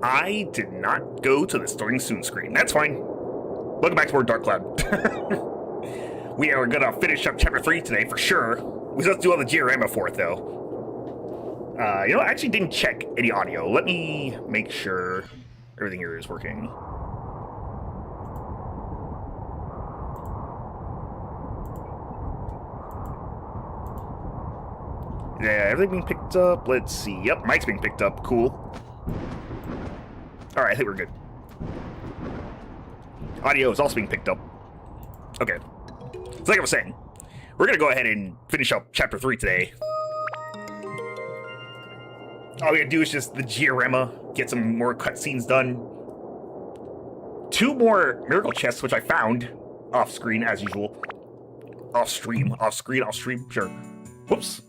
I did not go to the starting soon screen. That's fine. Welcome back to more Dark Cloud. We are gonna finish up chapter 3 today for sure. We still have to do all the diorama for it though. I actually didn't check any audio. Let me make sure everything here is working. Yeah, everything being picked up. Let's see. Yep, mic's being picked up. Cool. Alright, I think we're good. Audio is also being picked up. Okay. So like I was saying, we're gonna go ahead and finish up chapter 3 today. All we gotta do is just the diorama, get some more cutscenes done. 2 more miracle chests, which I found off screen as usual. Off stream, sure. Whoops.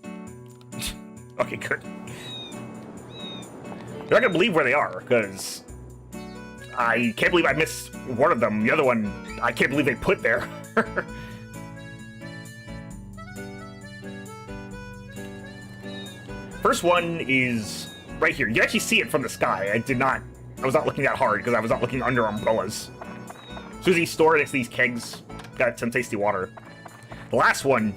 Okay, good. You're not gonna believe where they are, because I can't believe I missed one of them. The other one, I can't believe they put there. First one is right here. You actually see it from the sky. I was not looking that hard because I was not looking under umbrellas. Susie store next to these kegs. Got some tasty water. The last one,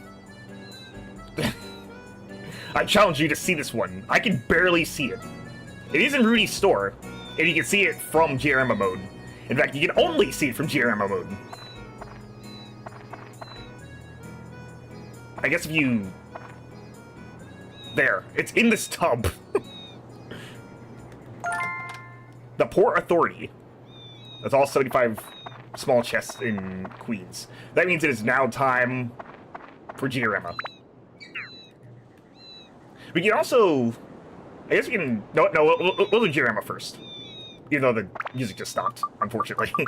I challenge you to see this one. I can barely see it. It is in Rudy's store, and you can see it from diorama mode. In fact, you can only see it from diorama mode. I guess if you... There. It's in this tub. The Port Authority. That's all 75 small chests in Queens. That means it is now time for diorama. We can also... I guess we can... No, we'll do diorama first. Even though the music just stopped, unfortunately.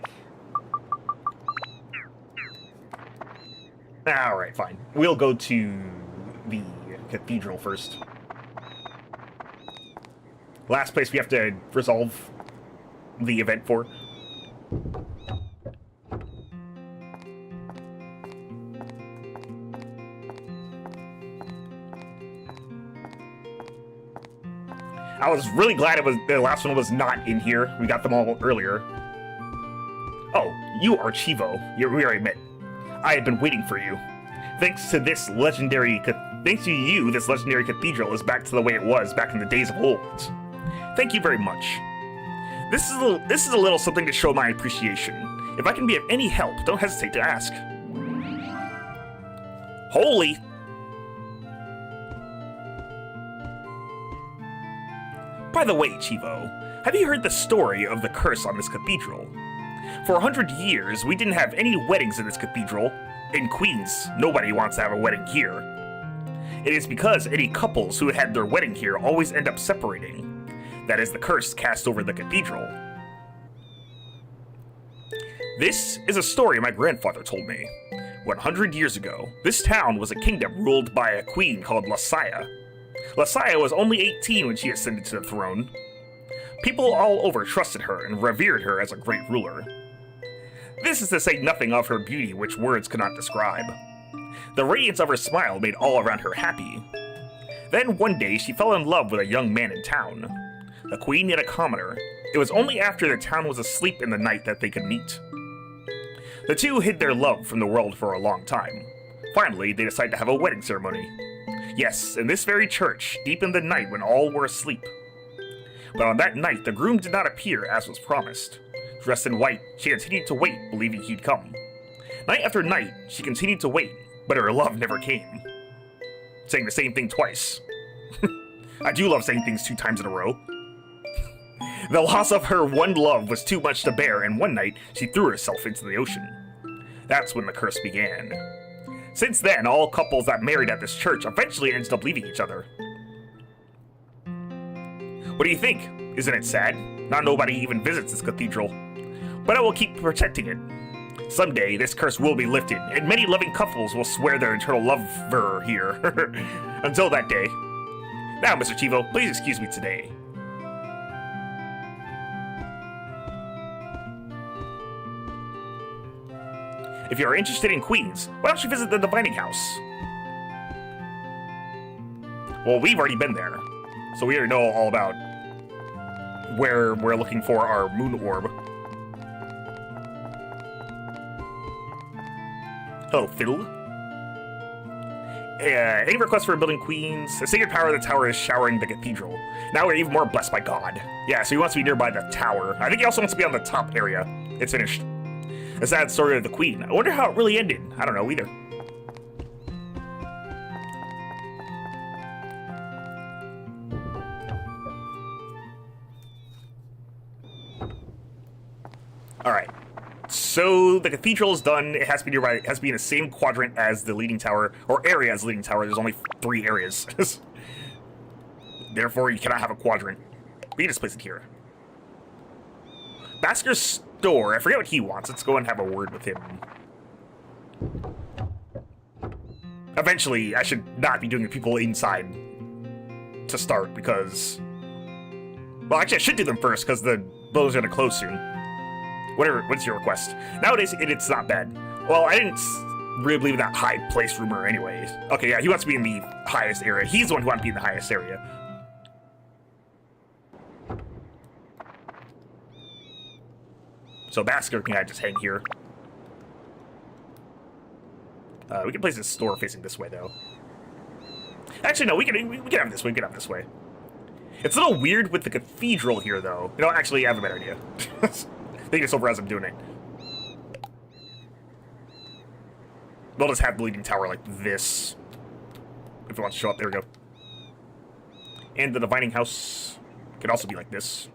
Alright, fine. We'll go to the cathedral first. Last place we have to resolve the event for. I was really glad the last one was not in here. We got them all earlier. Oh, you are Chivo. We already met. I have been waiting for you. Thanks to you, this legendary cathedral is back to the way it was back in the days of old. Thank you very much. This is a little something to show my appreciation. If I can be of any help, don't hesitate to ask. Holy! By the way, Chivo, have you heard the story of the curse on this cathedral? For 100 years, we didn't have any weddings in this cathedral. In Queens, nobody wants to have a wedding here. It is because any couples who had their wedding here always end up separating. That is the curse cast over the cathedral. This is a story my grandfather told me. 100 years ago, this town was a kingdom ruled by a queen called Lasaya. Lasaya was only 18 when she ascended to the throne. People all over trusted her and revered her as a great ruler. This is to say nothing of her beauty, which words could not describe. The radiance of her smile made all around her happy. Then one day she fell in love with a young man in town. The queen needed a commoner. It was only after the town was asleep in the night that they could meet. The two hid their love from the world for a long time. Finally, they decided to have a wedding ceremony. Yes, in this very church, deep in the night when all were asleep. But on that night, the groom did not appear as was promised. Dressed in white, she continued to wait, believing he'd come. Night after night, she continued to wait, but her love never came. Saying the same thing twice. I do love saying things 2 times in a row. The loss of her one love was too much to bear, and one night, she threw herself into the ocean. That's when the curse began. Since then, all couples that married at this church eventually ended up leaving each other. What do you think? Isn't it sad? Not nobody even visits this cathedral. But I will keep protecting it. Someday, this curse will be lifted, and many loving couples will swear their eternal love for her here. Until that day. Now, Mr. Chivo, please excuse me today. If you are interested in Queens, why don't you visit the Divining House? Well, we've already been there, so we already know all about where we're looking for our moon orb. Hello, Fiddle. Any requests for building queens? The sacred power of the tower is showering the cathedral. Now we're even more blessed by God. Yeah, so he wants to be nearby the tower. I think he also wants to be on the top area. It's finished. A sad story of the queen. I wonder how it really ended. I don't know either. Alright. So the cathedral is done. It has to be nearby. It has to be in the same quadrant as the leading tower, or area as the leading tower. There's only 3 areas. Therefore, you cannot have a quadrant. We can just place it here. Basker's store. I forget what he wants. Let's go and have a word with him. Eventually, I should not be doing the people inside to start, because... Well, actually, I should do them first, because the building's going to close soon. Whatever, what's your request? Nowadays, it's not bad. Well, I didn't really believe in that high place rumor anyways. Okay, yeah, he wants to be in the highest area. He's the one who wants to be in the highest area. So Basker can just hang here. We can place his store facing this way, though. Actually, no, we can have it this way. We can have it this way. It's a little weird with the cathedral here, though. You know, actually, I have a better idea. I think it's over as I'm doing it. We'll just have the leading tower like this. If it wants to show up, there we go. And the divining house can also be like this.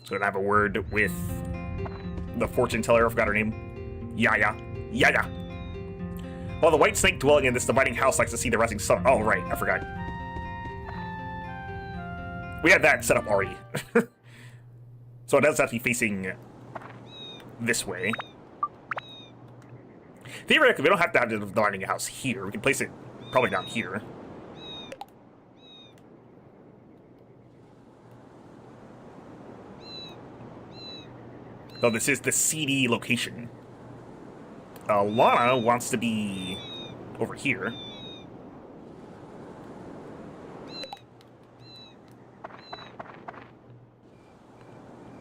So I'm gonna have a word with the fortune teller. I forgot her name. Yaya. Yaya. While the white snake dwelling in this dividing house likes to see the rising sun. Oh, right, I forgot. We had that set up already. So it does have to be facing this way. Theoretically, we don't have to have the dividing house here. We can place it probably down here. Though this is the seedy location. Lana wants to be over here.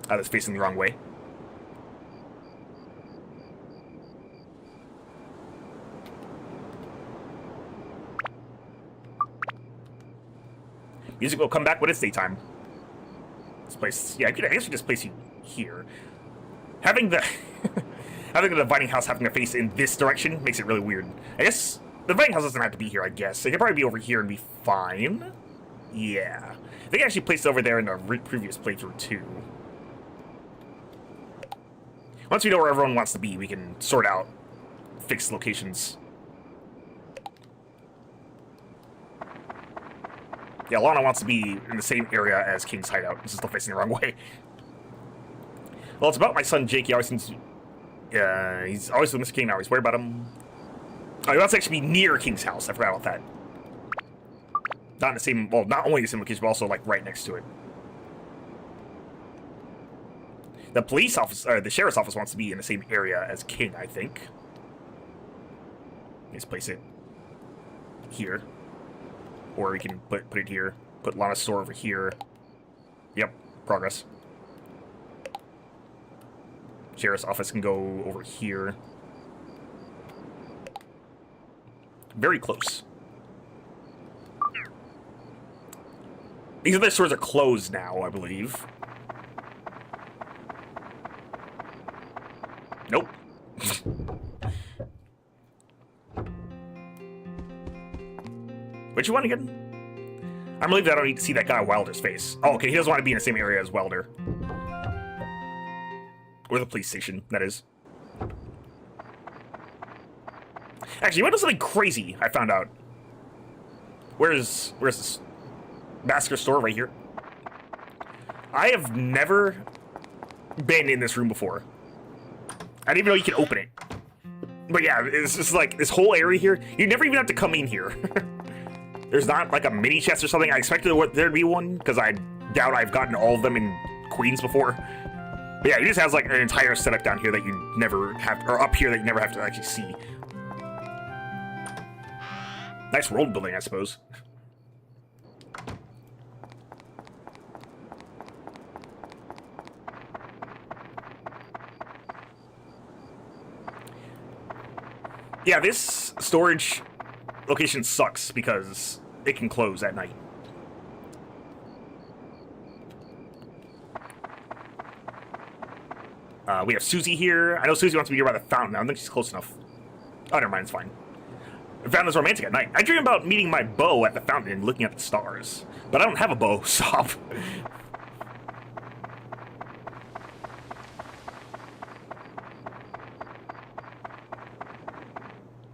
That's facing the wrong way. Music will come back when it's daytime. This place, yeah, I guess we just place you here. Having the having the dividing house having to face in this direction makes it really weird. I guess the dividing house doesn't have to be here, I guess. It could probably be over here and be fine. Yeah. I think I actually placed it over there in the previous playthrough, too. Once we know where everyone wants to be, we can sort out fixed locations. Yeah, Lana wants to be in the same area as King's hideout. This is still facing the wrong way. Well, it's about my son Jake. He always seems... he's always with Mr. King now. He's worried about him. Oh, he wants to actually be near King's house. I forgot about that. Not in the same... Well, not only the same location, but also, like, right next to it. The police office... the sheriff's office wants to be in the same area as King, I think. Let's place it here. Or we can put it here. Put Lana's store over here. Yep. Progress. Sheriff's office can go over here. Very close. These other stores are closed now, I believe. Nope. What you want again? I'm relieved that I don't need to see that guy Wilder's face. Oh, okay, he doesn't want to be in the same area as Wilder. Or the police station, that is. Actually, you want to do something crazy, I found out. Where's this? Basker store right here. I have never been in this room before. I didn't even know you could open it. But yeah, it's just like this whole area here. You never even have to come in here. There's not like a mini chest or something. I expected there'd be one because I doubt I've gotten all of them in Queens before. But yeah, he just has like an entire setup down here that you never have, or up here that you never have to actually see. Nice world building, I suppose. Yeah, this storage location sucks because it can close at night. We have Susie here. I know Susie wants to be here by the fountain. I don't think she's close enough. Oh, never mind, it's fine. The fountain is romantic at night. I dream about meeting my beau at the fountain and looking at the stars. But I don't have a beau, stop.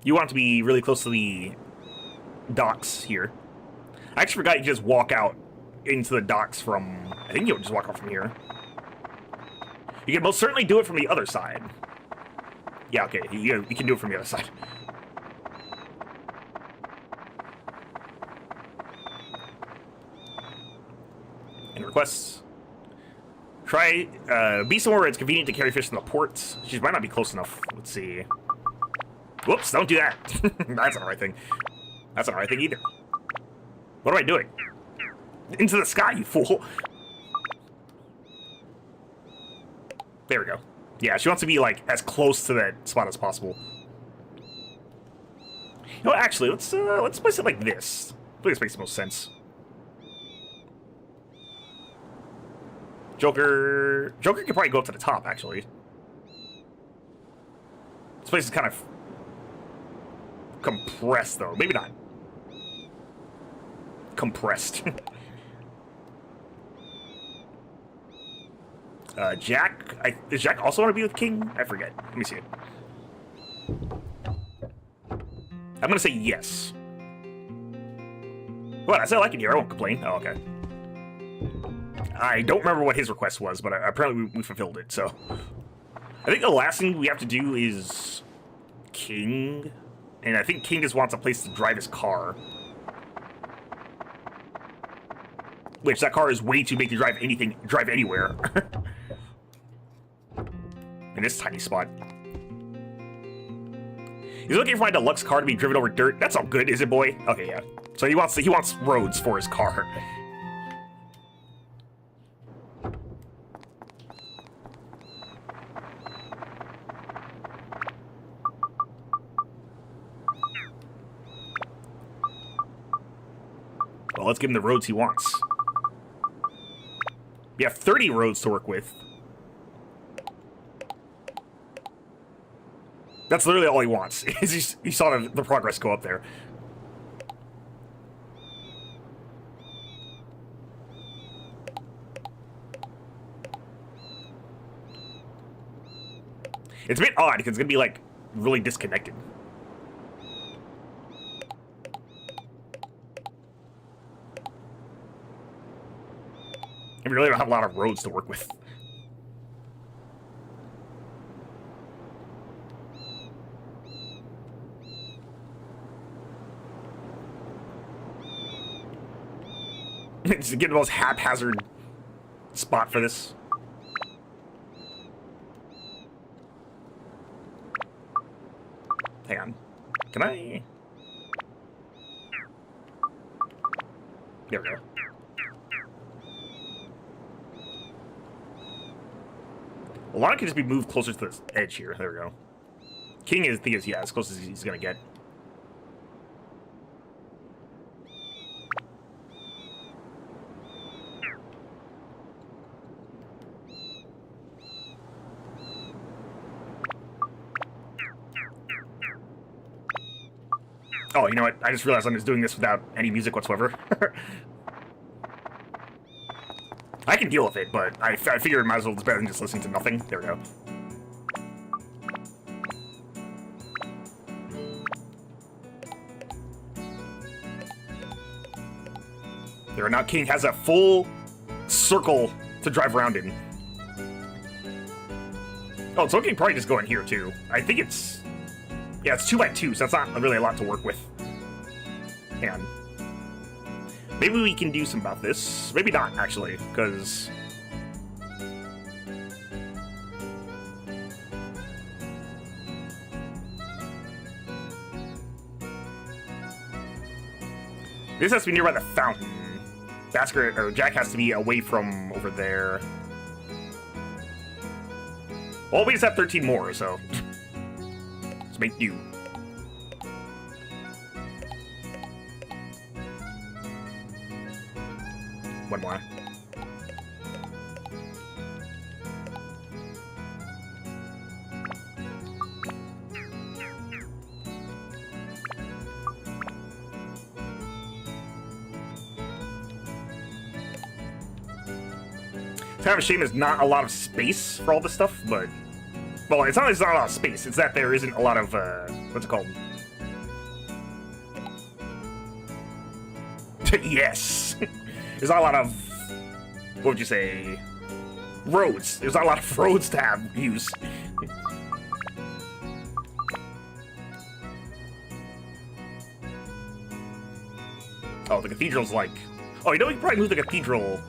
You want to be really close to the docks here. I actually forgot you just walk out into the docks from... I think you would just walk out from here. You can most certainly do it from the other side. Yeah, okay, you can do it from the other side. Any requests? Try, be somewhere where it's convenient to carry fish in the port. She might not be close enough. Let's see. Whoops, don't do that. That's not the right thing. That's not the right thing either. What am I doing? Into the sky, you fool. There we go. Yeah, she wants to be, like, as close to that spot as possible. You know, actually, let's place it like this. I think this makes the most sense. Joker could probably go up to the top, actually. This place is kind of compressed, though. Maybe not. Compressed. Jack? Does Jack also want to be with King? I forget. Let me see it. I'm gonna say yes. What? I said I like it here. I won't complain. Oh, okay. I don't remember what his request was, but apparently we fulfilled it, so... I think the last thing we have to do is... King? And I think King just wants a place to drive his car. Which, that car is way too big to drive anywhere. In this tiny spot. He's looking for my deluxe car to be driven over dirt. That's all good, is it, boy? Okay, yeah. So he wants roads for his car. Well, let's give him the roads he wants. We have 30 roads to work with. That's literally all he wants. He saw the progress go up there. It's a bit odd because it's gonna be like really disconnected. And we really don't have a lot of roads to work with. Just get the most haphazard spot for this. Hang on. Can I? There we go. Alana can just be moved closer to the edge here. There we go. King is, yeah, as close as he's gonna get. Oh, you know what? I just realized I'm just doing this without any music whatsoever. I can deal with it, but I figure it might as well it's better than just listening to nothing. There we go. There, now King has a full circle to drive around in. Oh, so King probably just go in here too. I think it's... Yeah, it's 2x2, so that's not really a lot to work with. Hang on. Maybe we can do some about this. Maybe not, actually, because... This has to be nearby the fountain. Basker or Jack has to be away from over there. Well, we just have 13 more, so let's make do. One more. It's kind of a shame there's not a lot of space for all this stuff, but... Well, it's not that there's not a lot of space, it's that there isn't a lot of, what's it called? Yes! There's not a lot of... What would you say? Roads. There's not a lot of roads to use. Oh, the cathedral's like... Oh, you know, we can probably move the cathedral...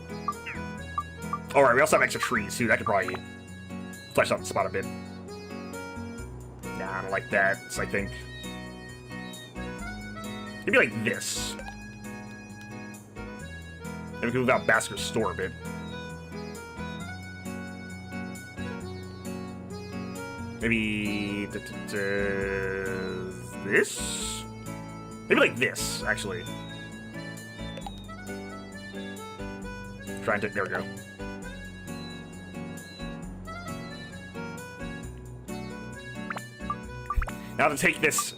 Alright, we also have extra trees, too. That could probably flesh out the spot a bit. Nah, I don't like that, so I think... Maybe like this. Maybe we can move out Basker's store a bit. Maybe... this? Maybe like this, actually. Trying to... There we go. Now to take these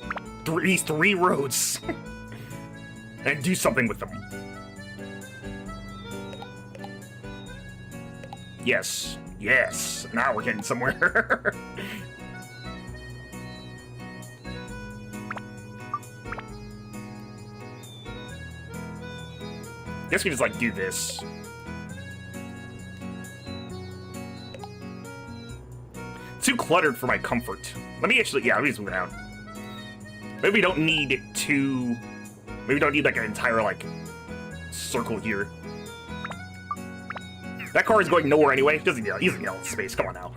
three roads and do something with them. Yes. Yes. Now we're getting somewhere. Guess we just, like, do this. Too cluttered for my comfort. Let me actually, yeah, let me just move it out. Maybe we don't need two... Maybe we don't need, like, an entire, like, circle here. That car is going nowhere anyway. He doesn't need all the space. Come on now.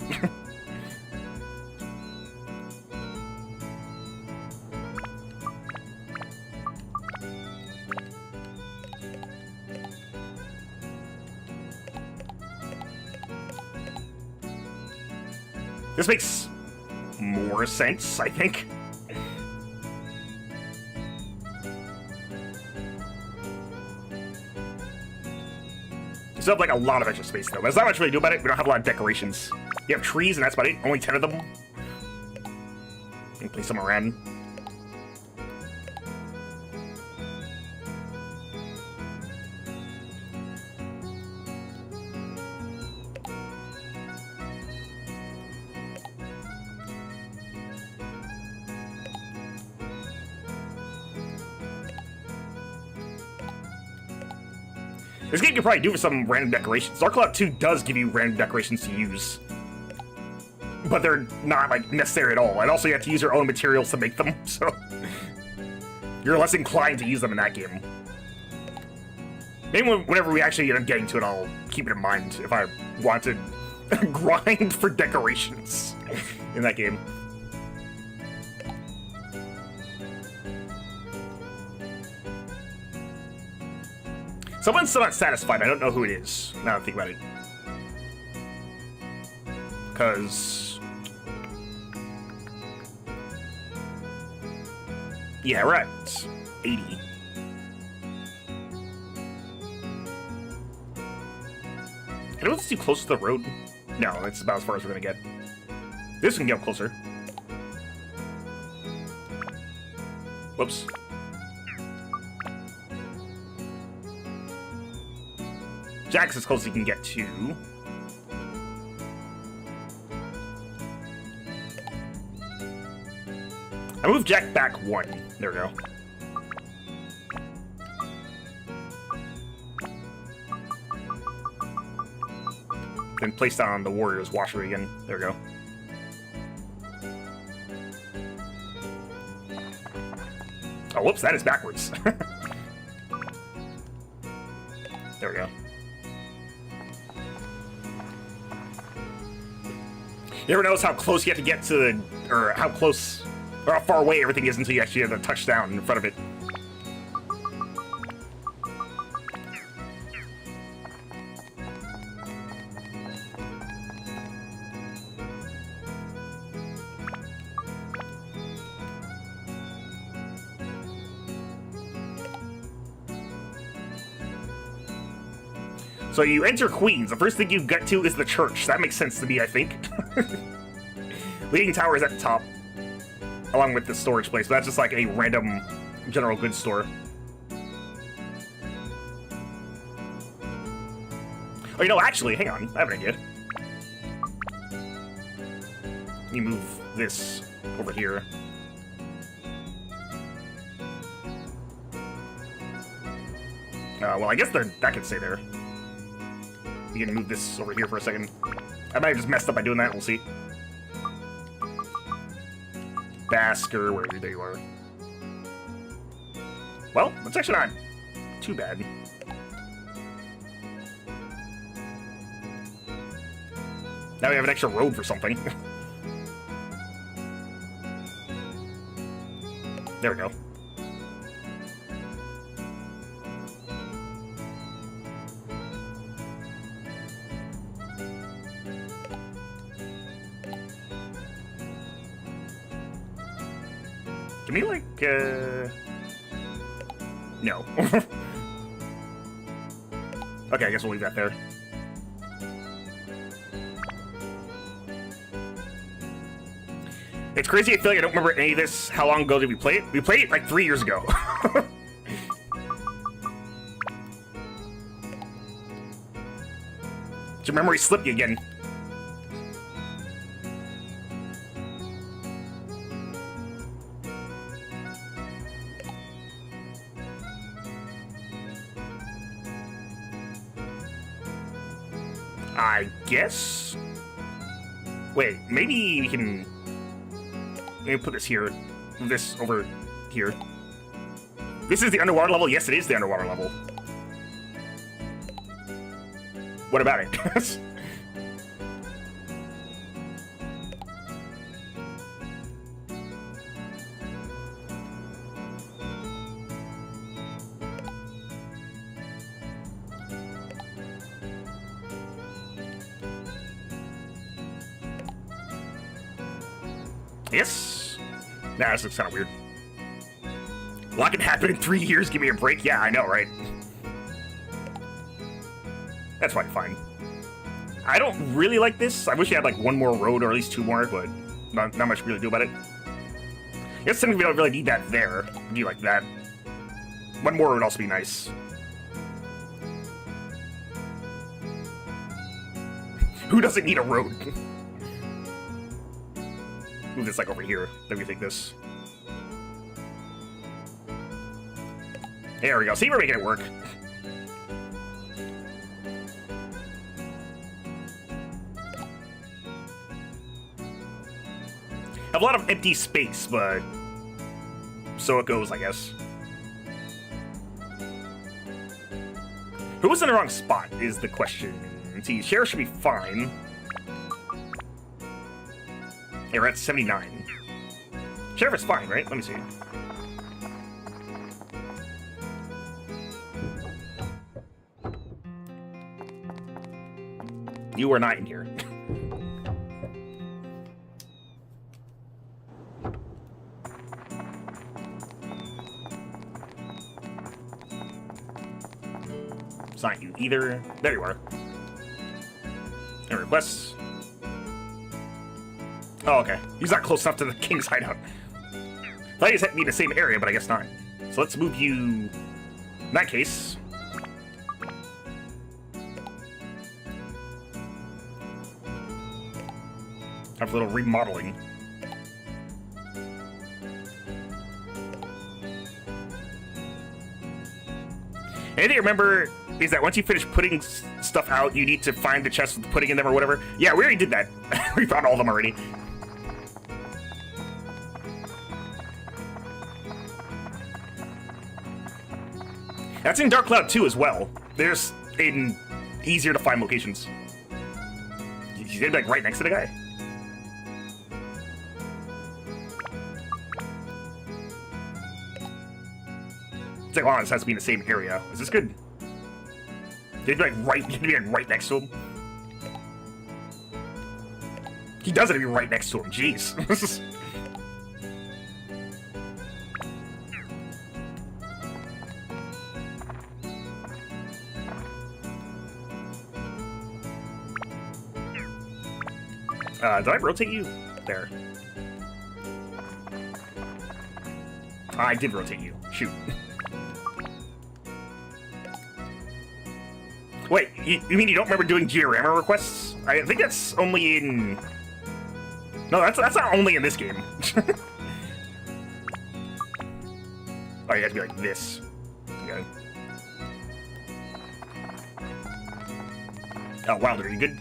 This makes more sense, I think. We still have, like, a lot of extra space, though. But there's not much really to do about it. We don't have a lot of decorations. You have trees, and that's about it. Only 10 of them. You can place them around. This game can probably do with some random decorations. Dark Cloud 2 does give you random decorations to use. But they're not, like, necessary at all. And also you have to use your own materials to make them, so... You're less inclined to use them in that game. Maybe whenever we actually end up getting to it, I'll keep it in mind if I want to grind for decorations in that game. Someone's still not satisfied. I don't know who it is, now that I think about it. Because... yeah, we're at 80. Anyone too close to the road? No, that's about as far as we're gonna get. This can get up closer. Whoops. Jack's as close as he can get to. I moved Jack back 1. There we go. Then place down the Warrior's washer again. There we go. Oh, whoops, that is backwards. There we go. You never notice how close you have to get to the... or how close... or how far away everything is until you actually have a touchdown in front of it. So you enter Queens. The first thing you get to is the church. That makes sense to me, I think. Leaning Tower is at the top, along with the storage place. But that's just like a random general goods store. Oh, you know, actually, hang on. I have an idea. You move this over here. Well, I guess that can stay there. You can move this over here for a second. I might have just messed up by doing that. We'll see. Basker, where there you are. Well, that's actually not too bad. Now we have an extra road for something. There we go. Give me, like, no. Okay, I guess we'll leave that there. It's crazy, I feel like I don't remember any of this. How long ago did we play it? We played it, like, 3 years ago. Did your memory slip you again? I guess? Wait, maybe we can... Maybe put this here. Move this over here. This is the underwater level? Yes, it is the underwater level. What about it? Yes? Nah, this looks kind of weird. A lot can happen in 3 years. Give me a break. Yeah, I know, right? That's probably fine. I don't really like this. I wish you had like one more road or at least two more, but not much really to do about it. I guess we don't really need that there. We need like that. One more would also be nice. Who doesn't need a road? Move this like over here. Then we take this. There we go. See, we're making it work. Have a lot of empty space, but so it goes, I guess. Who was in the wrong spot is the question. Let's see, Sheriff should be fine. Hey, we're at 79. Sheriff is fine, right? Let me see. You are not in here. It's not you either. There you are. And requests. Oh, okay. He's not close enough to the king's hideout. I thought he had to be in the same area, but I guess not. So let's move you... In that case... have a little remodeling. Anything I remember is that once you finish putting stuff out, you need to find the chest with the pudding in them or whatever. Yeah, we already did that. We found all of them already. That's in Dark Cloud 2 as well. There's in easier to find locations. He's like right next to the guy. It's like, oh, this has to be in the same area. Is this good? You'd be like right next to him. He does it to be right next to him. Jeez. Did I rotate you? There. I did rotate you. Shoot. Wait, you mean you don't remember doing diorama requests? I think that's only in... No, that's not only in this game. Oh, you have to be like this. Okay. Oh, Wilder, are you good?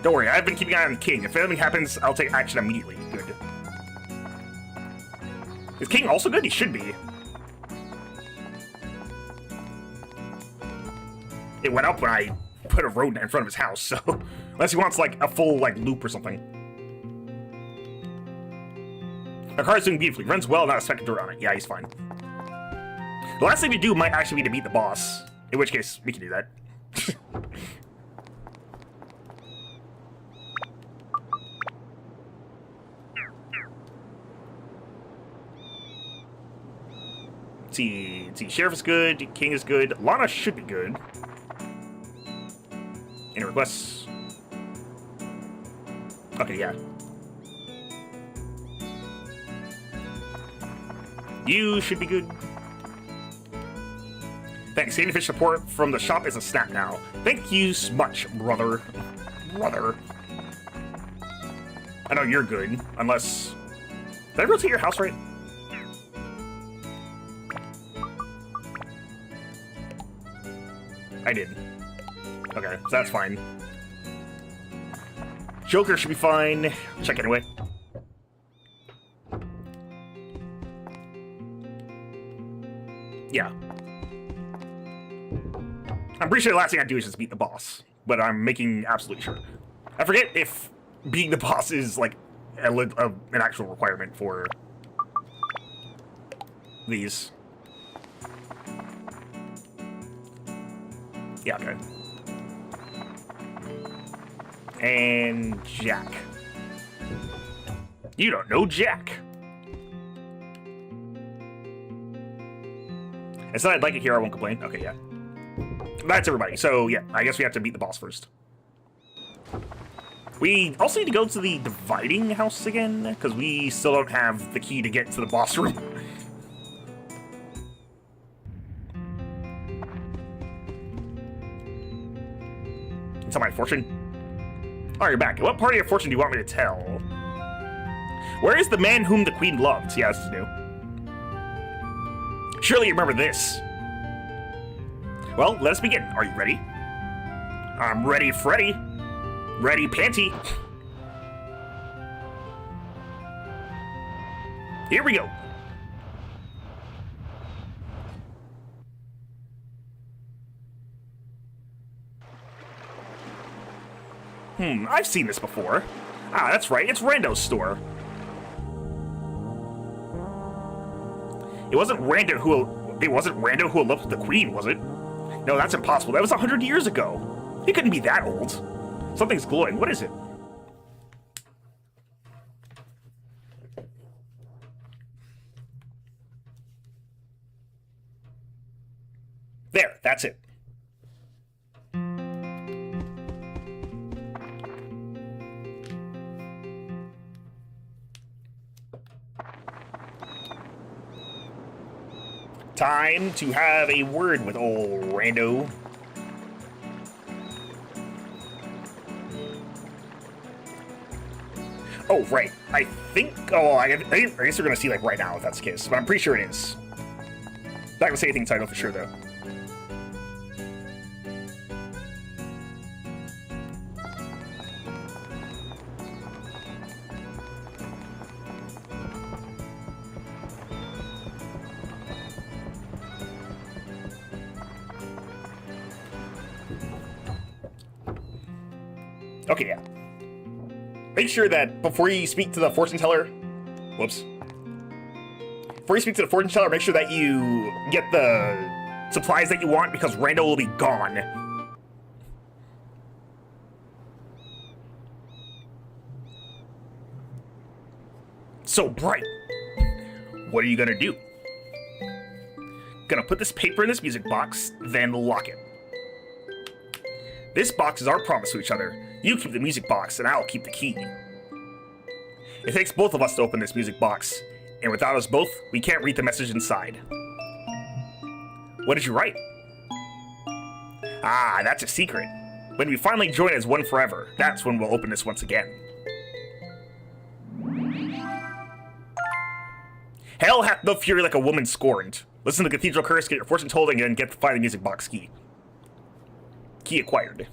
Don't worry, I've been keeping an eye on the king. If anything happens, I'll take action immediately. Good. Is king also good? He should be. It went up when I put a road in front of his house, so... Unless he wants, like, a full, like, loop or something. My car is doing beautifully. Runs well, not a speck of dirt on it. Yeah, he's fine. The last thing to do might actually be to beat the boss. In which case, we can do that. Let's see, Sheriff is good, King is good, Lana should be good. Any requests? Okay, yeah. You should be good. Thanks. Getting fish support from the shop is a snap now. Thank you much, brother. Brother. I know you're good, unless... Did I rotate your house right? I did. Okay, so that's fine. Joker should be fine. Check anyway. Yeah. I'm pretty sure the last thing I do is just beat the boss, but I'm making absolutely sure. I forget if beating the boss is like an actual requirement for these. Yeah, okay. And Jack. You don't know Jack. And so I'd like it here, I won't complain. Okay, yeah. That's everybody. So, yeah, I guess we have to beat the boss first. We also need to go to the dividing house again, because we still don't have the key to get to the boss room. Tell my fortune. Oh, you're back. What part of your fortune do you want me to tell? Where is the man whom the queen loved? Yeah, this is new. Surely you remember this. Well, let us begin. Are you ready? I'm ready, Freddy. Ready, Panty. Here we go. I've seen this before. Ah, that's right, it's Rando's store. It wasn't Rando who eloped with the queen, was it? No, that's impossible. That was 100 years ago. He couldn't be that old. Something's glowing. What is it? There, that's it. Time to have a word with old Rando. Oh, right. I think... Oh, I guess we're going to see, like, right now if that's the case. But I'm pretty sure it is. Not going to say anything title for sure, though. Okay, yeah. Make sure that before you speak to the fortune teller... Whoops. Before you speak to the fortune teller, make sure that you get the supplies that you want, because Rando will be gone. So bright. What are you gonna do? Gonna put this paper in this music box, then lock it. This box is our promise to each other. You keep the music box, and I'll keep the key. It takes both of us to open this music box, and without us both, we can't read the message inside. What did you write? Ah, that's a secret. When we finally join as one forever, that's when we'll open this once again. Hell hath no fury like a woman scorned. Listen to the cathedral curse, get your fortune told, and then find the music box key. Key acquired.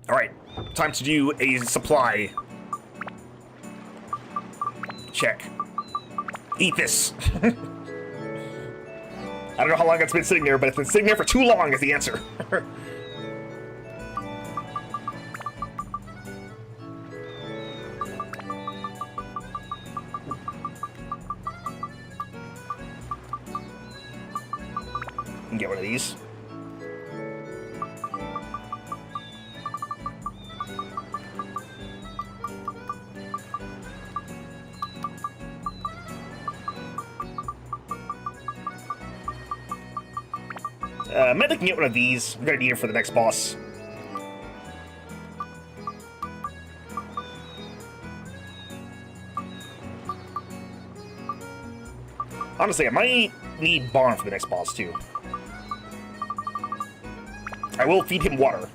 Alright, time to do a supply check. Eat this. I don't know how long it's been sitting there, but it's been sitting there for too long is the answer. Get one of these. Might like to get one of these. I'm gonna need it for the next boss. Honestly, I might need Bond for the next boss too. I will feed him water.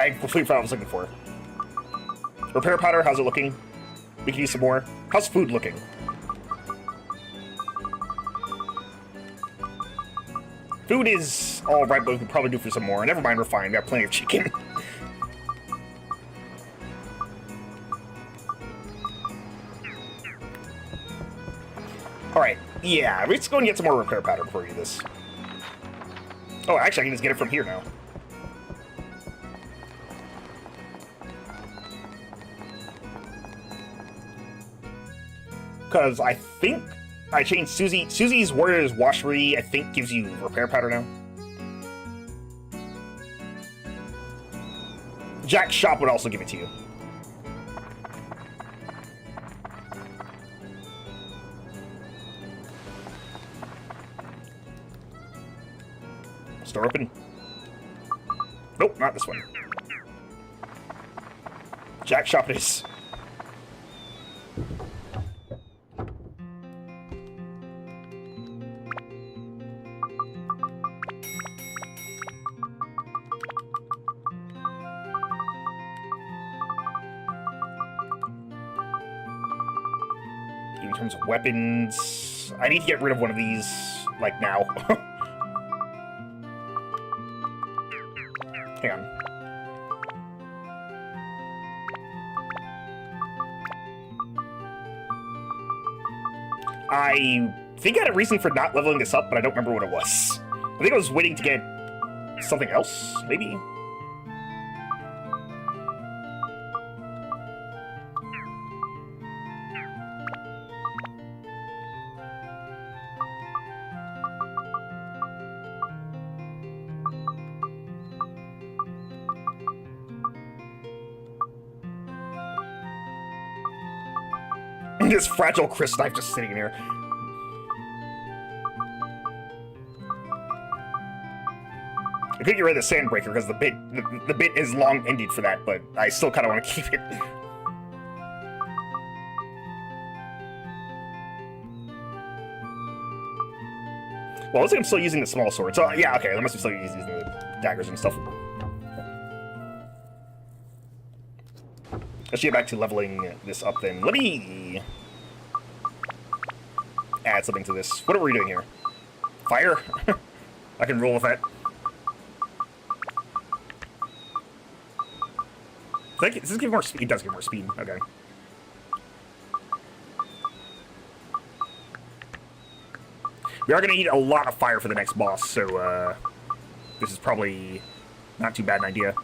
I completely forgot what I was looking for. Repair powder, how's it looking? We can use some more. How's food looking? Food is alright, but we could probably do for some more. Never mind, we're fine. We got plenty of chicken. Alright, yeah, let's go and get some more repair powder before we do this. Oh, actually, I can just get it from here now. Because I think I changed Susie. Susie's Warrior's Washery, I think, gives you repair powder now. Jack's shop would also give it to you. Store open. Nope, not this one. Jack's shop it is. In terms of weapons, I need to get rid of one of these, like, now. Hang on. I think I had a reason for not leveling this up, but I don't remember what it was. I think I was waiting to get something else, maybe? This fragile Chris knife just sitting there. I could get rid of the Sandbreaker because the bit is long-ended for that, but I still kind of want to keep it. Well, it looks like I'm still using the small sword, so yeah, okay, I must be still using the daggers and stuff. Let's get back to leveling this up then. Let me add something to this. What are we doing here? Fire? I can roll with that. Does this give more speed? It does give more speed. Okay. We are going to need a lot of fire for the next boss, so this is probably not too bad an idea.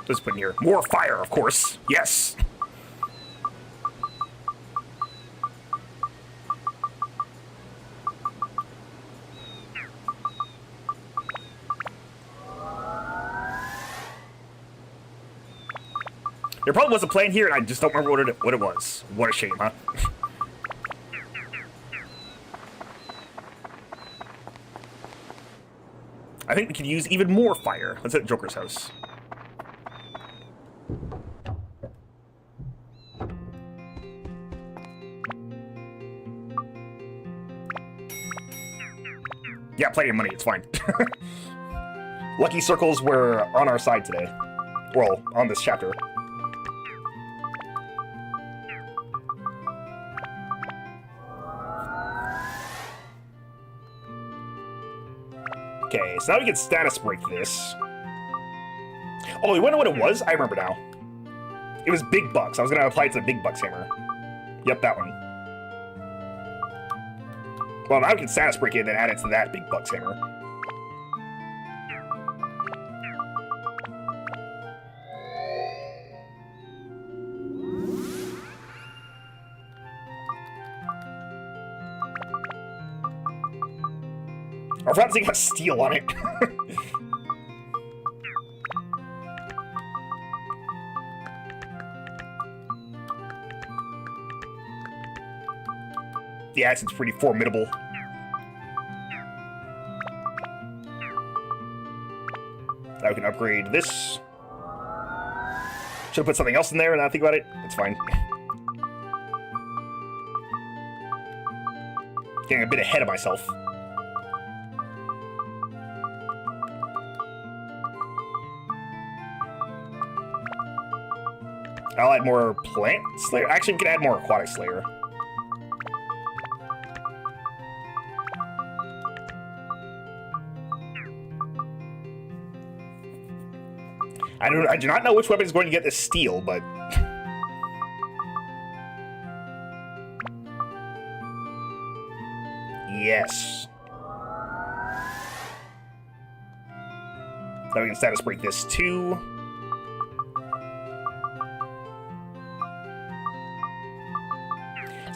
Let's put in here. More fire, of course. Yes. There probably was a plan here, and I just don't remember what it was. What a shame, huh? I think we could use even more fire. Let's hit Joker's house. Yeah, plenty of money, it's fine. Lucky circles were on our side today. Well, on this chapter. Okay, so now we can status break this. Oh, you wanna know what it was? I remember now. It was big bucks. I was gonna apply it to the big bucks hammer. Yep, that one. Well, now we can status break it and then add it to that big bucks hammer. Our fantasy got steel on it. The accent's pretty formidable. Now we can upgrade this. Should've put something else in there and not think about it. It's fine. Getting a bit ahead of myself. I'll add more plant slayer. Actually, we can add more aquatic slayer. I do not know which weapon is going to get this steel, but yes. Now we can status break this too.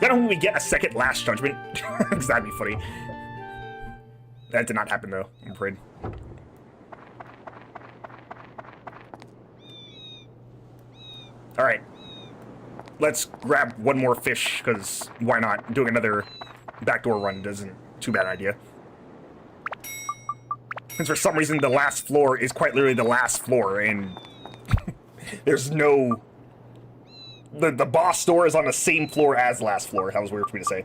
Then we get a second last judgment. Because that'd be funny. That did not happen though, I'm afraid. Alright. Let's grab one more fish, because why not? Doing another backdoor run isn't too bad an idea. Since for some reason the last floor is quite literally the last floor, and there's no... The boss store is on the same floor as the last floor. That was weird for me to say.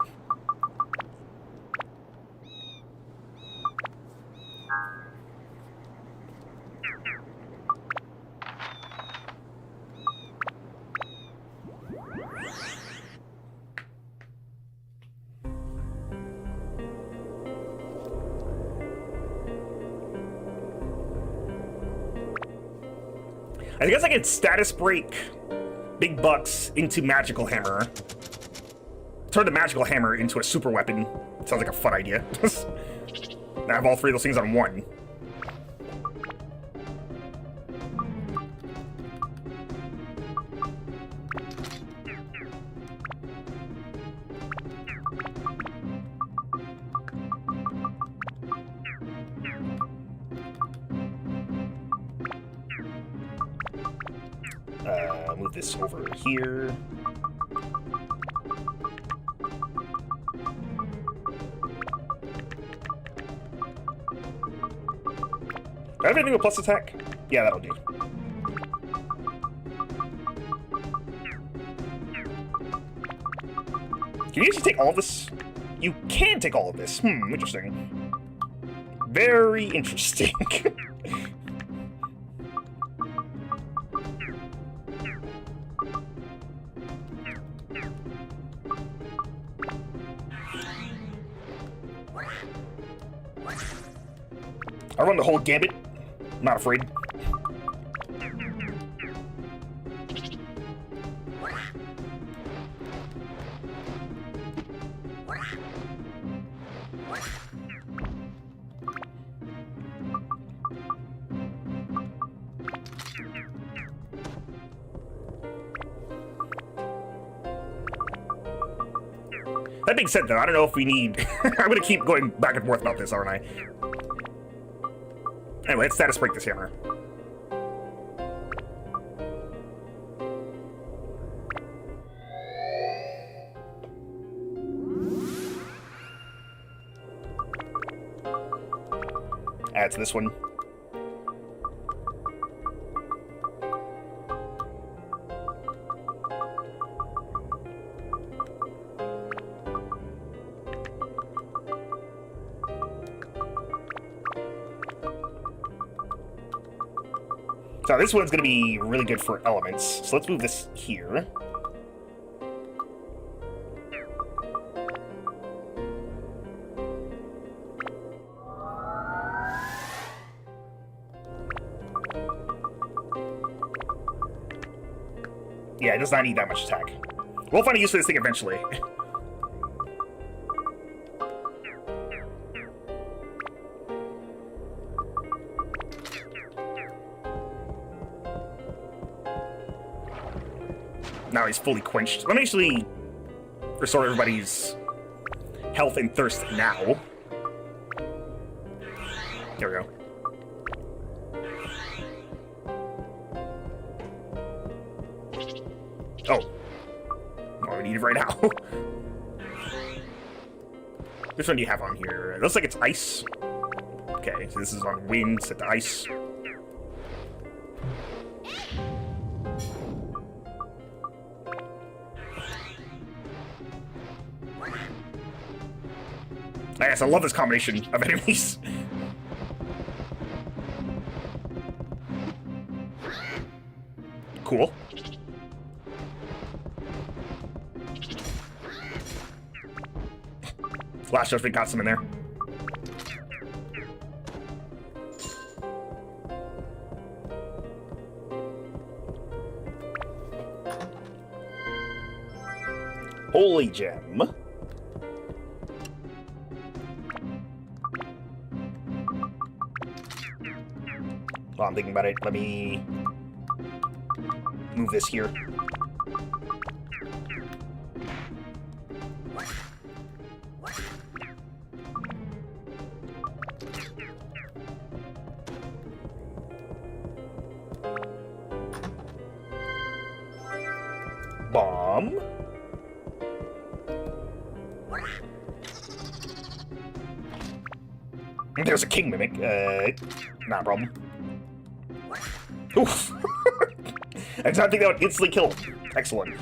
I guess I could status break big bucks into magical hammer. Turn the magical hammer into a super weapon. Sounds like a fun idea. Now I have all three of those things on one. Move this over here. Do I have anything with plus attack? Yeah, that'll do. Can you actually take all of this? You can take all of this. Interesting. Very interesting. I run the whole gambit. I'm not afraid. That being said, though, I don't know if we need... I'm gonna keep going back and forth about this, aren't I? Anyway, let's status break this hammer. Add to this one. So this one's going to be really good for elements. So let's move this here. Yeah, it does not need that much attack. We'll find a use for this thing eventually. Now he's fully quenched. Let me actually restore everybody's health and thirst now. There we go. Oh. Oh, we need it right now. Which one do you have on here? It looks like it's ice. Okay, so this is on wind, set to ice. Yes, I love this combination of enemies. Cool. Last judgment got some in there. Holy gem. While I'm thinking about it, let me move this here. Bomb. There's a king mimic. Not a problem. Oof. I did not think that would instantly kill him. Excellent.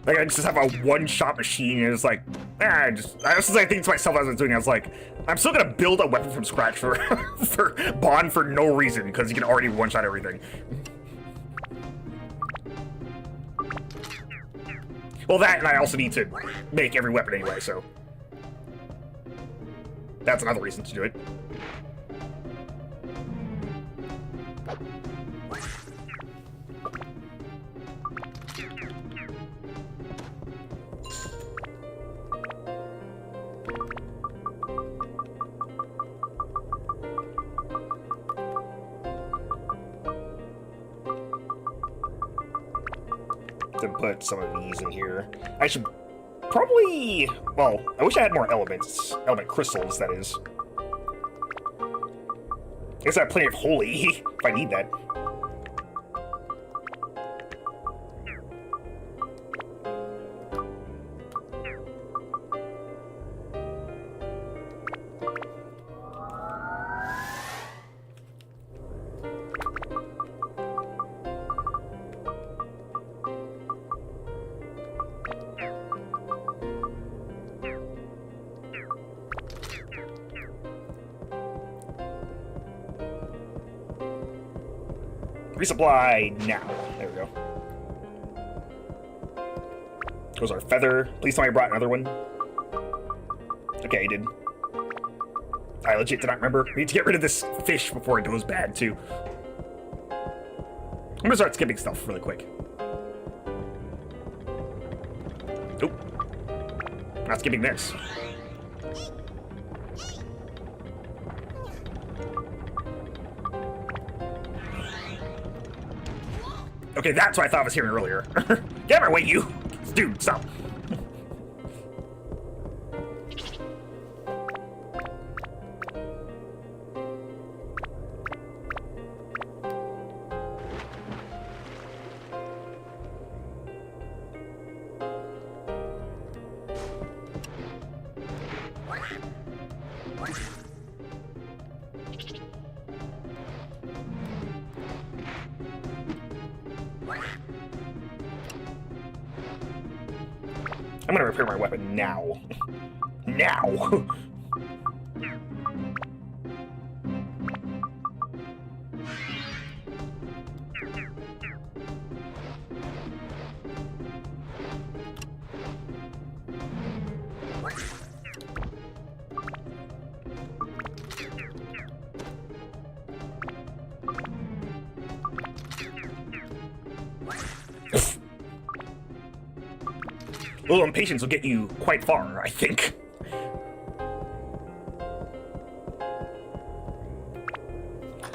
Like, I just have a one-shot machine, and it's like, I was thinking to myself as I was doing it, I was like, I'm still gonna build a weapon from scratch for, for Bond for no reason, because you can already one-shot everything. Well, that, and I also need to make every weapon anyway, so that's another reason to do it. To put some of these in here. I should probably... Well, I wish I had more elements. Element crystals, that is. I guess I have plenty of holy, if I need that. Resupply now. There we go. Goes our feather. Please tell me I brought another one. Okay, I did. I legit did not remember. We need to get rid of this fish before it goes bad, too. I'm gonna start skipping stuff really quick. Nope. Not skipping this. Okay, that's what I thought I was hearing earlier. Get out of my way, you! Dude, stop. I'm gonna repair my weapon now. Now! A little impatience will get you quite far, I think.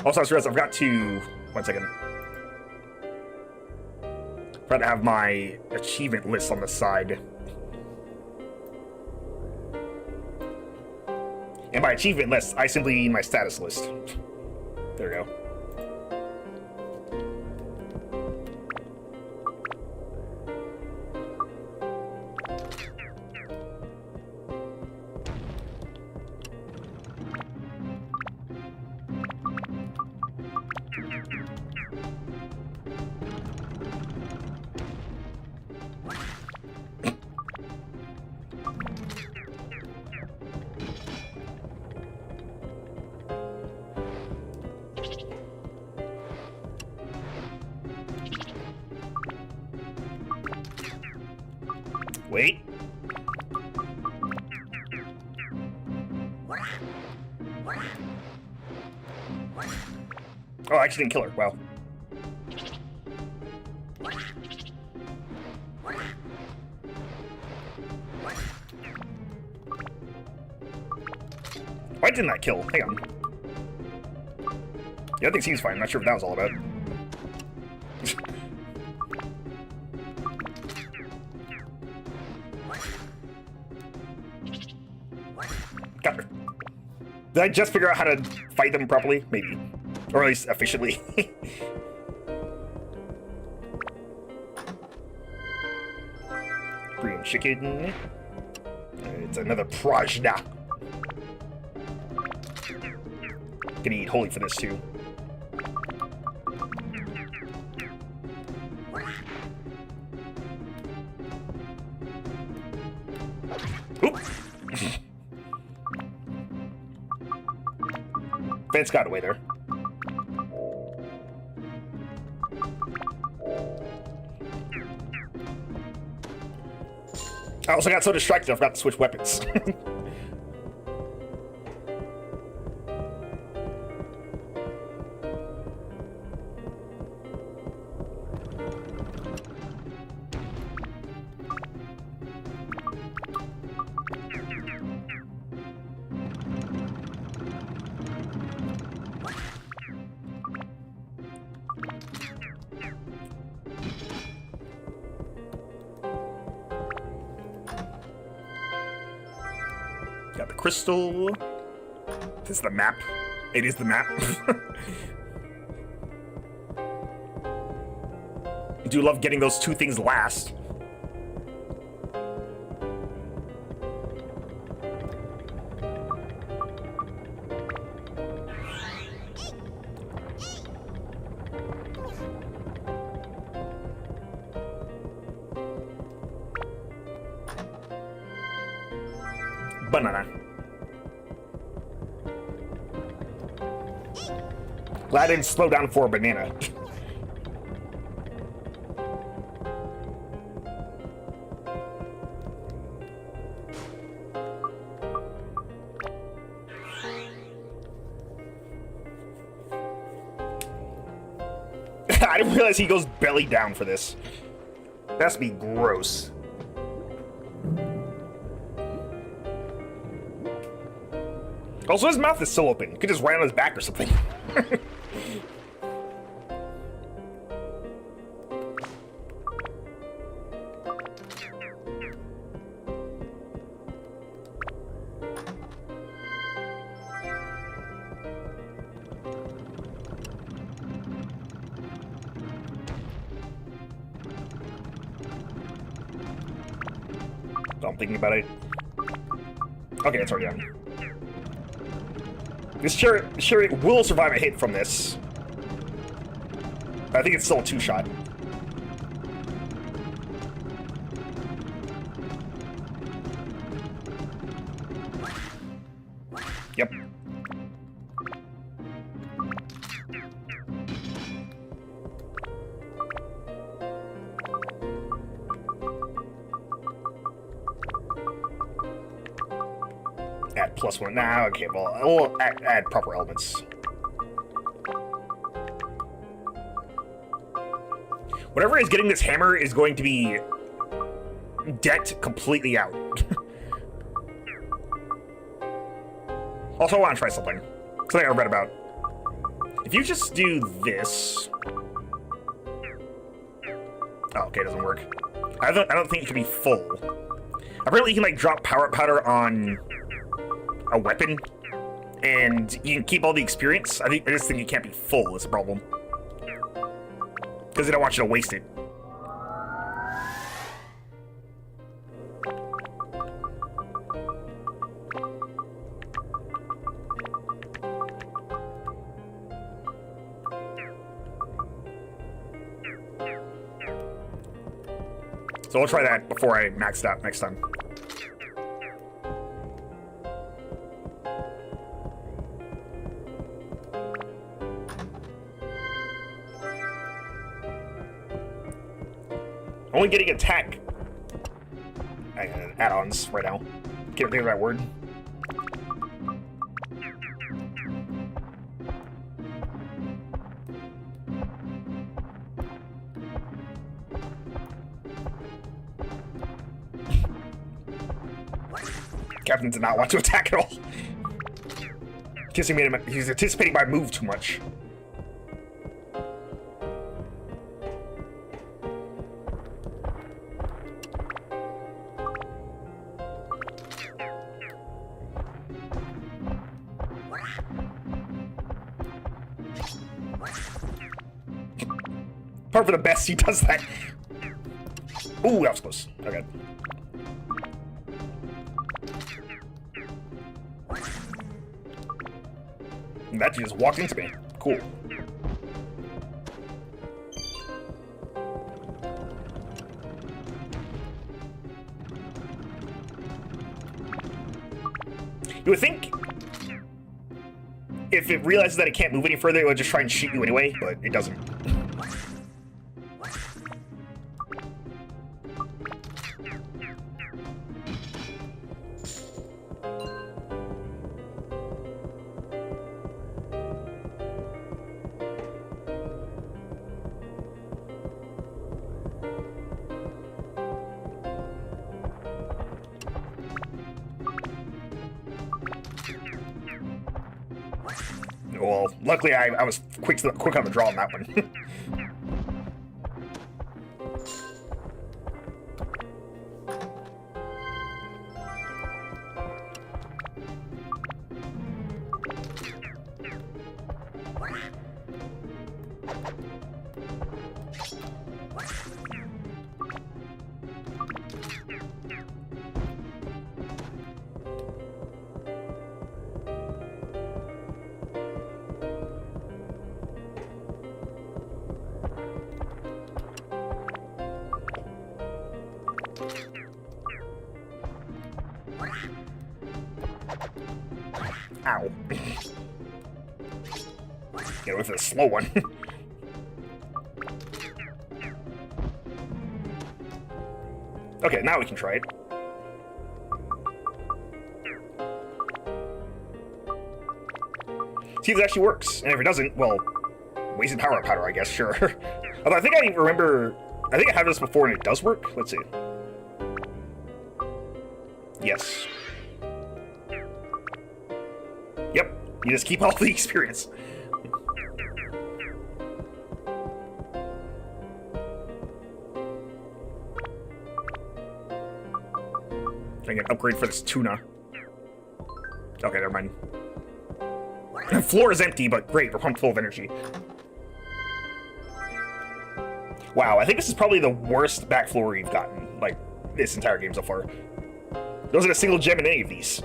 Also, I just realized I've got to... One second. I've got to have my achievement list on the side. And by achievement list, I simply mean my status list. There we go. Wait. Oh, I actually didn't kill her. Wow. Why didn't I kill? Hang on. The other thing seems fine. I'm not sure what that was all about. Got her. Did I just figure out how to fight them properly? Maybe. Or at least efficiently. Green chicken. It's another Prajna. Gonna eat holy for this too. Oop. Defiantz got away there. I also got so distracted I forgot to switch weapons. Got the crystal. This is the map. It is the map. I do love getting those two things last. Banana. Glad I didn't slow down for a banana. I didn't realize he goes belly down for this. That has to be gross. Also, his mouth is still open. You could just ride on his back or something. I'm thinking about it. Okay, it's already done. This chariot will survive a hit from this. I think it's still a two-shot. Yep. Add +1. Nah, okay, well, we'll add proper elements. Whatever is getting this hammer is going to be decked completely out. Also, I want to try something. Something I read about. If you just do this... Oh, okay, it doesn't work. I don't think it can be full. Apparently, you can, like, drop power powder on a weapon, and you can keep all the experience. I just think it can't be full is a problem. Because they don't want you to waste it. So we'll try that before I max it out next time. Only getting attack add-ons right now. Can't think of that word. Captain did not want to attack at all. Guess he's anticipating my move too much. Par for the best, he does that. Ooh, that was close. Okay. And that just walked into me. Cool. You would think if it realizes that it can't move any further, it would just try and shoot you anyway, but it doesn't. Well, luckily I was quick on the draw on that one. Ow. Get away from the slow one. Okay, now we can try it. See if it actually works. And if it doesn't, well, wasted power powder, I guess, sure. Although I think I remember... I think I had this before and it does work. Let's see. Yes. Yep. You just keep all the experience. I get an upgrade for this tuna. Okay, never mind. The floor is empty, but great, we're pumped full of energy. Wow, I think this is probably the worst back floor we've gotten, like, this entire game so far. There wasn't a single gem in any of these.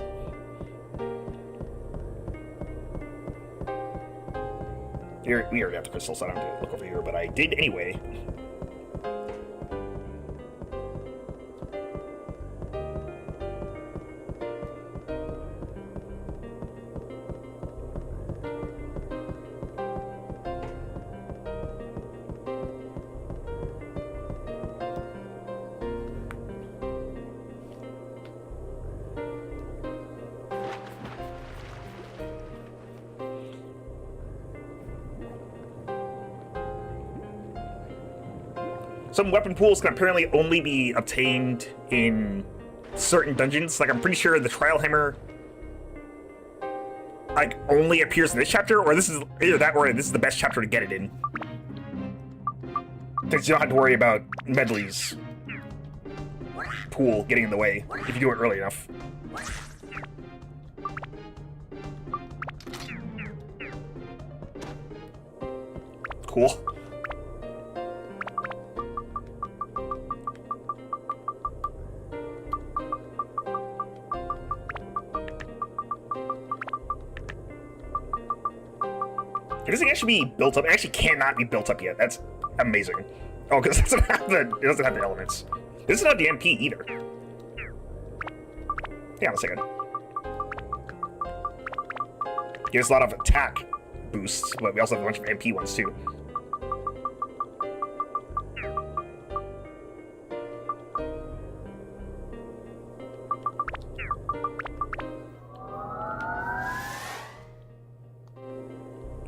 Here, we already have the crystal, so I don't have to look over here, but I did anyway. Some weapon pools can apparently only be obtained in certain dungeons. Like, I'm pretty sure the Trial Hammer, like, only appears in this chapter, or this is either that or this is the best chapter to get it in. Because you don't have to worry about Medley's pool getting in the way if you do it early enough. Cool. It doesn't actually be built up. It actually cannot be built up yet. That's amazing. Oh, because it doesn't have the elements. This is not the MP either. Yeah, a second. Gives a lot of attack boosts, but we also have a bunch of MP ones too.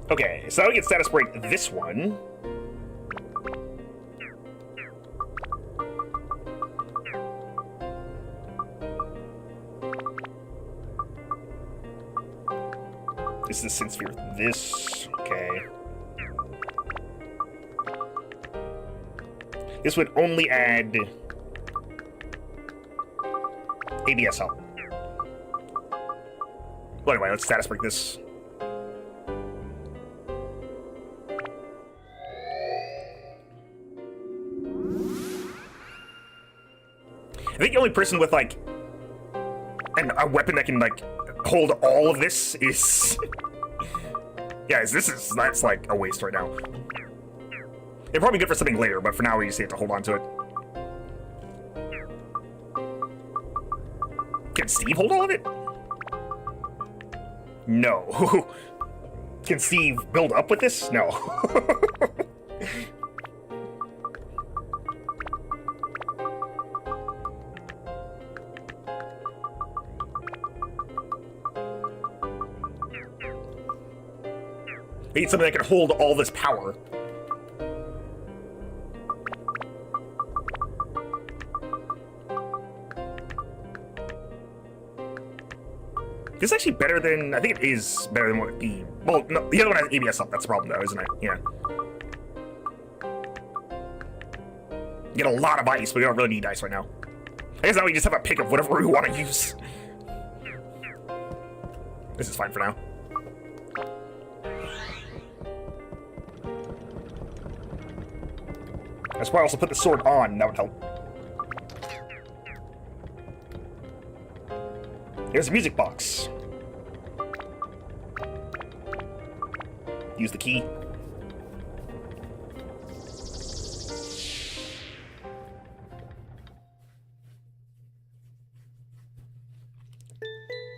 Okay, so now we get status break this one. This is the Synth Sphere. This, okay. This would only add ABS help. Well, anyway, let's status break this. I think the only person with, like, a weapon that can, like, hold all of this is... yeah, that's, like, a waste right now. It'd probably be good for something later, but for now we just have to hold on to it. Can Steve hold all of it? No. Can Steve build up with this? No. I need something that can hold all this power. This is actually better than... I think it is better than what it'd be. Well, no, the other one has ABS up. That's the problem, though, isn't it? Yeah. You get a lot of ice, but we don't really need ice right now. I guess now we just have a pick of whatever we want to use. This is fine for now. That's why I also put the sword on. That would help. Here's a music box. Use the key.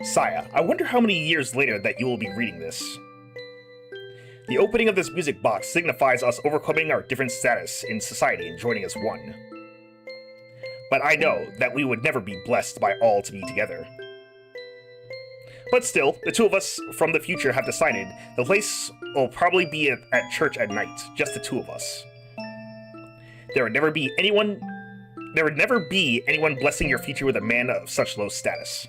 Saya, I wonder how many years later that you will be reading this. The opening of this music box signifies us overcoming our different status in society and joining as one. But I know that we would never be blessed by all to be together. But still, the two of us from the future have decided the place will probably be at church at night, just the two of us. There would never be anyone blessing your future with a man of such low status.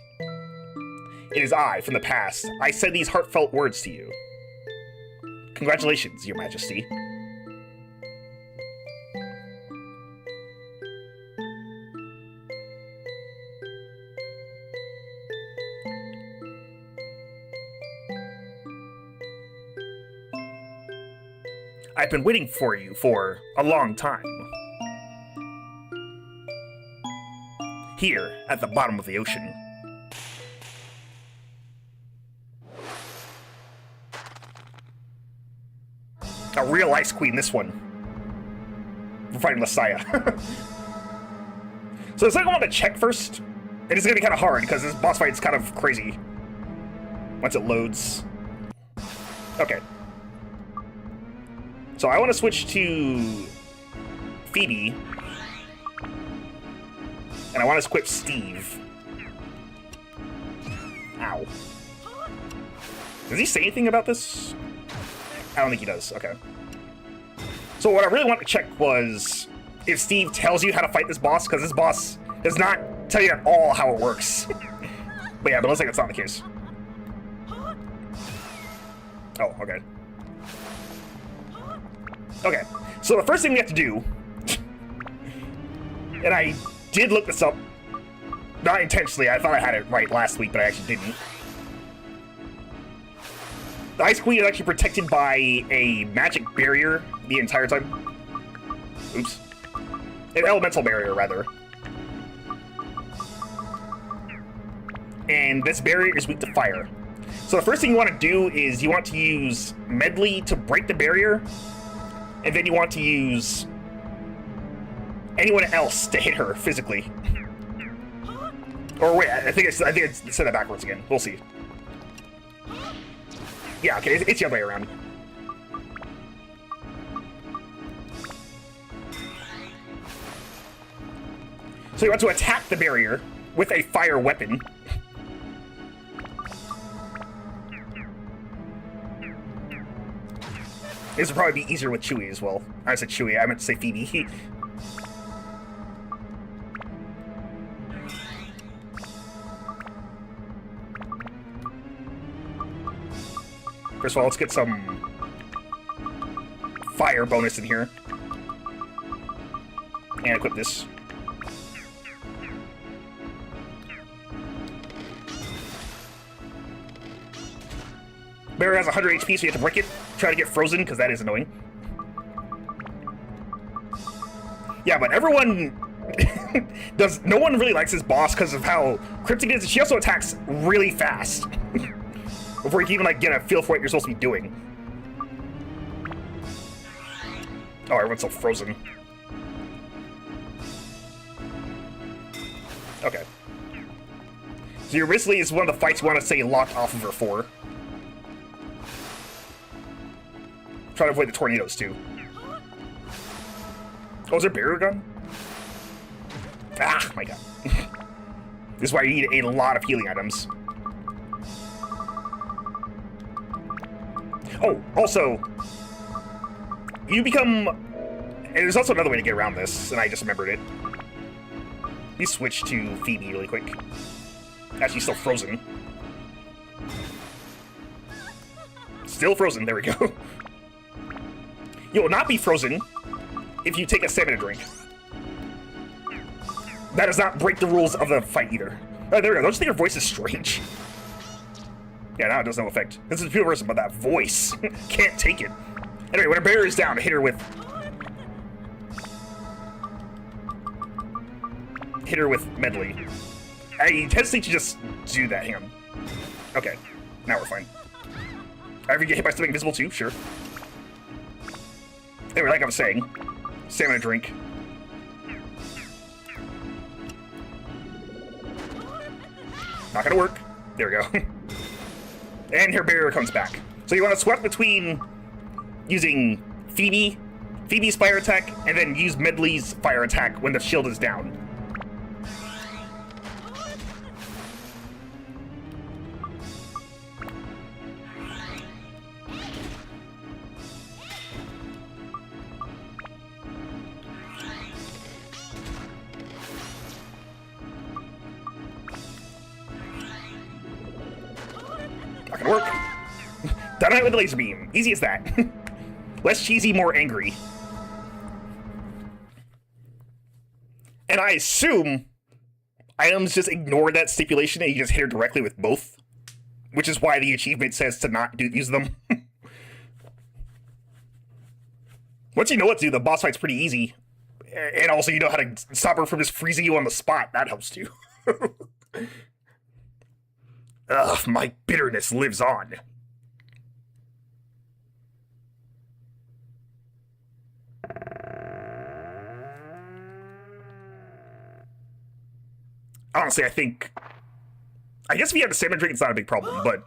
It is I, from the past. I said these heartfelt words to you. Congratulations, Your Majesty. I've been waiting for you for a long time. Here, at the bottom of the ocean. A real Ice Queen, this one. We're fighting Lasaya. So there's something I want to check first. It is going to be kind of hard, because this boss fight is kind of crazy. Once it loads. Okay. So I want to switch to Phoebe. And I want to equip Steve. Ow. Does he say anything about this? I don't think he does. Okay. So what I really want to check was if Steve tells you how to fight this boss, because this boss does not tell you at all how it works. But yeah, but it looks like it's not the case. Oh, okay. Okay, so the first thing we have to do, and I did look this up, not intentionally, I thought I had it right last week, but I actually didn't. The Ice Queen is actually protected by a magic barrier the entire time. Oops. An elemental barrier, rather. And this barrier is weak to fire. So the first thing you want to do is you want to use Medley to break the barrier, and then you want to use anyone else to hit her physically. Or wait, I think I said that backwards again. We'll see. Yeah, okay, it's the other way around. So you want to attack the barrier with a fire weapon. This would probably be easier with Chewie as well. I said Chewie, I meant to say Phoebe. First of all, let's get some fire bonus in here. And equip this. Barrier has 100 HP, so you have to break it. Try to get frozen, because that is annoying. Yeah, but everyone... no one really likes this boss because of how cryptic it is. She also attacks really fast. Before you can even, like, get a feel for what you're supposed to be doing. Oh, everyone's so frozen. Okay. So you're basically, is one of the fights you want to say locked off of her for. Try to avoid the tornadoes, too. Oh, is there a barrier gun? Ah, my god. This is why you need a lot of healing items. Oh, also, you become... And there's also another way to get around this, and I just remembered it. You switch to Phoebe really quick. Actually, still frozen. Still frozen, there we go. You will not be frozen if you take a stamina drink. That does not break the rules of the fight either. Oh, there we go. Don't you think her voice is strange? Yeah, now it does no effect. This is a pure person, but that voice can't take it. Anyway, when her barrier is down, hit her with Medley. I hesitate to just do that. Hang on. Okay, now we're fine. I ever get hit by something invisible too? Sure. Anyway, like I was saying, stamina drink. Not gonna work. There we go. And her barrier comes back. So you want to swap between using Phoebe's fire attack, and then use Medley's fire attack when the shield is down. not gonna work. Dynamite with the laser beam. Easy as that. Less cheesy, more angry. And I assume items just ignore that stipulation and you just hit her directly with both. Which is why the achievement says to not use them. Once you know what to do, the boss fight's pretty easy. And also you know how to stop her from just freezing you on the spot. That helps too. Ugh, my bitterness lives on. Honestly, I guess if you have the stamina drink, it's not a big problem, but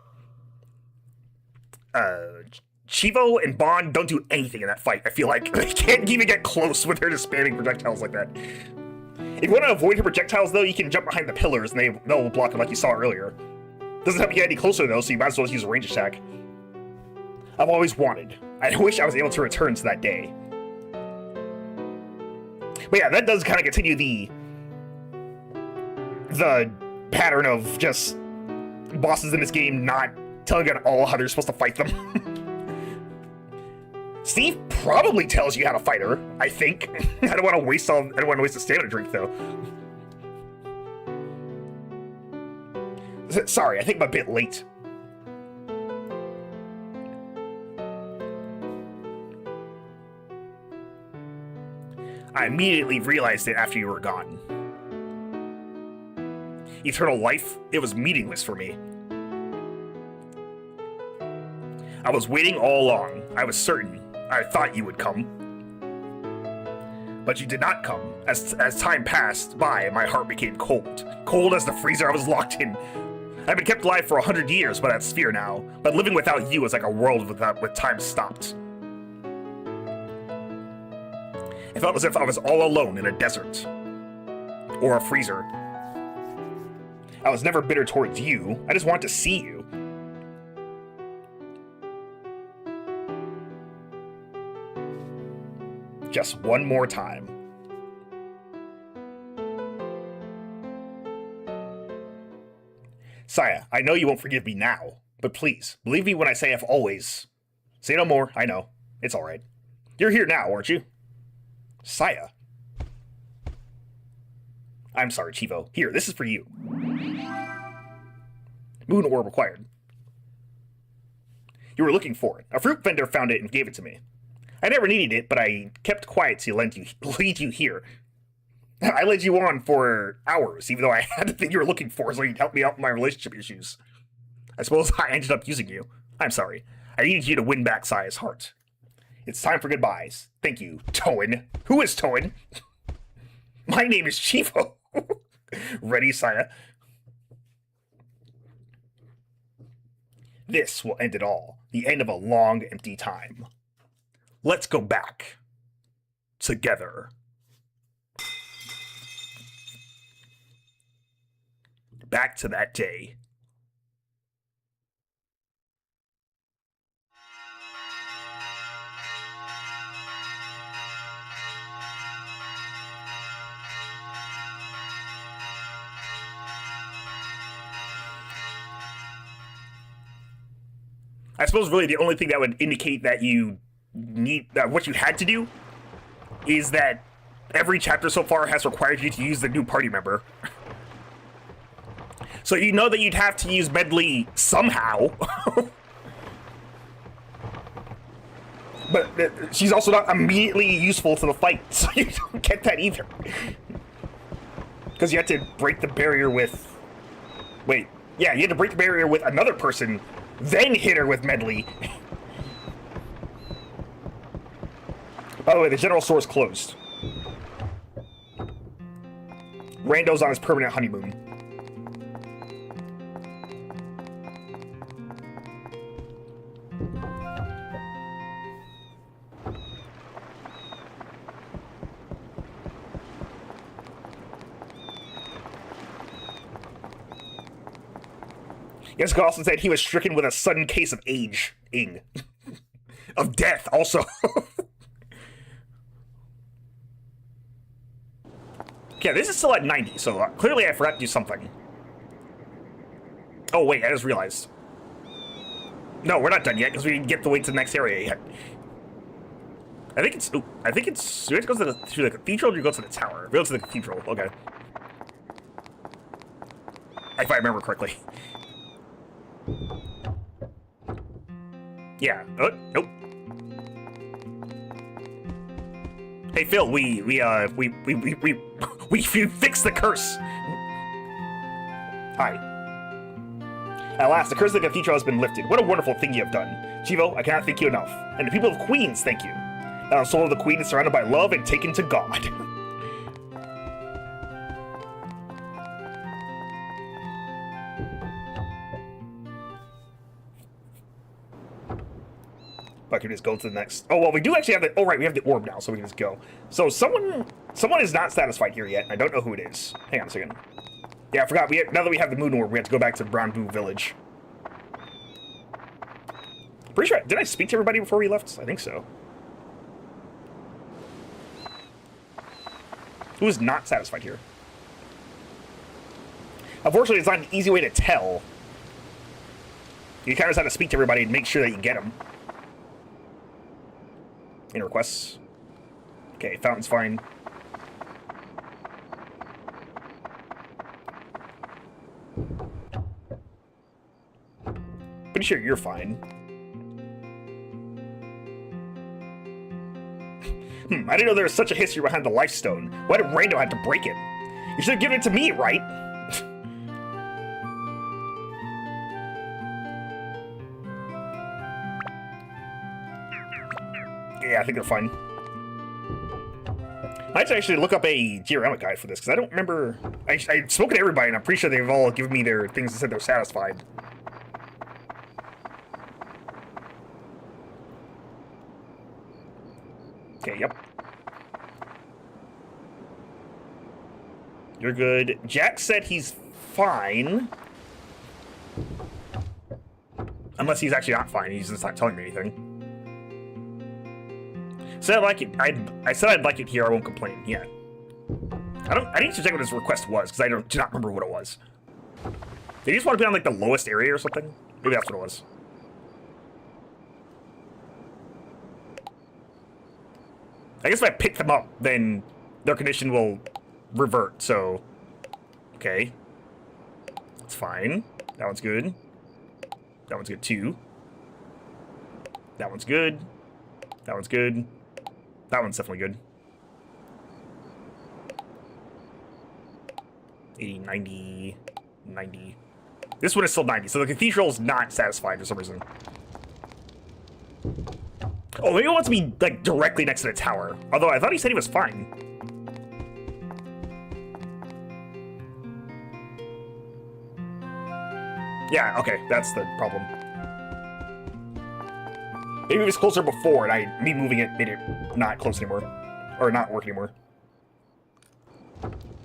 Chivo and Bond don't do anything in that fight. I feel like they can't even get close when they're just spamming projectiles like that. If you want to avoid her projectiles, though, you can jump behind the pillars and they'll block them like you saw earlier. Doesn't help you get any closer, though, so you might as well use a range attack. I've always wanted. I wish I was able to return to that day. But yeah, that does kind of continue the pattern of just bosses in this game not telling you at all how they're supposed to fight them. Steve probably tells you how to fight her, I think. I don't want to waste the stamina drink, though. Sorry, I think I'm a bit late. I immediately realized it after you were gone. Eternal life, it was meaningless for me. I was waiting all along. I was certain. I thought you would come. But you did not come. As time passed by, my heart became cold. Cold as the freezer I was locked in. I've been kept alive for 100 years by that sphere now, but living without you is like a world with time stopped. It felt as if I was all alone in a desert. Or a freezer. I was never bitter towards you. I just wanted to see you. Just one more time. Saya, I know you won't forgive me now, but please, believe me when I say I've always... Say no more, I know. It's alright. You're here now, aren't you? Saya. I'm sorry, Chivo. Here, this is for you. Moon orb required. You were looking for it. A fruit vendor found it and gave it to me. I never needed it, but I kept quiet to lead you here. I led you on for hours, even though I had the thing you were looking for, so you'd help me out with my relationship issues. I suppose I ended up using you. I'm sorry. I needed you to win back Saya's heart. It's time for goodbyes. Thank you, Toan. Who is Toan? My name is Chivo. Ready, Saya? This will end it all. The end of a long, empty time. Let's go back. Together. Back to that day. I suppose really the only thing that would indicate that you need what you had to do is that every chapter so far has required you to use the new party member. So you know that you'd have to use Medley somehow. But she's also not immediately useful to the fight, so you don't get that either. Because you had to break the barrier with... Wait, yeah, you had to break the barrier with another person, then hit her with Medley. By the way, the general store is closed. Rando's on his permanent honeymoon. Jessica also said he was stricken with a sudden case of aging. Of death, also. Yeah, this is still at 90, so clearly I forgot to do something. Oh, wait, I just realized. No, we're not done yet because we didn't get to wait to the next area yet. I think it's. Ooh, I think it's. Do we have to go to the cathedral or do we go to the tower? We go to the cathedral. Okay. If I remember correctly. Yeah. Oh, nope. Hey Phil, we fixed the curse. Hi. At last, the curse of the cathedral has been lifted. What a wonderful thing you have done. Chivo, I cannot thank you enough. And the people of Queens, thank you. Now the soul of the queen is surrounded by love and taken to God. I can just go to the next. Oh well, we do actually have the. Oh right, we have the orb now, so we can just go. So someone is not satisfied here yet. I don't know who it is. Hang on a second. Yeah, I forgot. Now that we have the moon orb, we have to go back to Brown Boo Village. Pretty sure. Did I speak to everybody before we left? I think so. Who is not satisfied here? Unfortunately, it's not an easy way to tell. You kind of just have to speak to everybody and make sure that you get them. Any requests? Okay, fountain's fine. Pretty sure you're fine. I didn't know there was such a history behind the life stone. Why did Rando have to break it? You should have given it to me, right? Yeah, I think they're fine. I had to actually look up a diorama guide for this, because I don't remember... I've spoken to everybody, and I'm pretty sure they've all given me their things that said they're satisfied. Okay, yep. You're good. Jack said he's fine. Unless he's actually not fine, he's just not telling me anything. Said I'd like it. I said I'd like it here. I won't complain. Yeah. I need to check what his request was because I do not remember what it was. Did he just want to be on like the lowest area or something? Maybe that's what it was. I guess if I pick them up, then their condition will revert. So, okay, that's fine. That one's good. That one's good too. That one's good. That one's good. That one's definitely good. 80, 90, 90. This one is still 90, so the cathedral's not satisfied for some reason. Oh, maybe it wants to be, like, directly next to the tower. Although I thought he said he was fine. Yeah, okay, that's the problem. Maybe it was closer before, and me moving it made it not close anymore. Or not work anymore.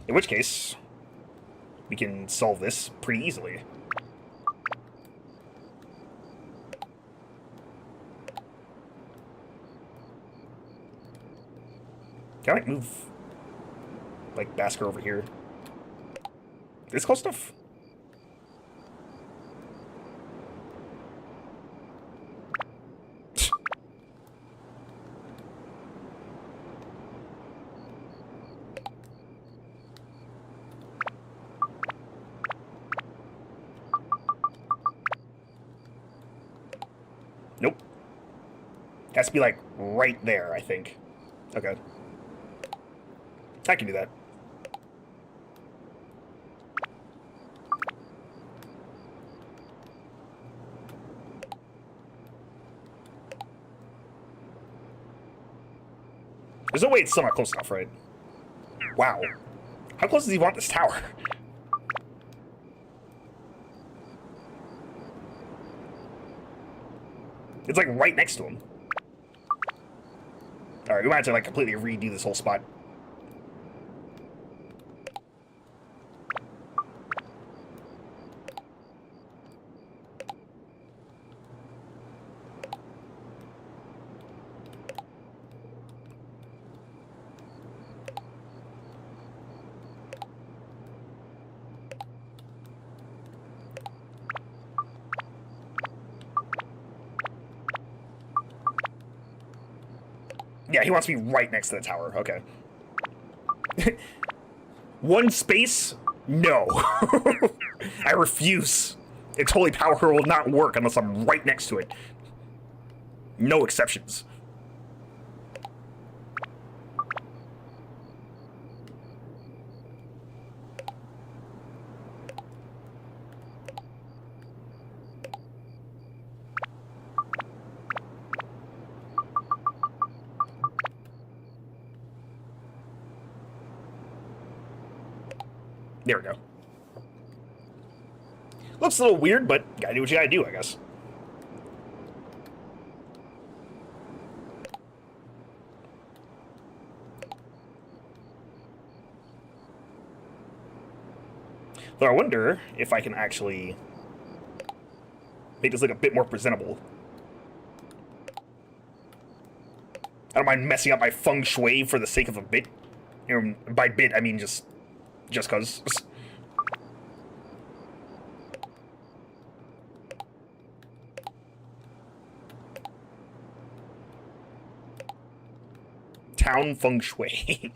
In which case, we can solve this pretty easily. Can I move, like, Basker over here? This close enough? Nope. Has to be, like, right there, I think. Okay. I can do that. There's no way it's still not close enough, right? Wow. How close does he want this tower? It's like right next to him. Alright, we might have to like completely redo this whole spot. Yeah, he wants me right next to the tower. Okay. One space? No. I refuse. Its holy power will not work unless I'm right next to it. No exceptions. There we go. Looks a little weird, but gotta do what you gotta do, I guess. Though I wonder if I can actually make this look a bit more presentable. I don't mind messing up my feng shui for the sake of a bit. You know, by bit, I mean just cause. Town feng shui.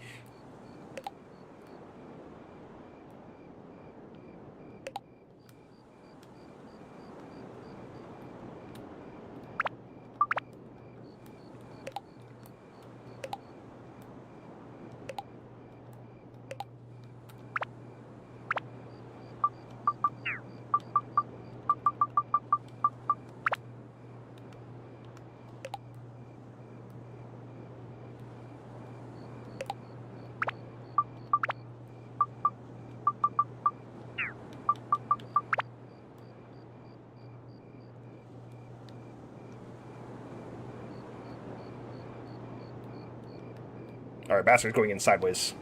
Alright, bastard's going in sideways.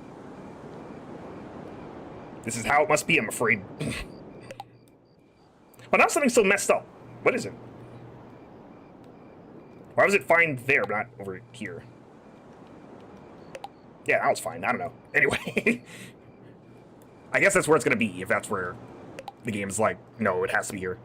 This is how it must be, I'm afraid. Well, now something's so messed up. What is it? Why was it fine there, but not over here? Yeah, now it's fine. I don't know. Anyway. I guess that's where it's gonna be, if that's where the game's like, no, it has to be here.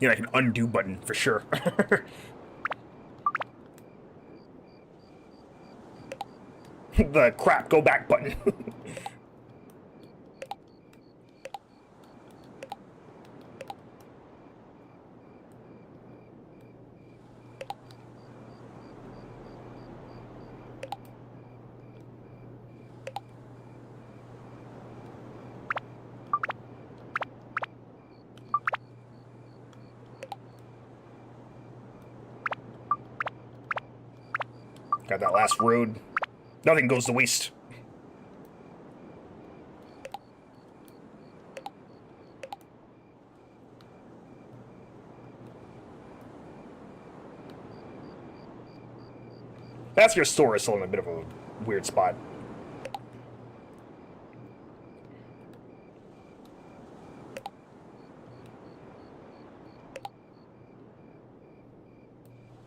You know, like an undo button, for sure. The crap, go back button. Got that last road. Nothing goes to waste. That's your store is still in a bit of a weird spot.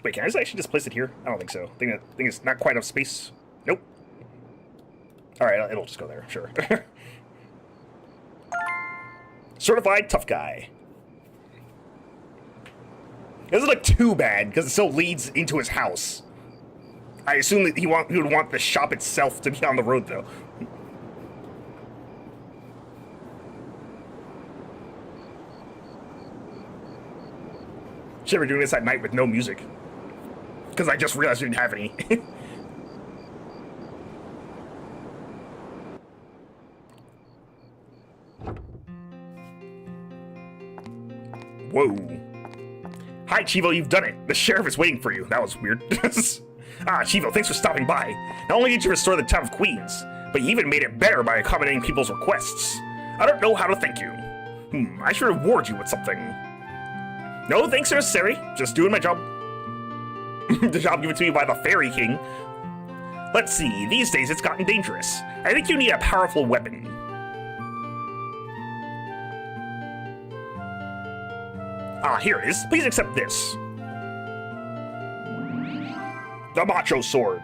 Wait, can I actually just place it here? I don't think so. I think it's not quite enough space. Nope. Alright, it'll just go there, sure. Certified tough guy. It doesn't look too bad, because it still leads into his house. I assume that he would want the shop itself to be on the road, though. Should ever doing this at night with no music. Because I just realized we didn't have any. Whoa. Hi, Chivo, you've done it. The sheriff is waiting for you. That was weird. Chivo, thanks for stopping by. Not only did you restore the town of Queens, but you even made it better by accommodating people's requests. I don't know how to thank you. I should reward you with something. No thanks are necessary. Just doing my job. The job given to me by the Fairy King. Let's see, these days it's gotten dangerous. I think you need a powerful weapon. Ah, here it is. Please accept this. The Macho Sword.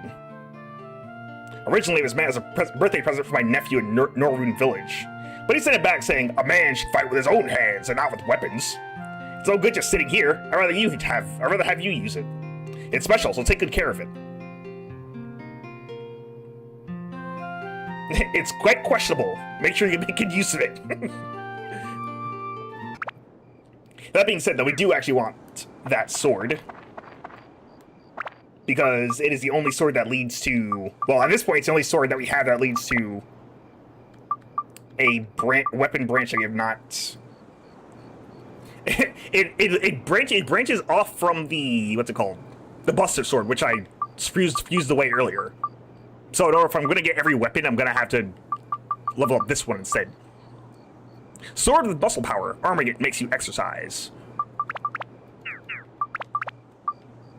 Originally, it was meant as a birthday present for my nephew in Norwood Village. But he sent it back saying, a man should fight with his own hands and not with weapons. It's no good just sitting here. I'd rather have you use it. It's special, so take good care of it. It's quite questionable. Make sure you make good use of it. That being said, though, we do actually want that sword. Because it is the only sword that leads to... Well, at this point, it's the only sword that we have that leads to a weapon branch that we have not... it branches off from the... What's it called? The Buster Sword, which I fused away earlier. So in order, if I'm going to get every weapon, I'm going to have to level up this one instead. Sword with muscle power. Arming it makes you exercise.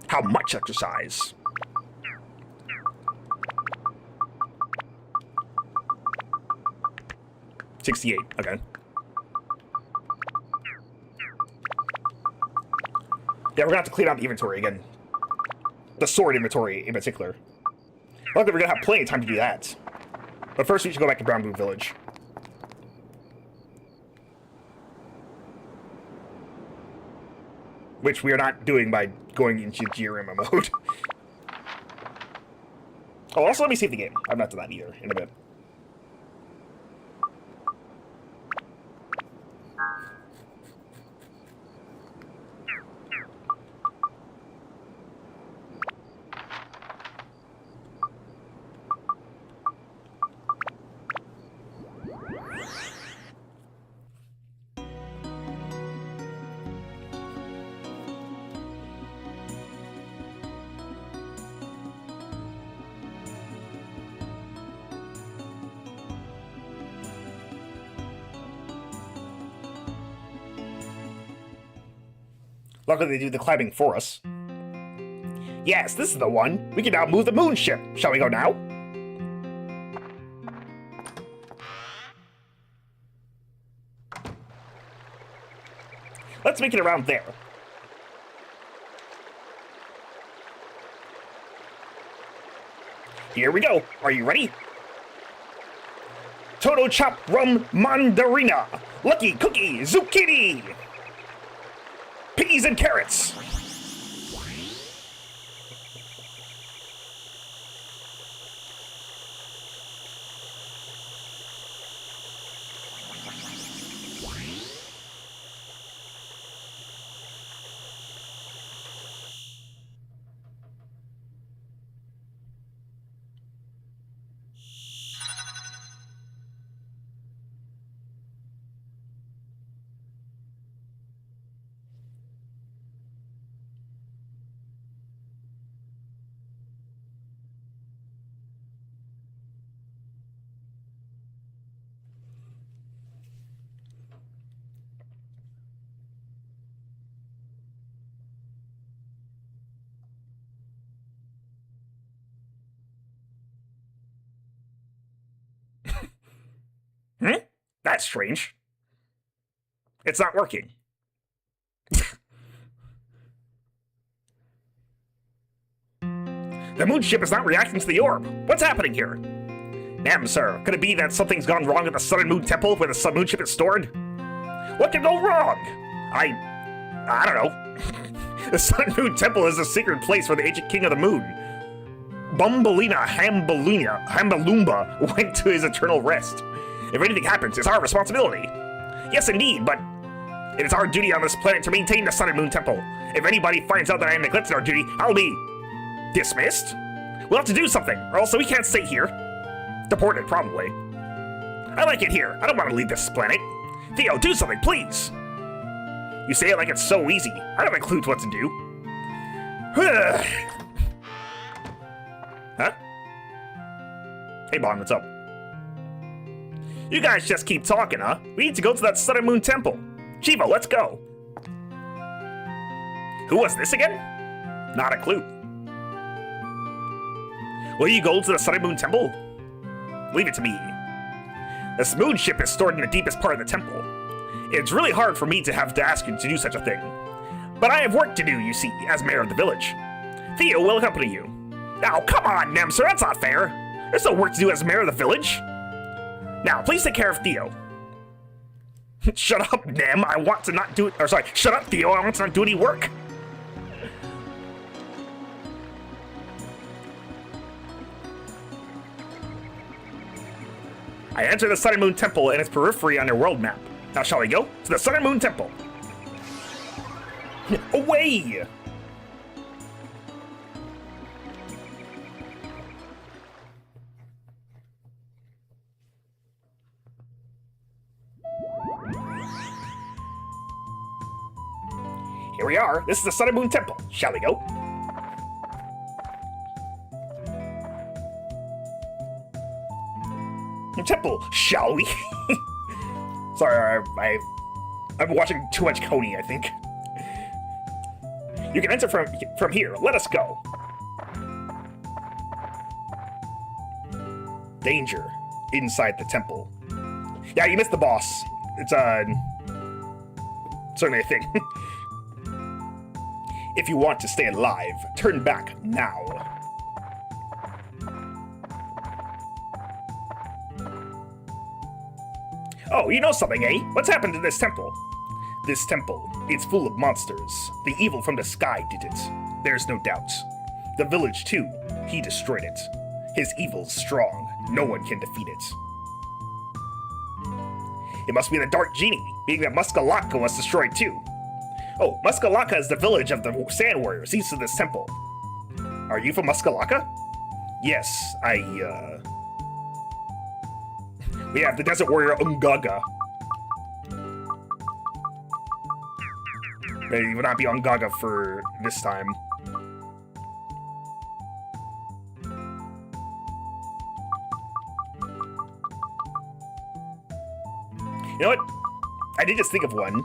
How much exercise? $68, okay. Yeah, we're gonna have to clean out the inventory again. The sword inventory in particular. Luckily, we're gonna have plenty of time to do that. But first, we should go back to Brown Boot Village. Which we are not doing by going into GRM mode. Oh, also let me save the game. I've not done that either in a bit. Luckily, they do the climbing for us. Yes, this is the one. We can now move the moon ship. Shall we go now? Let's make it around there. Here we go. Are you ready? Toto Chop Rum Mandarina. Lucky Cookie Zucchini. Peas and carrots. That's strange. It's not working. The moon ship is not reacting to the orb. What's happening here? Ma'am, sir, could it be that something's gone wrong at the Sun and Moon Temple where the Sun Moon ship is stored? What could go wrong? I don't know. The Sun and Moon Temple is a secret place where the ancient king of the moon, Bumbalina Hambalumba, went to his eternal rest. If anything happens, it's our responsibility. Yes, indeed, but it is our duty on this planet to maintain the Sun and Moon Temple. If anybody finds out that I am neglecting our duty, I'll be dismissed. We'll have to do something, or else we can't stay here. Deported, probably. I like it here. I don't want to leave this planet. Theo, do something, please. You say it like it's so easy. I don't have a clue what to do. Huh? Hey, Bond, what's up? You guys just keep talking, huh? We need to go to that Sun and Moon Temple. Chivo, let's go. Who was this again? Not a clue. Will you go to the Sun and Moon Temple? Leave it to me. This moon ship is stored in the deepest part of the temple. It's really hard for me to have to ask you to do such a thing. But I have work to do, you see, as mayor of the village. Theo will accompany you. Now, come on, Nemser, that's not fair. There's no work to do as mayor of the village. Now, please take care of Theo. Shut up, Nem, I want to not do it. Or sorry, shut up, Theo, I want to not do any work. I enter the Sun and Moon Temple and its periphery on your world map. Now shall we go to the Sun and Moon Temple? Away! Here we are. This is the Sun and Moon Temple. Shall we go? Temple, shall we? Sorry, I've been watching too much Coney, I think. You can enter from here. Let us go. Danger inside the temple. Yeah, you missed the boss. It's certainly a thing. If you want to stay alive, turn back now. Oh, you know something, eh? What's happened to this temple? This temple, it's full of monsters. The evil from the sky did it. There's no doubt. The village, too. He destroyed it. His evil's strong. No one can defeat it. It must be the Dark Genie, being that Muskalaka was destroyed, too. Oh, Muskalaka is the village of the Sand Warriors east of this temple. Are you from Muskalaka? Yes, we have the Desert Warrior Ungaga. He would not be Ungaga for this time. You know what? I did just think of one.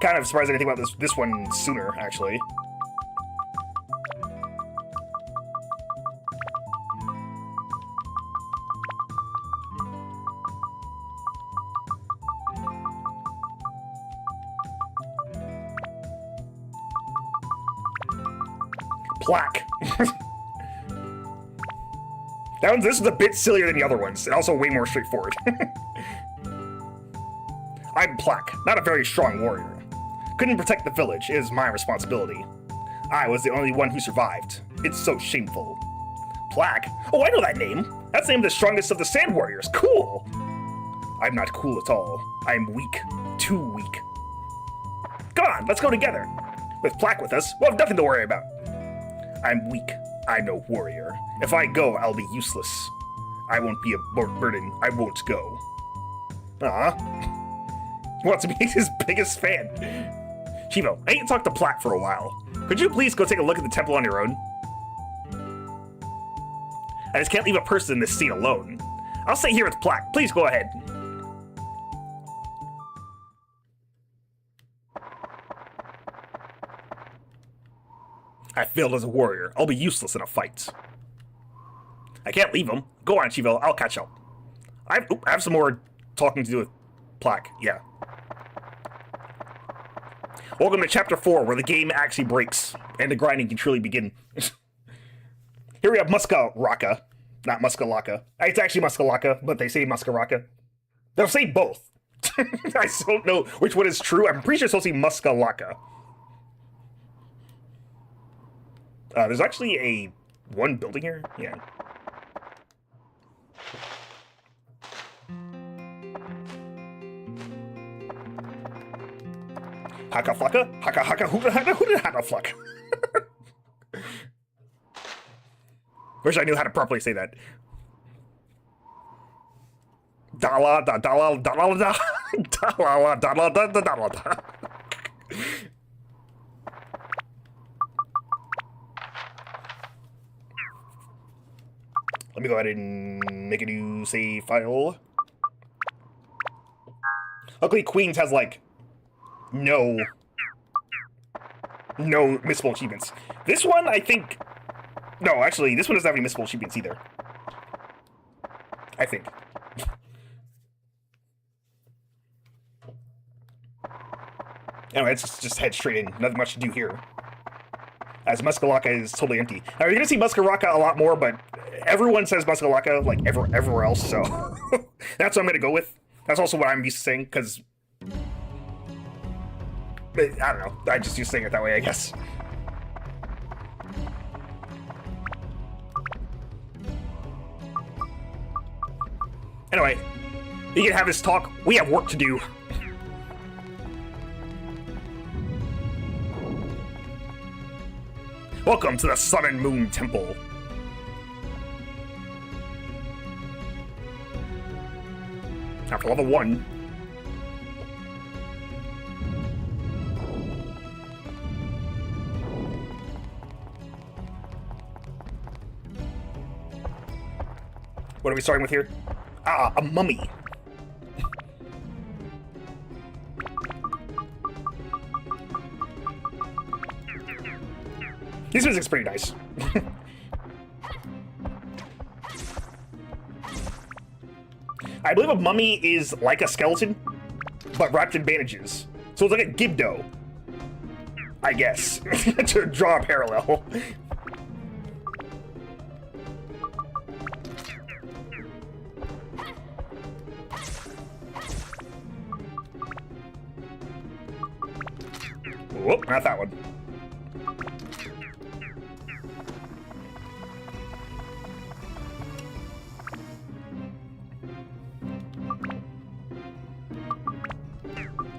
Kind of surprised I didn't think about this one sooner, actually. Plaque. This is a bit sillier than the other ones, and also way more straightforward. I'm Plaque, not a very strong warrior. Couldn't protect the village, it is my responsibility. I was the only one who survived. It's so shameful. Plaque? Oh, I know that name! That's the name of the strongest of the Sand Warriors. Cool! I'm not cool at all. I'm weak. Too weak. Come on, let's go together. With Plaque with us, we'll have nothing to worry about. I'm weak. I'm no warrior. If I go, I'll be useless. I won't be a burden. I won't go. He wants to be his biggest fan. Chivo, I ain't talked to Plaque for a while. Could you please go take a look at the temple on your own? I just can't leave a person in this scene alone. I'll stay here with Plaque. Please go ahead. I failed as a warrior. I'll be useless in a fight. I can't leave him. Go on, Chivo. I'll catch up. I have some more talking to do with Plaque. Yeah. Welcome to Chapter 4, where the game actually breaks, and the grinding can truly begin. Here we have Muskaraka. Not Muskalaka. It's actually Muskalaka, but they say Muskaraka. They'll say both. I don't know which one is true. I'm pretty sure it's supposed to be Muskalaka. There's actually one building here? Yeah. Haka flaka? Haka haka huda haka huda haka fluk. Wish I knew how to properly say that. Dala da dala dala da dala dala da da dala da. Let me go ahead and make a new save file. Luckily, Queens has, like, no missable achievements. This one, I think... No, actually, this one doesn't have any missable achievements either. I think. Anyway, let's just head straight in. Nothing much to do here. As Muskalaka is totally empty. Now, you're gonna see Muskaraka a lot more, but everyone says Muskalaka, like, everywhere else, so... that's what I'm gonna go with. That's also what I'm used to saying, because... I don't know. I just used to saying it that way, I guess. Anyway, he can have his talk. We have work to do. Welcome to the Sun and Moon Temple. Now for level 1. What are we starting with here? Ah, a mummy. This music's pretty nice. I believe a mummy is like a skeleton, but wrapped in bandages. So it's like a Gibdo, I guess, to draw a parallel. Whoop, not that one.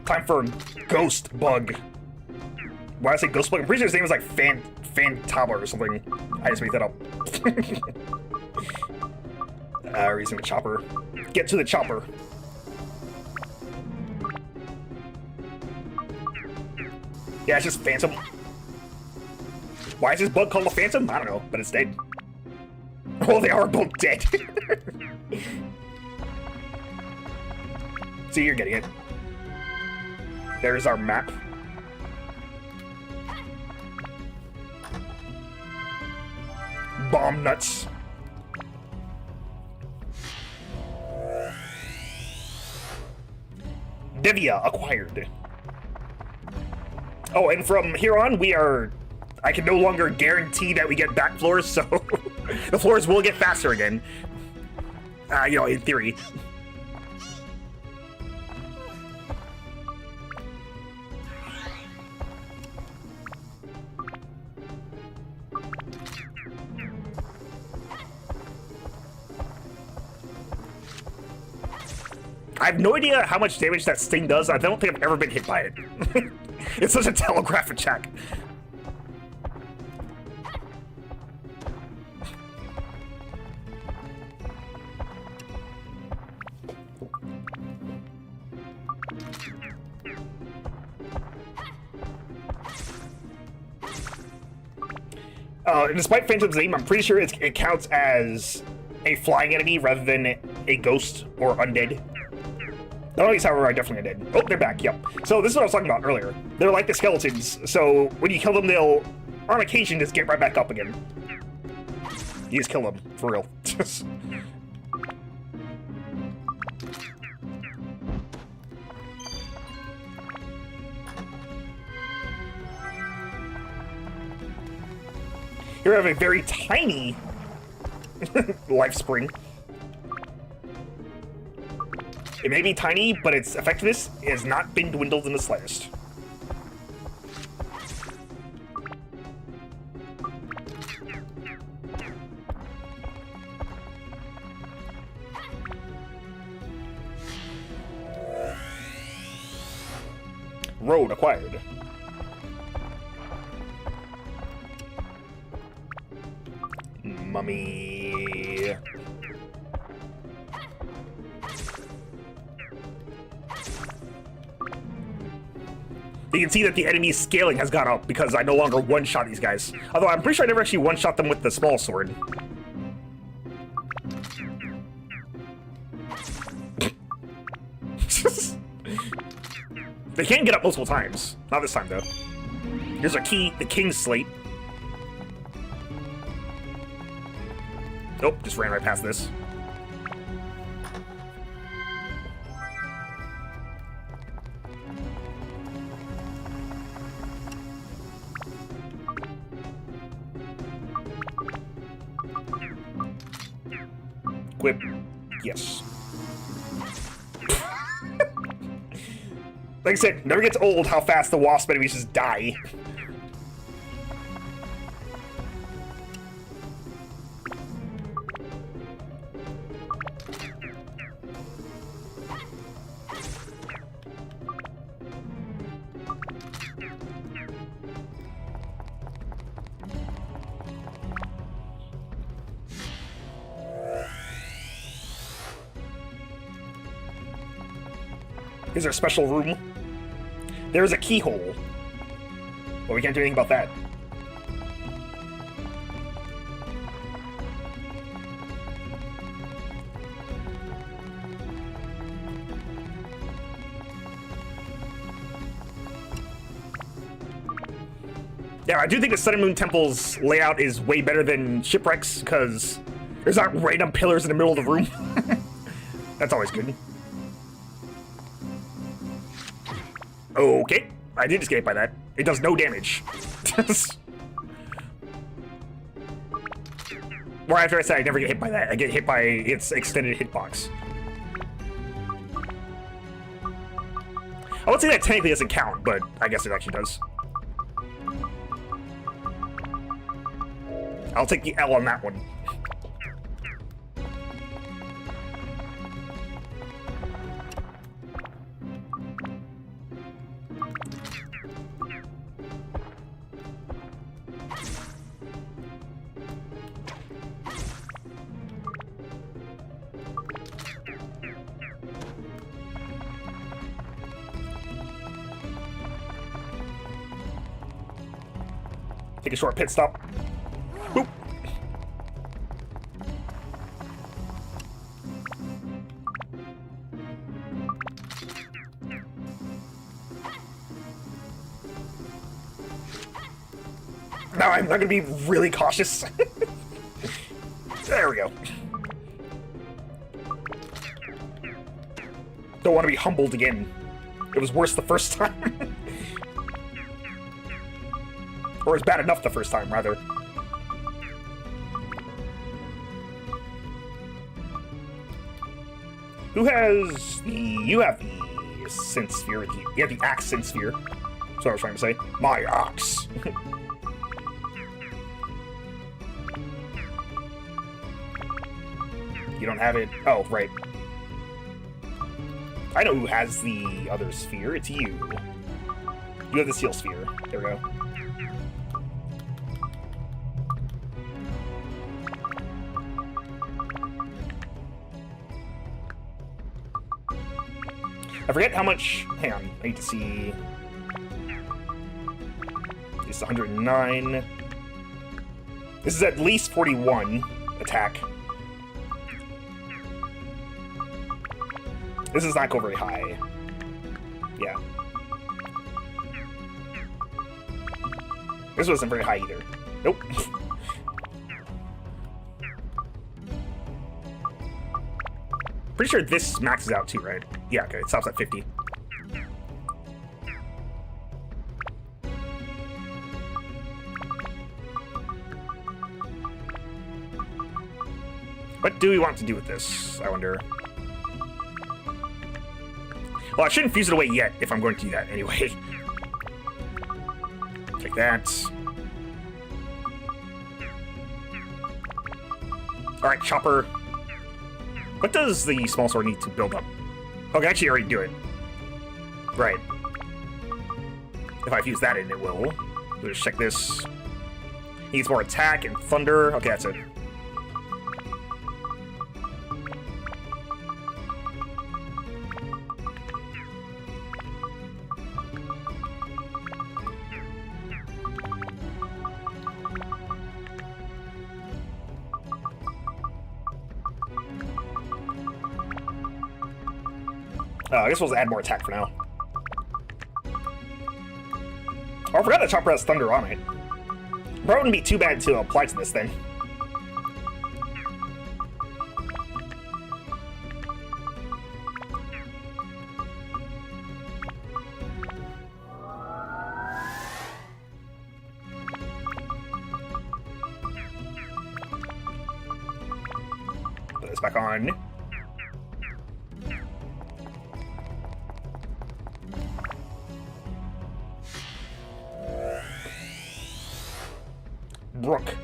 Time for Ghost Bug. Why did I say Ghost Bug? I'm pretty sure his name was like Fantaba or something. I just made that up. We're using the chopper. Get to the chopper. Yeah, it's just Phantom. Why is this bug called a Phantom? I don't know, but it's dead. Oh, they are both dead. See, you're getting it. There's our map. Bomb nuts. Devia acquired. Oh, and from here on, I can no longer guarantee that we get back floors, so the floors will get faster again. You know, in theory. I have no idea how much damage that sting does. I don't think I've ever been hit by it. It's such a telegraphic check. Despite Phantom's name, I'm pretty sure it counts as a flying enemy rather than a ghost or undead. Not only however, I definitely did. Oh, they're back, yep. So this is what I was talking about earlier. They're like the skeletons, so when you kill them, they'll, on occasion, just get right back up again. You just kill them, for real. Here we have a very tiny life spring. It may be tiny, but its effectiveness has not been dwindled in the slightest. Road acquired. Mummy. You can see that the enemy's scaling has gone up because I no longer one-shot these guys. Although I'm pretty sure I never actually one-shot them with the small sword. They can get up multiple times. Not this time, though. Here's our key, the King's Slate. Nope, just ran right past this. Equip. Yes. Like I said, never gets old how fast the wasp enemies just die. Is there a special room? There's a keyhole. But we can't do anything about that. Yeah, I do think the Sun and Moon Temple's layout is way better than Shipwreck's, because there's not random pillars in the middle of the room. That's always good. Okay, I did just get hit by that. It does no damage. Or after I said I never get hit by that, I get hit by its extended hitbox. I would say that technically doesn't count, but I guess it actually does. I'll take the L on that one. Take a short pit stop. Boop. Now I'm not gonna be really cautious. There we go. Don't want to be humbled again. It was worse the first time. Or it's bad enough the first time, rather. Who has the... You have the Synth Sphere. You have the Axe Synth Sphere. That's what I was trying to say. My axe. You don't have it... Oh, right. I know who has the other sphere. It's you. You have the Seal Sphere. There we go. I forget how much... Hang on, I need to see... It's 109. This is at least 41 attack. This does not go very high. Yeah. This wasn't very high either. Nope. Pretty sure this maxes out too, right? Yeah, okay, it stops at 50. What do we want to do with this, I wonder? Well, I shouldn't fuse it away yet if I'm going to do that anyway. Take that. Alright, chopper. What does the small sword need to build up? Okay, actually, I already do it. Right. If I fuse that in, it will. We'll just check this. Needs more attack and thunder. Okay, that's it. I guess we'll add more attack for now. Oh, I forgot that chopper has thunder on it. Probably wouldn't be too bad to apply to this then. this back on. Brook.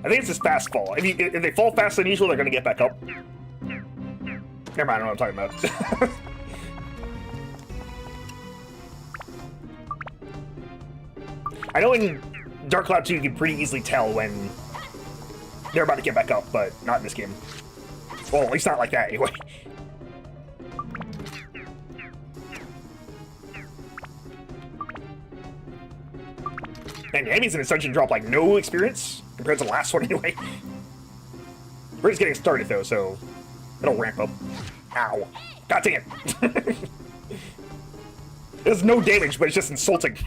I think it's this fast fall. If they fall faster than usual, they're gonna get back up. Never mind, I don't know what I'm talking about. I know in Dark Cloud 2 you can pretty easily tell when they're about to get back up, but not in this game. Well, at least not like that, anyway. And the enemies in this dungeon drop, like, no experience compared to the last one, anyway. We're just getting started, though, so it'll ramp up. Ow. God dang it. There's no damage, but it's just insulting.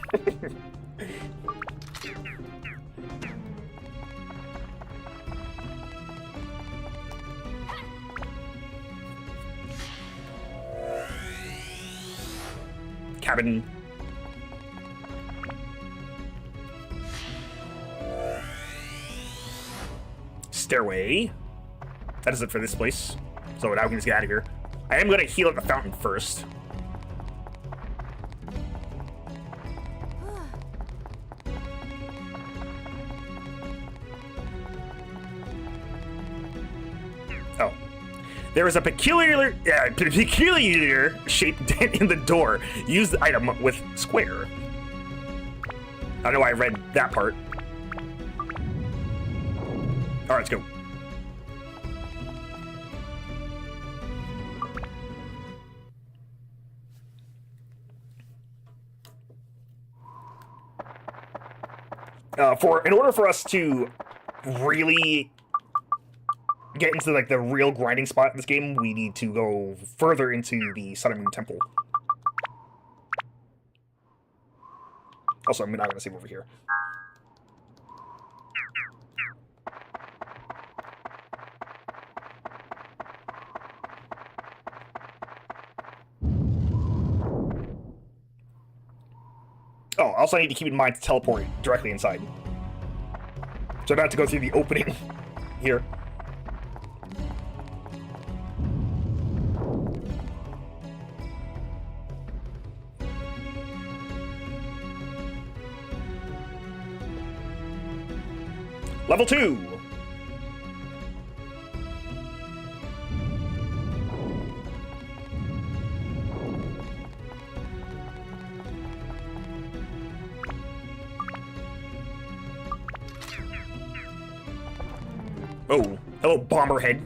Cabin. Stairway. That is it for this place. So now we can just get out of here. I am going to heal at the fountain first. Oh. There is a peculiar shaped dent in the door. Use the item with square. I don't know why I read that part. Alright, let's go. In order for us to really get into like the real grinding spot in this game, we need to go further into the Sun and Moon Temple. Also, I'm not going to save over here. Oh, also I need to keep in mind to teleport directly inside. So I don't have to go through the opening here. Level 2! Oh, hello, Bomberhead.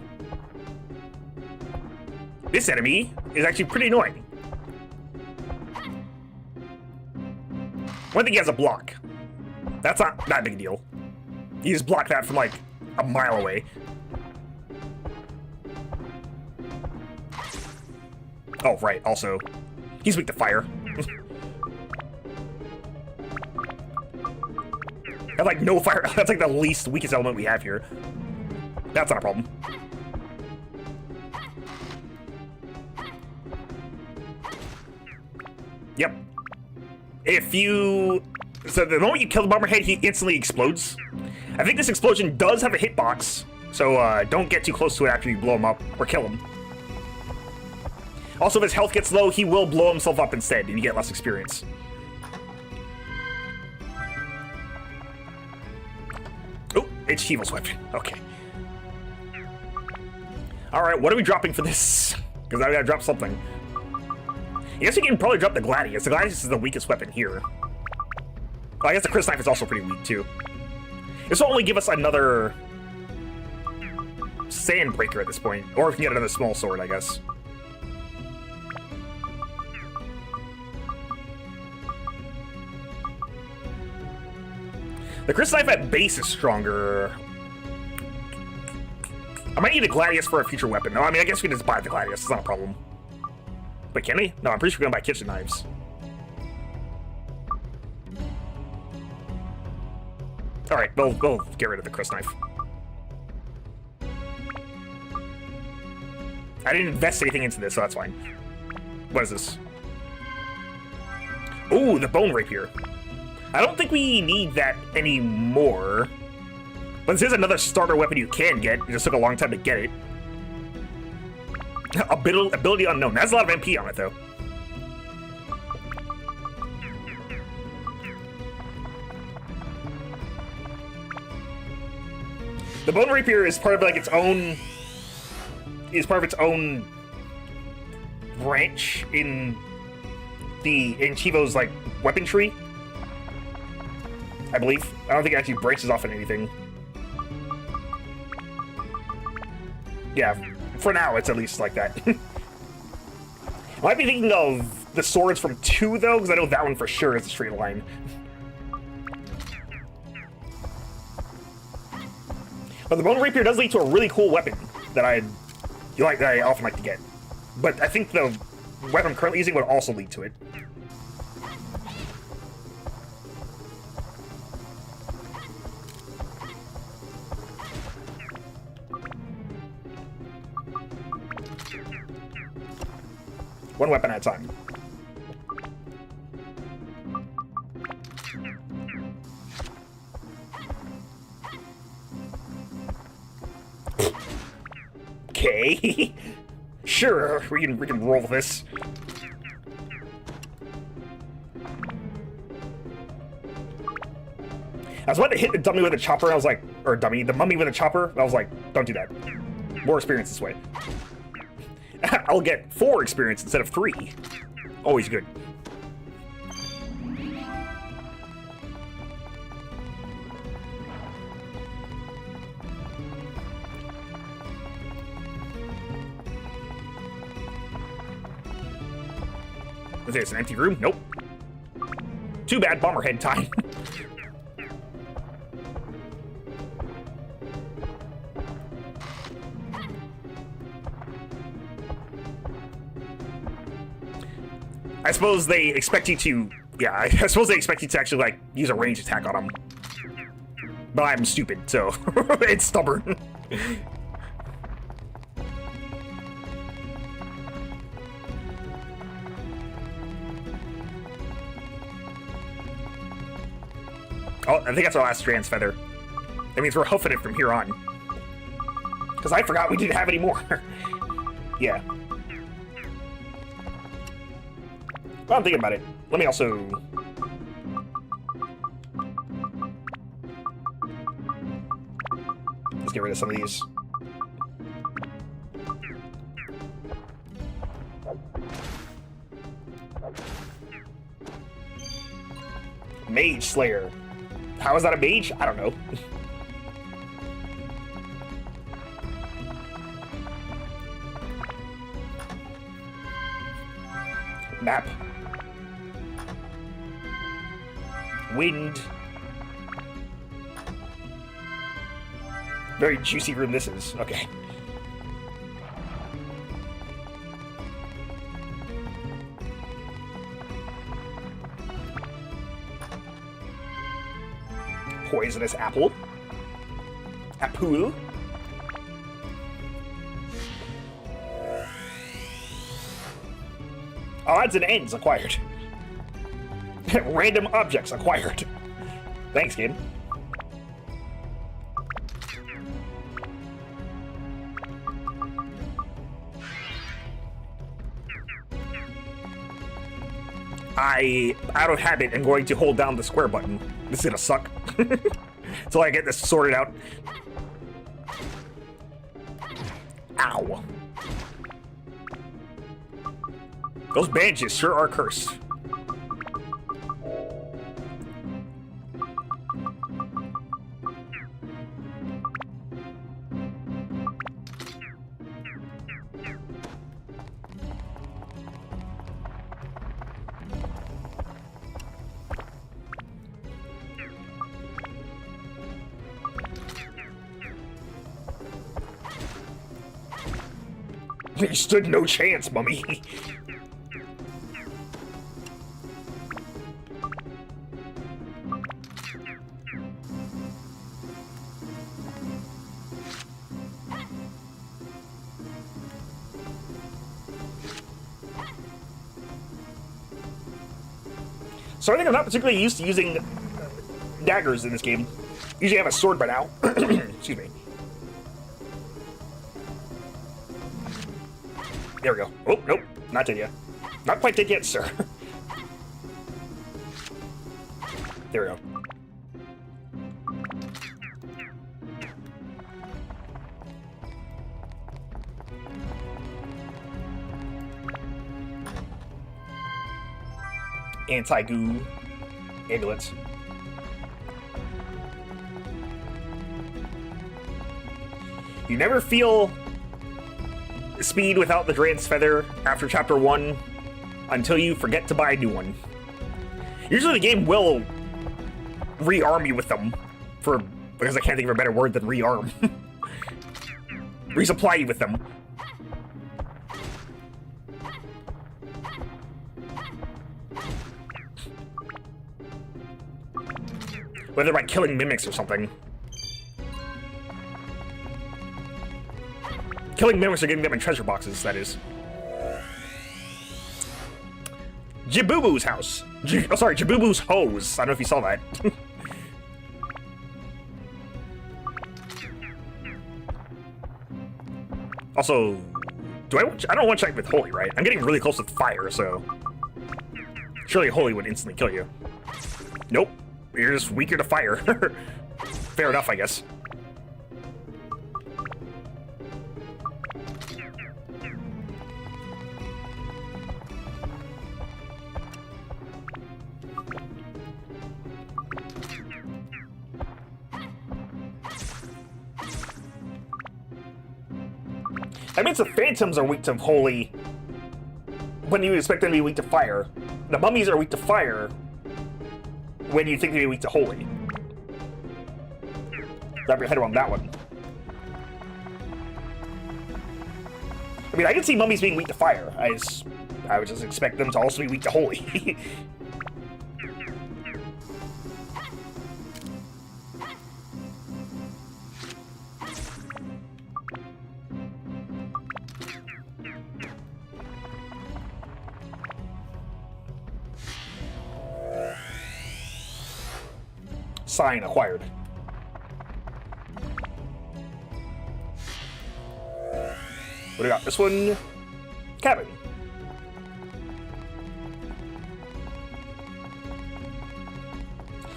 This enemy is actually pretty annoying. One thing, he has a block. That's not that big a deal. You just block that from like a mile away. Oh, right, also, he's weak to fire. That's like no fire. That's like the least weakest element we have here. That's not a problem. Yep. If you... So the moment you kill the Bomberhead, he instantly explodes. I think this explosion does have a hitbox, so don't get too close to it after you blow him up, or kill him. Also, if his health gets low, he will blow himself up instead, and you get less experience. Oh, it's Shiva's weapon. Okay. Alright, what are we dropping for this? Because I gotta drop something. I guess we can probably drop the Gladius. The Gladius is the weakest weapon here. Oh, I guess the Chris Knife is also pretty weak, too. This will only give us another Sandbreaker at this point. Or we can get another small sword, I guess. The Chris Knife at base is stronger. I might need a Gladius for a future weapon. No, I mean, I guess we can just buy the Gladius. It's not a problem. Wait, can we? No, I'm pretty sure we're going to buy kitchen knives. Alright, we'll get rid of the crust knife. I didn't invest anything into this, so that's fine. What is this? Ooh, the bone rapier. I don't think we need that anymore. But this is another starter weapon you can get. It just took a long time to get it. Ability unknown. That's a lot of MP on it, though. The bone rapier is part of like its own. Is part of its own branch in Chivo's like weapon tree. I believe. I don't think it actually branches off in anything. Yeah, for now it's at least like that. I might be thinking of the swords from 2 though, because I know that one for sure is a straight line. But the bone rapier does lead to a really cool weapon that I often like to get. But I think the weapon I'm currently using would also lead to it. One weapon at a time. Okay. Sure, we can roll this. I was about to hit the dummy with a chopper, and I was like, or dummy, the mummy with a chopper, and I was like, don't do that. More experience this way. I'll get 4 experience instead of 3. Always good. Is this an empty room? Nope. Too bad, bomberhead time. I suppose they expect you to... Yeah, I suppose they expect you to actually, like, use a ranged attack on them. But I'm stupid, so... it's stubborn. Oh, I think that's our last trans feather. That means we're hoofing it from here on. Because I forgot we didn't have any more. Yeah. Well, I'm thinking about it. Let me also... Let's get rid of some of these. Mage Slayer. How is that a mage? I don't know. Map. Wind. Very juicy room this is. Okay. Poisonous apple. Apple. Odds and ends acquired. Random objects acquired. Thanks, game. Out of habit, am going to hold down the square button. This is gonna suck. Until I get this sorted out. Ow. Those bandages sure are cursed. You stood no chance, mummy. So I think I'm not particularly used to using daggers in this game. Usually I have a sword by now. Excuse me. There we go. Oh, nope. Not dead yet. Not quite dead yet, sir. There we go. Anti-goo ambulance. You never feel speed without the Drance Feather after Chapter 1 until you forget to buy a new one. Usually the game will rearm you with them, because I can't think of a better word than rearm. Resupply you with them. Whether by killing mimics or something. Killing mimics or getting them in treasure boxes, that is. Jibubu's house. Sorry, Jibubu's hose. I don't know if you saw that. Also, I don't want to check with Holy, right? I'm getting really close with fire, so surely Holy would instantly kill you. Nope. You're just weaker to fire. Fair enough, I guess. That means the phantoms are weak to Holy when you expect them to be weak to fire. The mummies are weak to fire when you think they'd be weak to Holy. Wrap your head around that one. I mean, I can see mummies being weak to fire. I would just expect them to also be weak to Holy. Sign acquired. What do we got? This one? Cabin.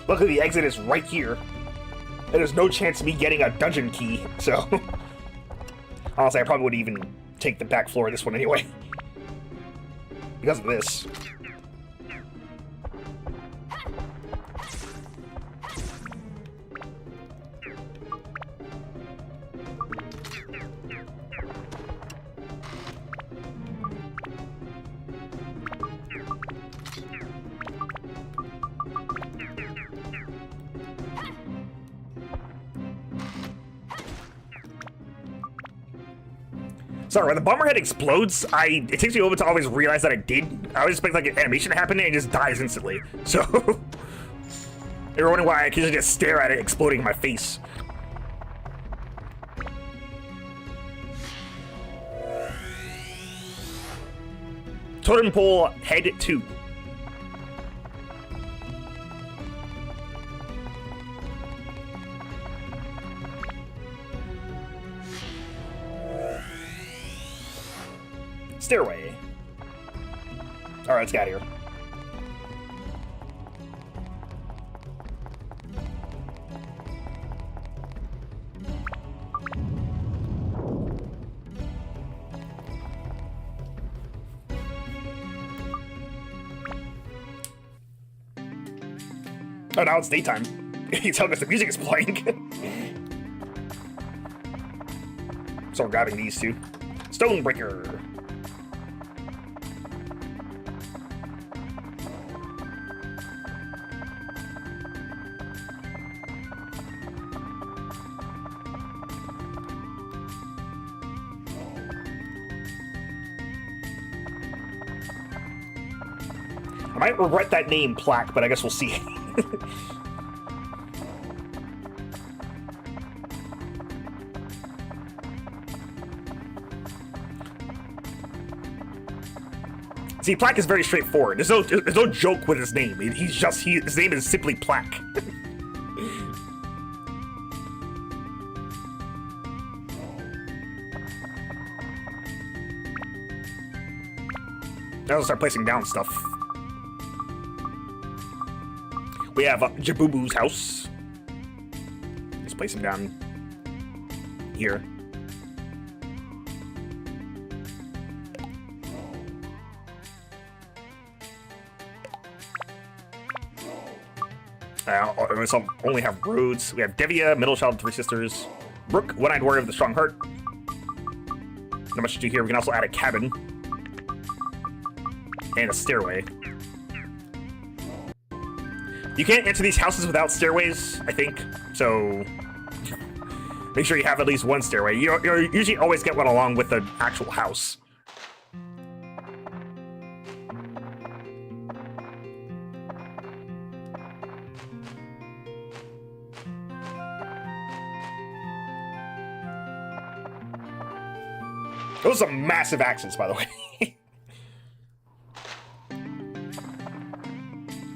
Luckily the exit is right here. And there's no chance of me getting a dungeon key, so... Honestly, I probably wouldn't even take the back floor of this one anyway. Because of this. Sorry, when the bomber head explodes, it takes me a moment to always realize that I did. I always expect like an animation to happen and it just dies instantly. So, you're wondering why I can just stare at it exploding in my face. Totem pole head 2. Stairway. Alright, let's get out of here. Oh, now it's daytime. You tell me if the music is playing. So we're grabbing these two. Stonebreaker. I might regret that name, Plaque, but I guess we'll see. See, Plaque is very straightforward. There's no joke with his name. His name is simply Plaque. Now I'll start placing down stuff. We have Jabubu's house. Let's place him down here. So only have roads. We have Devia, middle child of 3 sisters. Brooke, one-eyed warrior of the strong heart. Not much to do here. We can also add a cabin. And a stairway. You can't enter these houses without stairways, I think. So make sure you have at least one stairway. You usually always get one along with the actual house. Those are massive axes, by the way.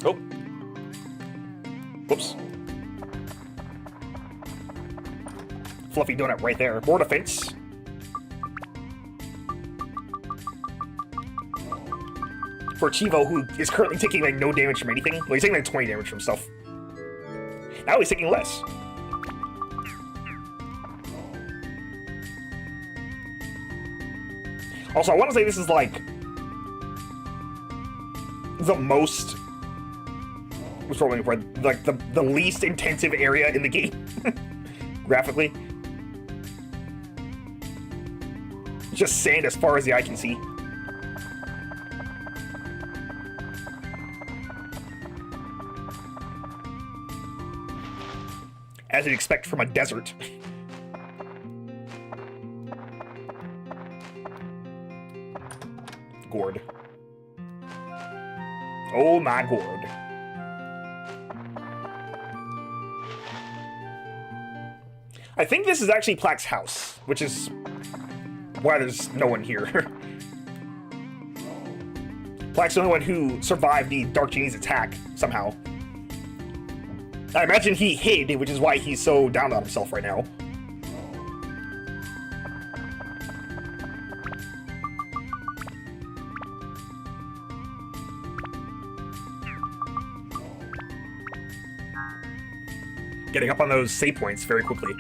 Oh. Whoops. Fluffy donut right there. More defense. For Chivo, who is currently taking like no damage from anything. Well, he's taking like 20 damage from stuff. Now he's taking less. Also, I want to say this is like the most, what's rolling for, like the least intensive area in the game, graphically. It's just sand as far as the eye can see. As you'd expect from a desert. Gourd. Oh my gourd. I think this is actually Plaque's house, which is why there's no one here. Plaque's the only one who survived the Dark Genie's attack, somehow. I imagine he hid, which is why he's so down on himself right now. Getting up on those save points very quickly.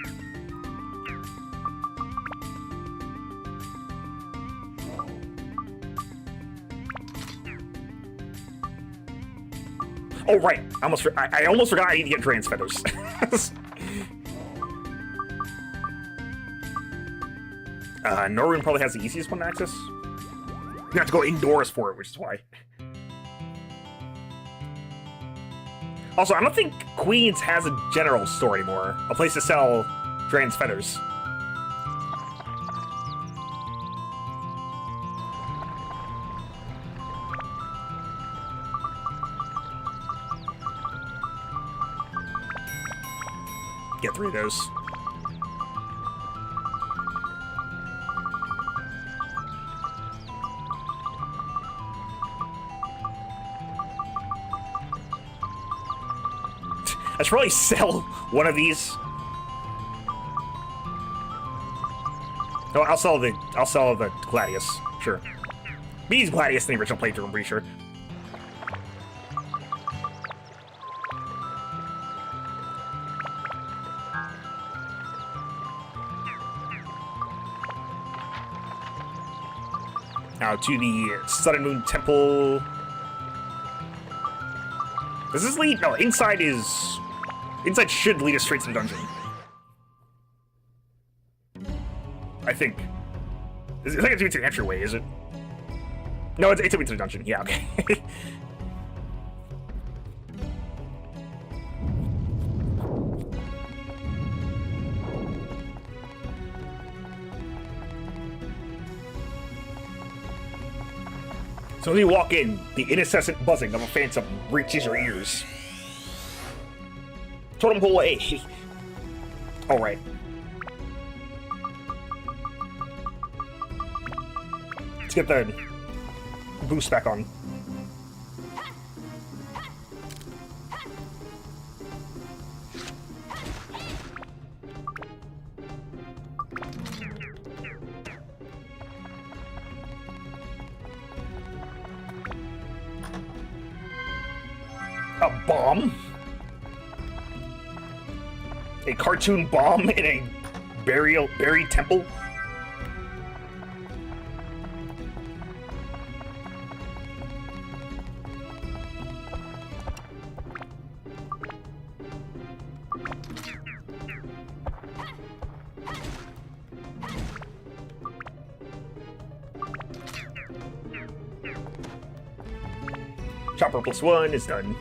Oh right, I almost forgot I need to get Dragon's feathers. Norun probably has the easiest one to access. You have to go indoors for it, which is why. Also, I don't think Queens has a general store anymore. A place to sell Dragon's feathers. Get 3 of those. I should probably sell one of these. No, I'll sell the Gladius. Sure. He's Gladius in the original playthrough, I'm pretty sure. Now to the Sun and Moon Temple. Does this lead? No, inside should lead us straight to the dungeon. I think. I think it's to the entryway, is it? No, it's to the dungeon. Yeah, okay. So when you walk in, the incessant buzzing of a phantom reaches your ears. Totem pole A. Alright. Let's get the boost back on. A bomb? A cartoon bomb in a buried temple? Chopper +1 is done.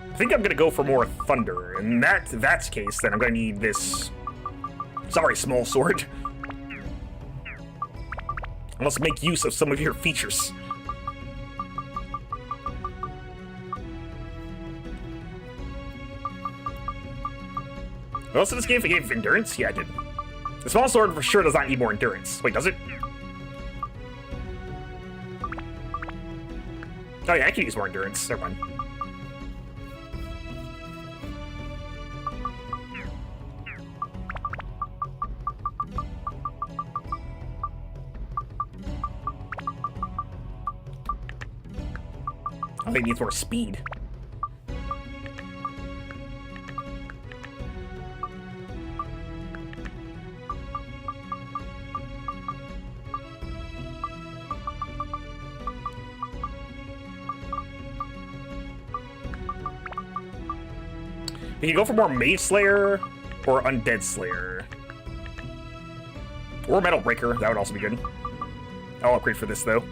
I think I'm gonna go for more thunder, and that's the case, then I'm gonna need this. Sorry, small sword. I must make use of some of your features. Also, this game gave endurance? Yeah, I did. The small sword for sure does not need more endurance. Wait, does it? Oh yeah, I can use more endurance. Never mind. Oh, it needs more speed. We can go for more Mage Slayer or Undead Slayer. Or Metal Breaker, that would also be good. I'll upgrade for this though.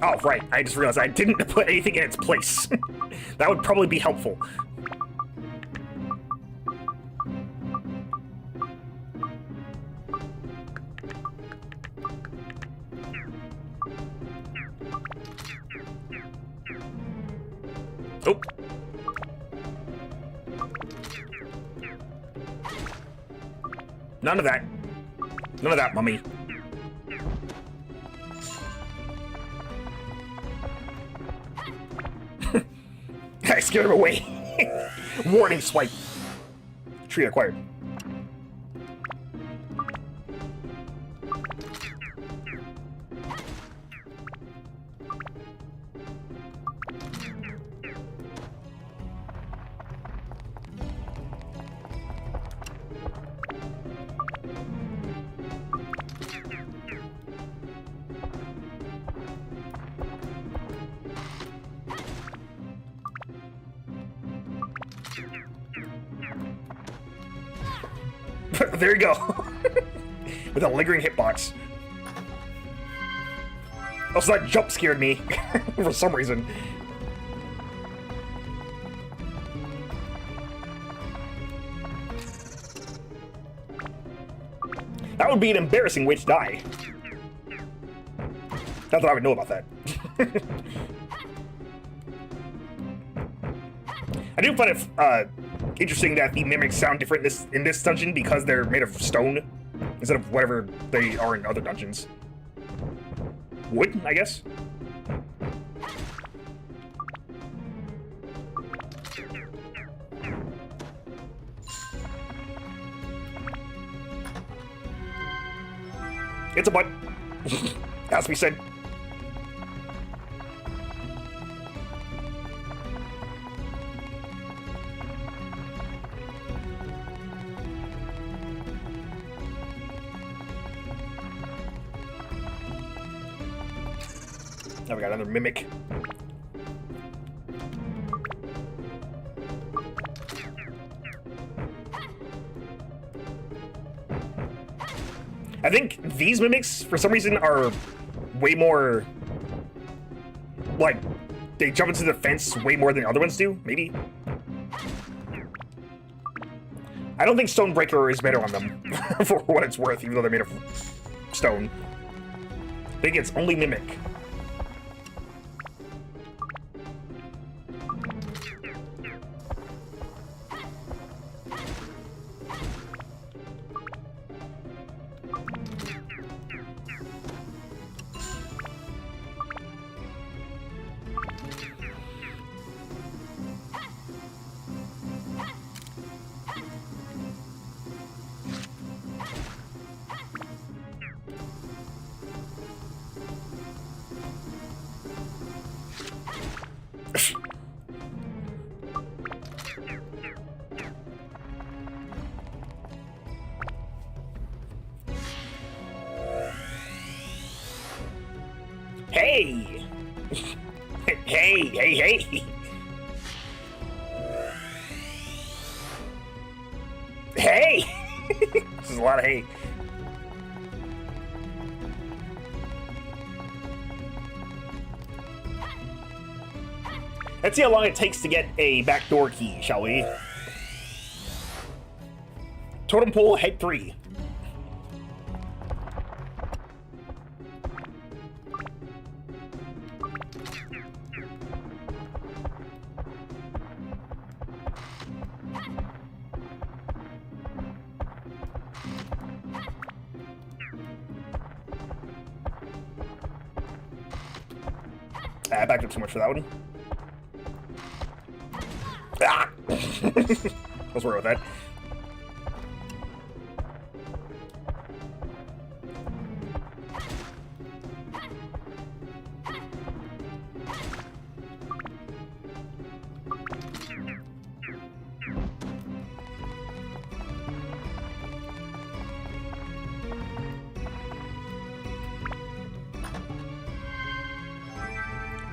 Oh, right, I just realized I didn't put anything in its place. That would probably be helpful. Oh. None of that. None of that, mummy. I scared him away. Warning swipe. Tree acquired. There you go. With a lingering hitbox. Also, that jump scared me for some reason. That would be an embarrassing way to die. Not that I would know about that. I do find it interesting that the mimics sound different in this dungeon because they're made of stone instead of whatever they are in other dungeons. Wood, I guess? It's a butt. Has to be said. Now we got another mimic. I think these mimics, for some reason, are way more... like, they jump into the fence way more than the other ones do, maybe? I don't think Stonebreaker is better on them, for what it's worth, even though they're made of stone. I think it's only Mimic. Hey! Hey! Hey! This is a lot of hay. Let's see how long it takes to get a backdoor key, shall we? Totem pole, head 3. I backed up too much for that one. Ah! I was worried with that.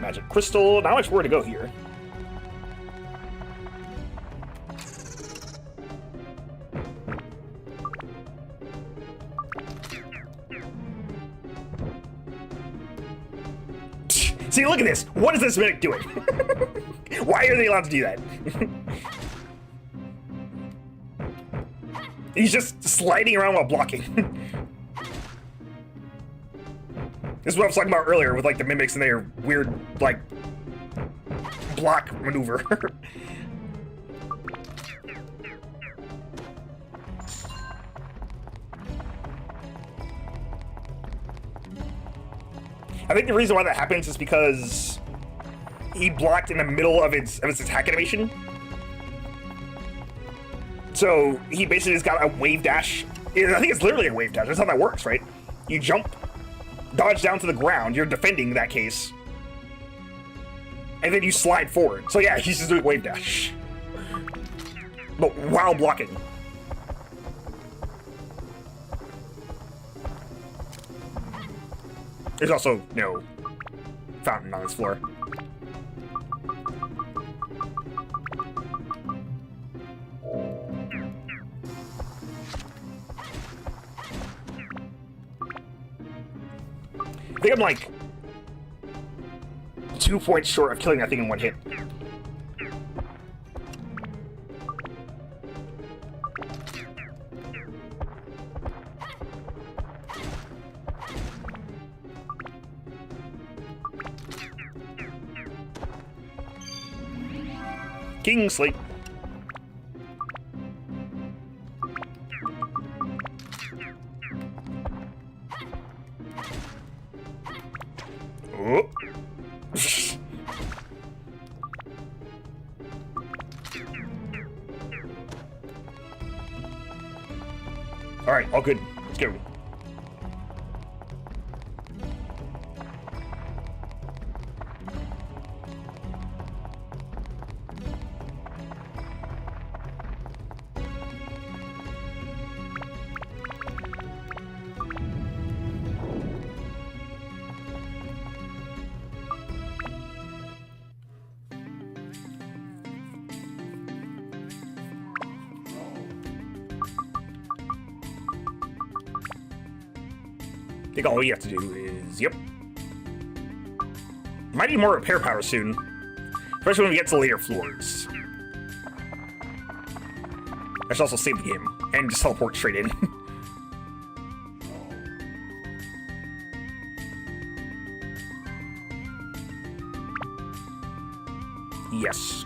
Magic crystal. Not much where to go here. See, look at this. What is this mimic doing? Why are they allowed to do that? He's just sliding around while blocking. This is what I was talking about earlier with like the mimics and their weird like block maneuver. I think the reason why that happens is because he blocked in the middle of its attack animation. So he basically has got a wave dash. I think it's literally a wave dash. That's how that works, right? You jump, dodge down to the ground. You're defending in that case. And then you slide forward. So yeah, he's just doing wave dash. But while blocking. There's also no fountain on this floor. I think I'm like 2 points short of killing that thing in one hit. King Slate. Oh. All right, all good. Let's go. I think all you have to do is, yep. Might need more repair power soon. Especially when we get to later floors. I should also save the game and just teleport straight in. Yes.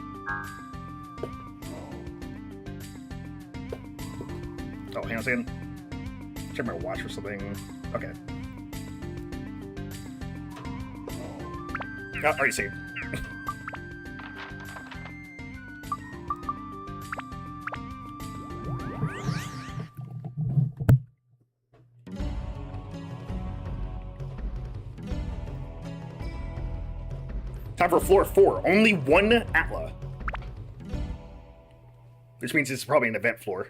Oh, hang on a second. Check my watch or something. Okay. Oh, already saved. Time for floor 4. Only one Atla. Which means it's probably an event floor.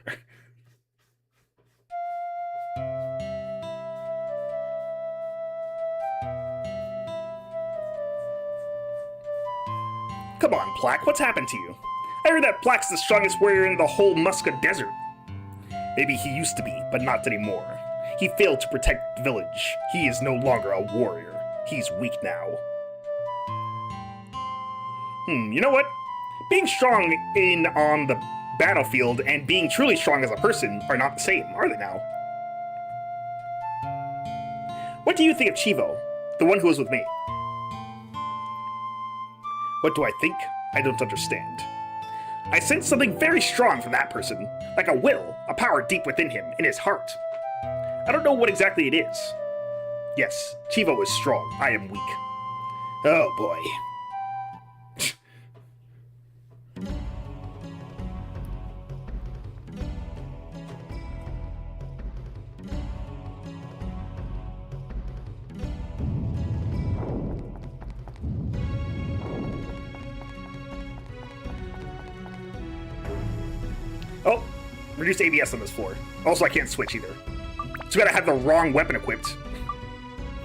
Come on, Plaque, what's happened to you? I heard that Plaque's the strongest warrior in the whole Muska Desert. Maybe he used to be, but not anymore. He failed to protect the village. He is no longer a warrior. He's weak now. You know what? Being strong on the battlefield and being truly strong as a person are not the same, are they now? What do you think of Chivo, the one who was with me? What do I think? I don't understand. I sense something very strong from that person, like a will, a power deep within him, in his heart. I don't know what exactly it is. Yes, Chivo is strong. I am weak. Oh boy. Oh, reduced ABS on this floor. Also, I can't switch either. So I gotta have the wrong weapon equipped.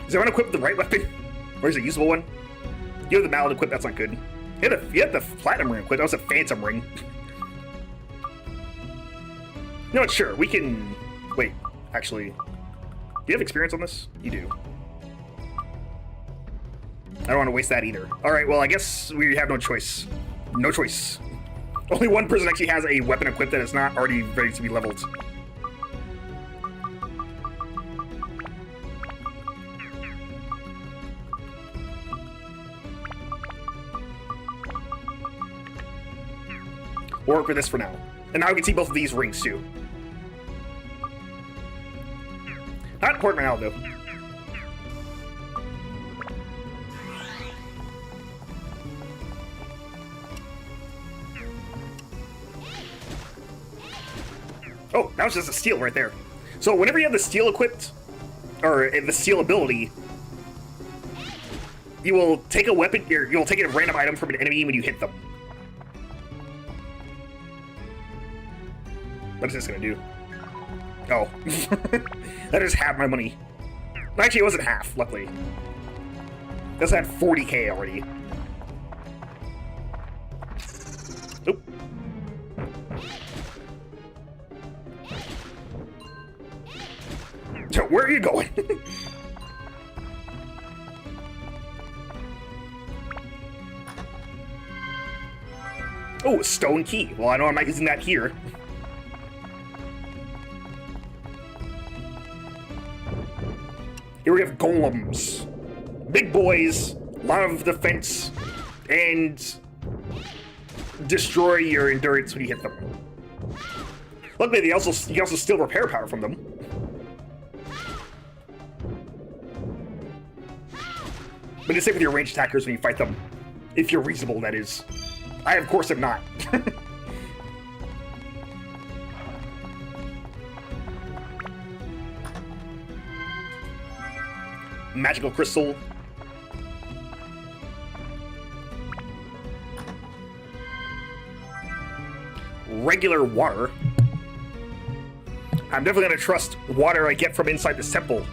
Is everyone equipped with the right weapon? Or is it a usable one? You have the mallet equipped, that's not good. You had the platinum ring equipped, that was a phantom ring. No, sure, we can... Wait, actually... Do you have experience on this? You do. I don't want to waste that either. Alright, well, I guess we have no choice. No choice. Only one person actually has a weapon equipped that is not already ready to be leveled. We'll work with this for now. And now we can see both of these rings too. Not important now though. Oh, that was just a steal right there. So whenever you have the steal equipped, or the steal ability, you will take a weapon, you'll take a random item from an enemy when you hit them. What is this gonna do? Oh. That is half my money. Actually, it wasn't half, luckily. This had 40k already. Oop. So, where are you going? Oh, a stone key. Well, I know I'm not using that here. Here we have golems. Big boys, a lot of defense, and destroy your endurance when you hit them. Luckily, you can also steal repair power from them. But it's safe with your ranged attackers when you fight them. If you're reasonable, that is. I, of course, am not. Magical crystal. Regular water. I'm definitely gonna trust water I get from inside this temple.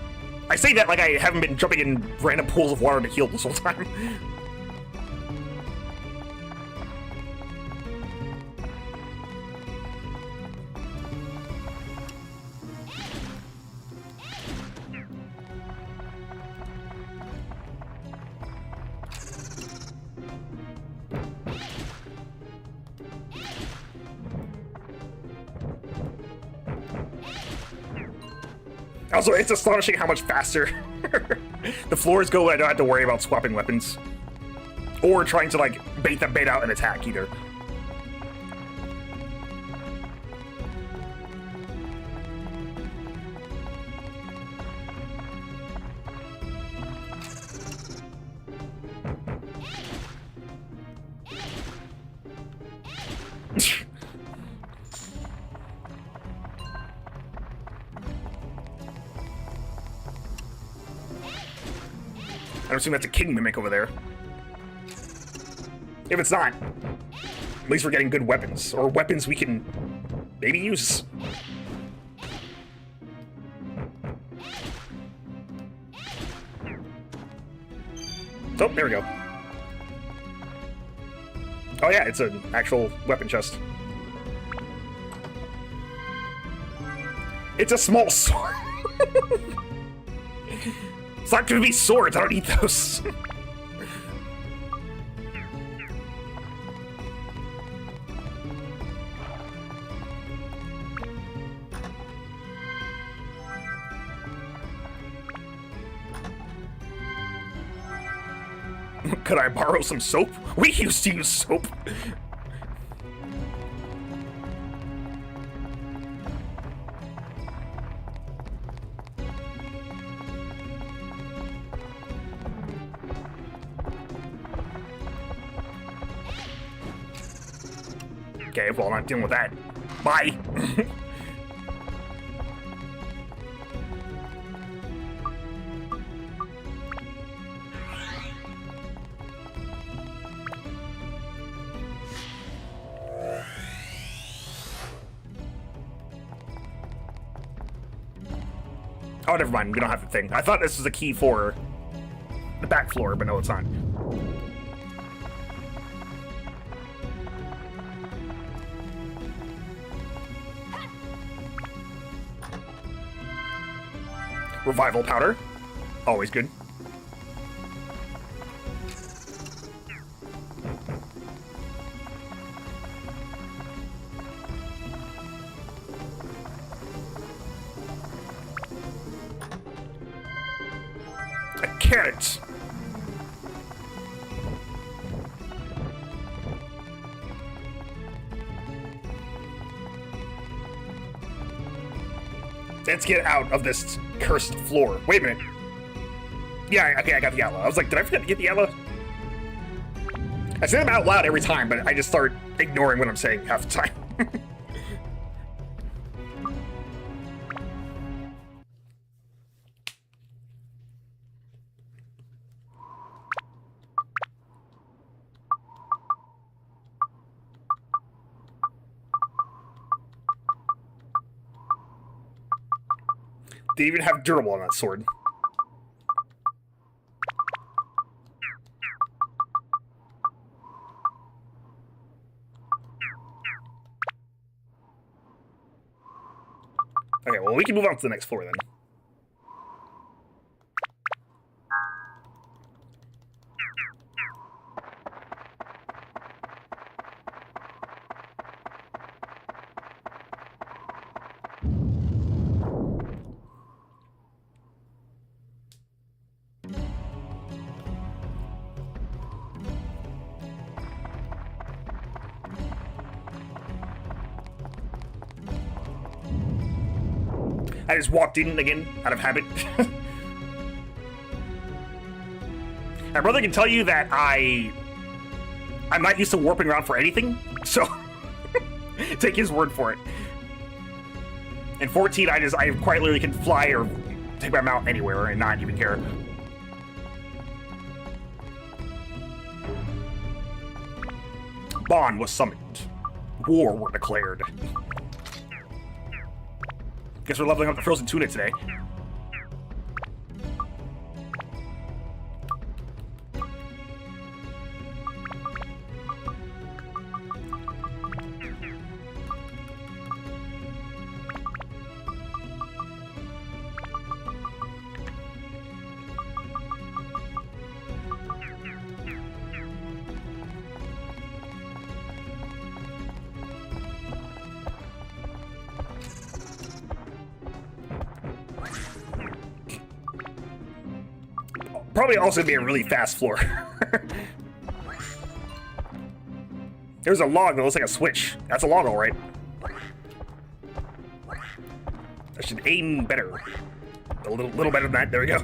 I say that like I haven't been jumping in random pools of water to heal this whole time. Also, it's astonishing how much faster the floors go when I don't have to worry about swapping weapons. Or trying to, like, bait out an attack, either. I assume that's a king mimic over there. If it's not, at least we're getting good weapons, or weapons we can maybe use. Oh, there we go. Oh yeah, it's an actual weapon chest. It's a small sword. It's not gonna be swords, I don't need those. Could I borrow some soap? We used to use soap. Okay, well, I'm not dealing with that. Bye. Oh, never mind. We don't have the thing. I thought this was a key for the back floor, but no, it's not. Revival powder. Always good. A carrot. Let's get out of this cursed floor. Wait a minute. Yeah, okay, I got the yellow. I was like, did I forget to get the yellow? I say them out loud every time, but I just start ignoring what I'm saying half the time. They even have durable on that sword. Okay, well, we can move on to the next floor then. I just walked in again, out of habit. My brother can tell you that I'm not used to warping around for anything, so take his word for it. In 14, I quite literally can fly or take my mount anywhere and not even care. Bond was summoned. War were declared. Guess we're leveling up the frozen tuna today. probably also be a really fast floor. There's a log that looks like a switch. That's a log, all right. I should aim better. A little better than that. There we go.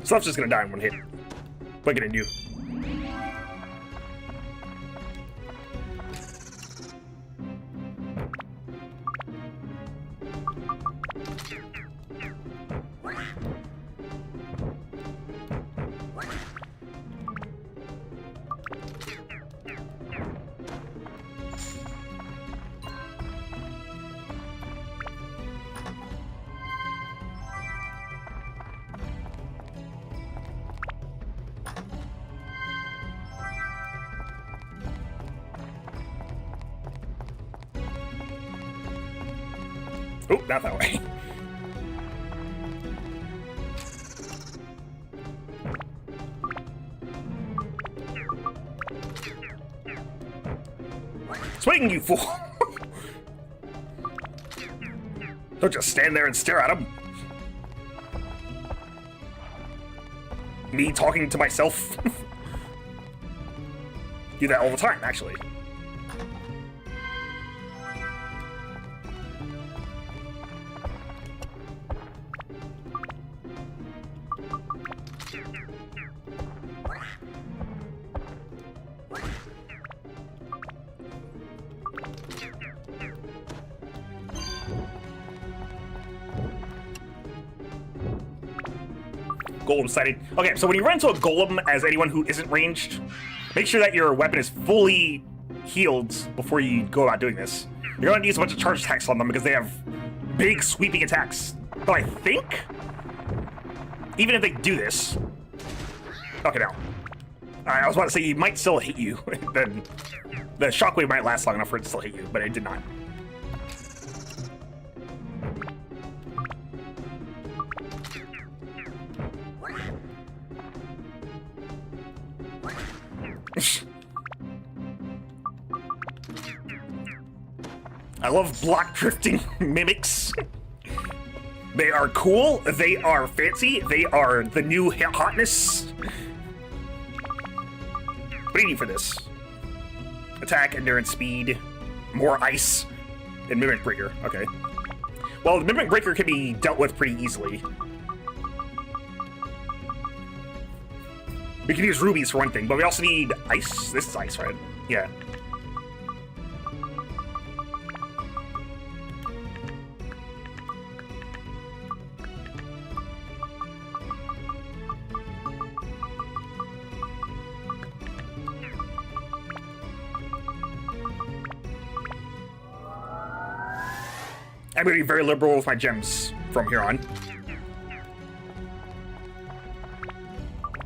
Stuff's just gonna die in one hit. What can I do? Oh, not that way. Swing, you fool! Don't just stand there and stare at him. Me talking to myself. Do that all the time, actually. Golem sighted. Okay, so when you run into a golem as anyone who isn't ranged, make sure that your weapon is fully healed before you go about doing this. You're going to use a bunch of charge attacks on them because they have big sweeping attacks. But I think, even if they do this... Okay, now. I was about to say, he might still hit you. Then the shockwave might last long enough for it to still hit you, but it did not. I love block drifting mimics. They are cool, they are fancy, they are the new hotness. What do you need for this? Attack, endurance, speed, more ice, and Mimic Breaker. Okay. Well, the Mimic Breaker can be dealt with pretty easily. We can use rubies for one thing, but we also need ice. This is ice, right? Yeah. I'm going to be very liberal with my gems from here on.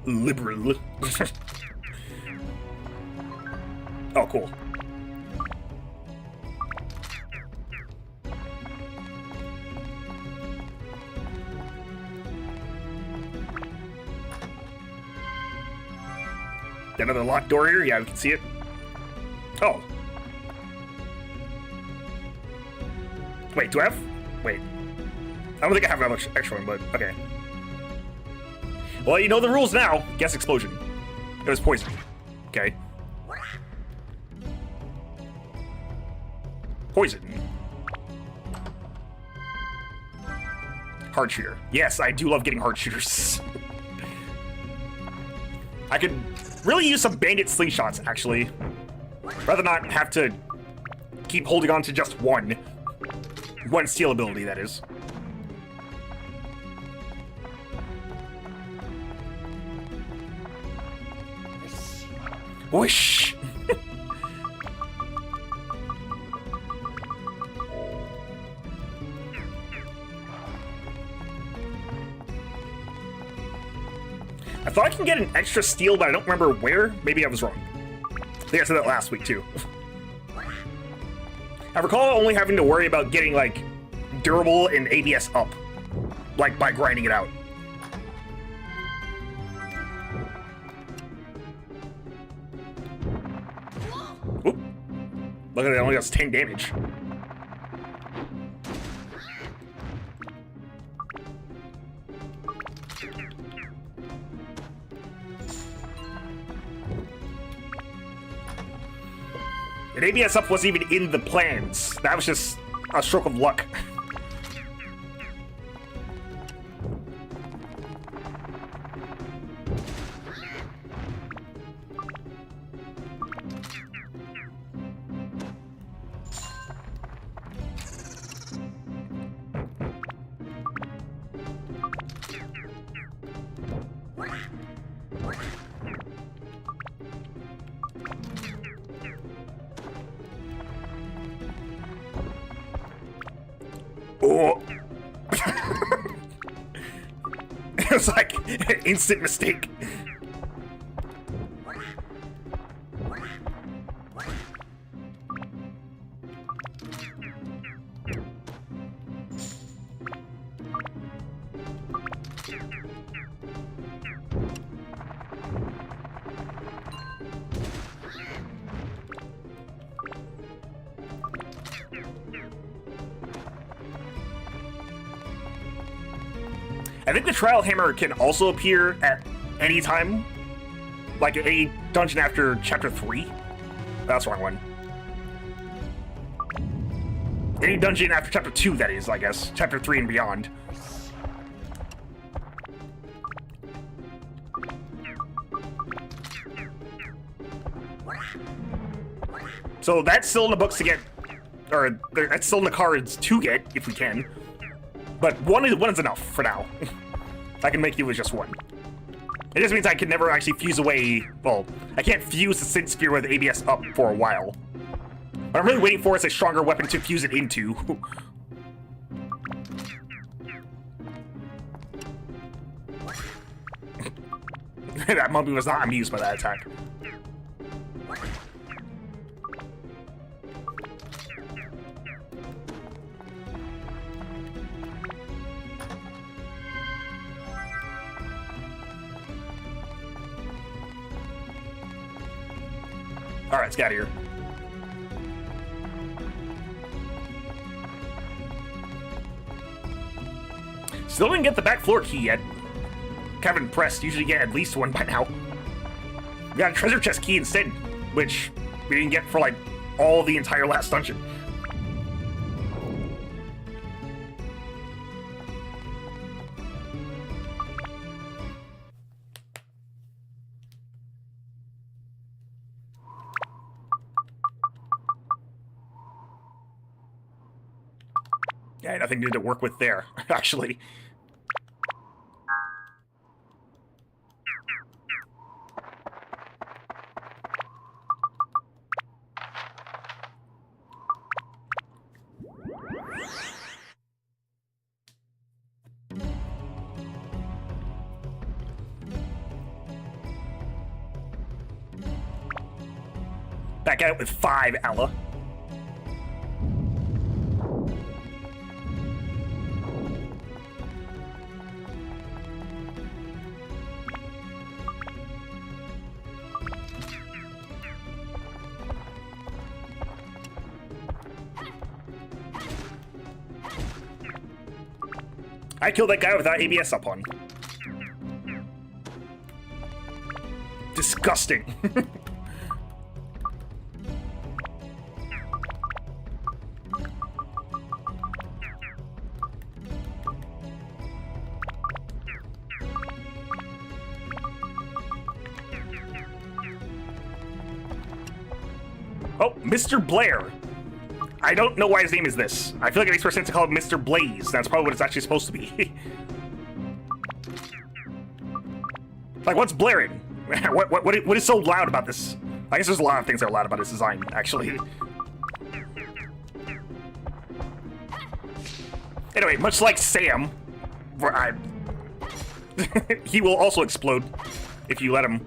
Liberal. Oh, cool. Another locked door here? Yeah, we can see it. Oh. Wait, do I have... Wait. I don't think I have another extra one, but okay. Well, you know the rules now. Guess explosion. It was poison. Okay. Poison. Hard shooter. Yes, I do love getting hard shooters. I could really use some bandit slingshots, actually. Rather not have to keep holding on to just one. One steal ability, that is. Whoosh! I thought I can get an extra steal, but I don't remember where. Maybe I was wrong. I think I said that last week, too. I recall only having to worry about getting, like, durable and ABS up. Like, by grinding it out. Look at it, only does 10 damage. And ABS up wasn't even in the plans. That was just a stroke of luck. Oh. It was like an instant mistake. I think the Trial Hammer can also appear at any time, like a dungeon after Chapter 3. That's the wrong one. Any dungeon after Chapter 2, that is, I guess. Chapter 3 and beyond. So that's still in the books to get, or that's still in the cards to get, if we can. But one is enough for now. I can make you with just one. It just means I can never actually fuse away. Well, I can't fuse the Synth Sphere with ABS up for a while. What I'm really waiting for is a stronger weapon to fuse it into. That mummy was not amused by that attack. Alright, let's get out of here. Still didn't get the back floor key yet. Kevin Press usually get at least one by now. We got a treasure chest key instead, which we didn't get for like all the entire last dungeon. Yeah, nothing new to work with there, actually. Back at it with 5, Ella. I killed that guy without ABS up on. Disgusting. Oh, Mr. Blair. I don't know why his name is this. I feel like it makes more sense to call it Mr. Blaze. That's probably what it's actually supposed to be. Like, what's blaring? What is so loud about this? I guess there's a lot of things that are loud about his design, actually. Anyway, much like Sam, where he will also explode if you let him.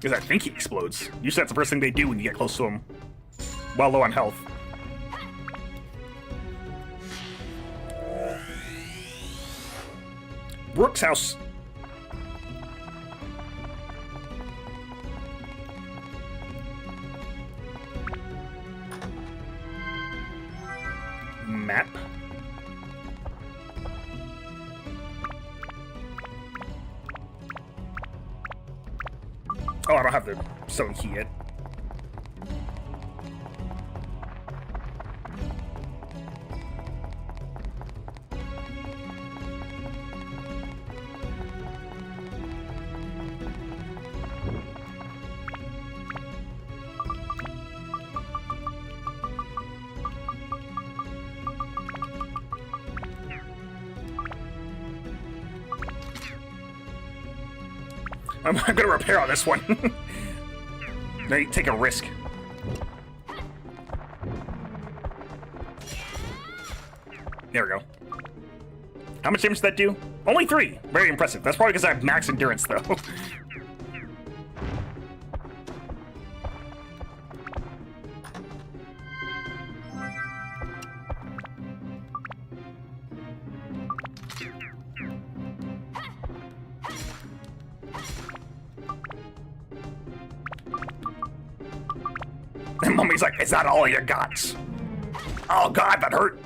Because I think he explodes. Usually that's the first thing they do when you get close to him. While low on health. Brooks' house. Map. Oh, I don't have the stone key yet. I'm gonna repair on this one. Now you take a risk. There we go. How much damage did that do? Only 3. Very impressive. That's probably because I have max endurance, though. And Mummy's like, is that all you got? Oh god, that hurt.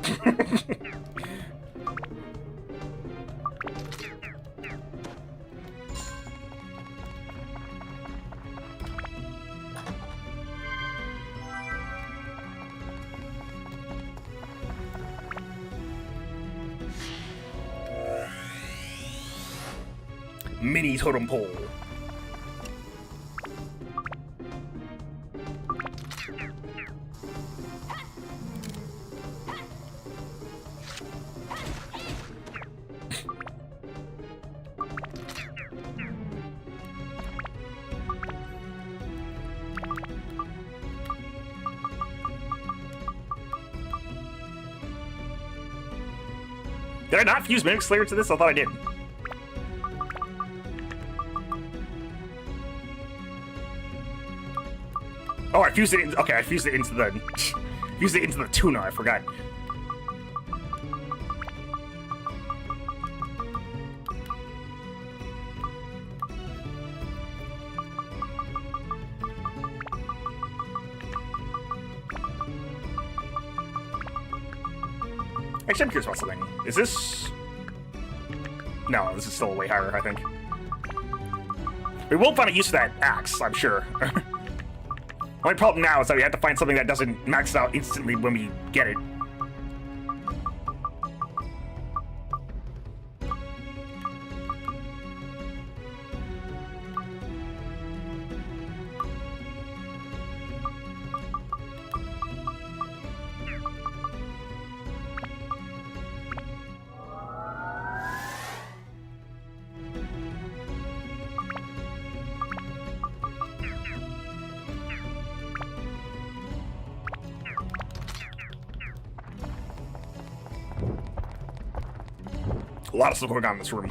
Mini totem pole. Did I not fuse Mimic Slayer to this? I thought I did. Oh, I fused it in, okay, I fused it into the fused it into the tuna, I forgot. Actually, I'm curious about something. Is this... No, this is still way higher, I think. We will find a use for that axe, I'm sure. Only problem now is that we have to find something that doesn't max out instantly when we get it. A lot of stuff going on in this room.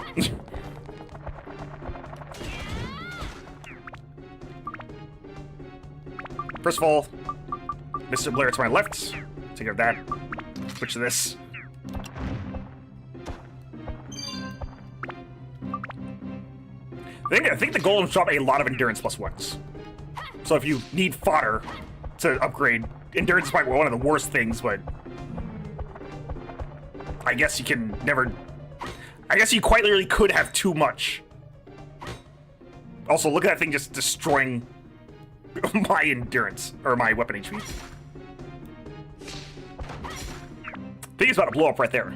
First of all, Mr. Blair to my left. Take care of that. Switch to this. I think the golems drop a lot of endurance plus ones. So if you need fodder to upgrade, endurance is probably one of the worst things, but I guess you can never... I guess you quite literally could have too much. Also, look at that thing just destroying my endurance, or my weapon HP. Thing is about to blow up right there.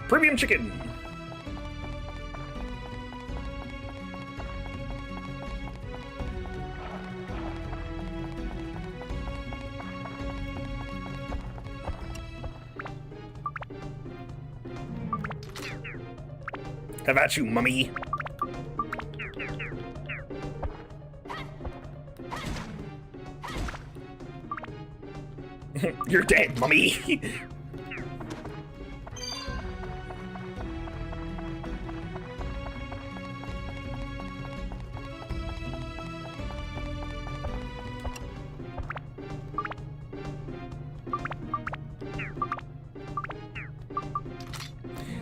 Premium chicken. How about you, mummy? You're dead, mummy.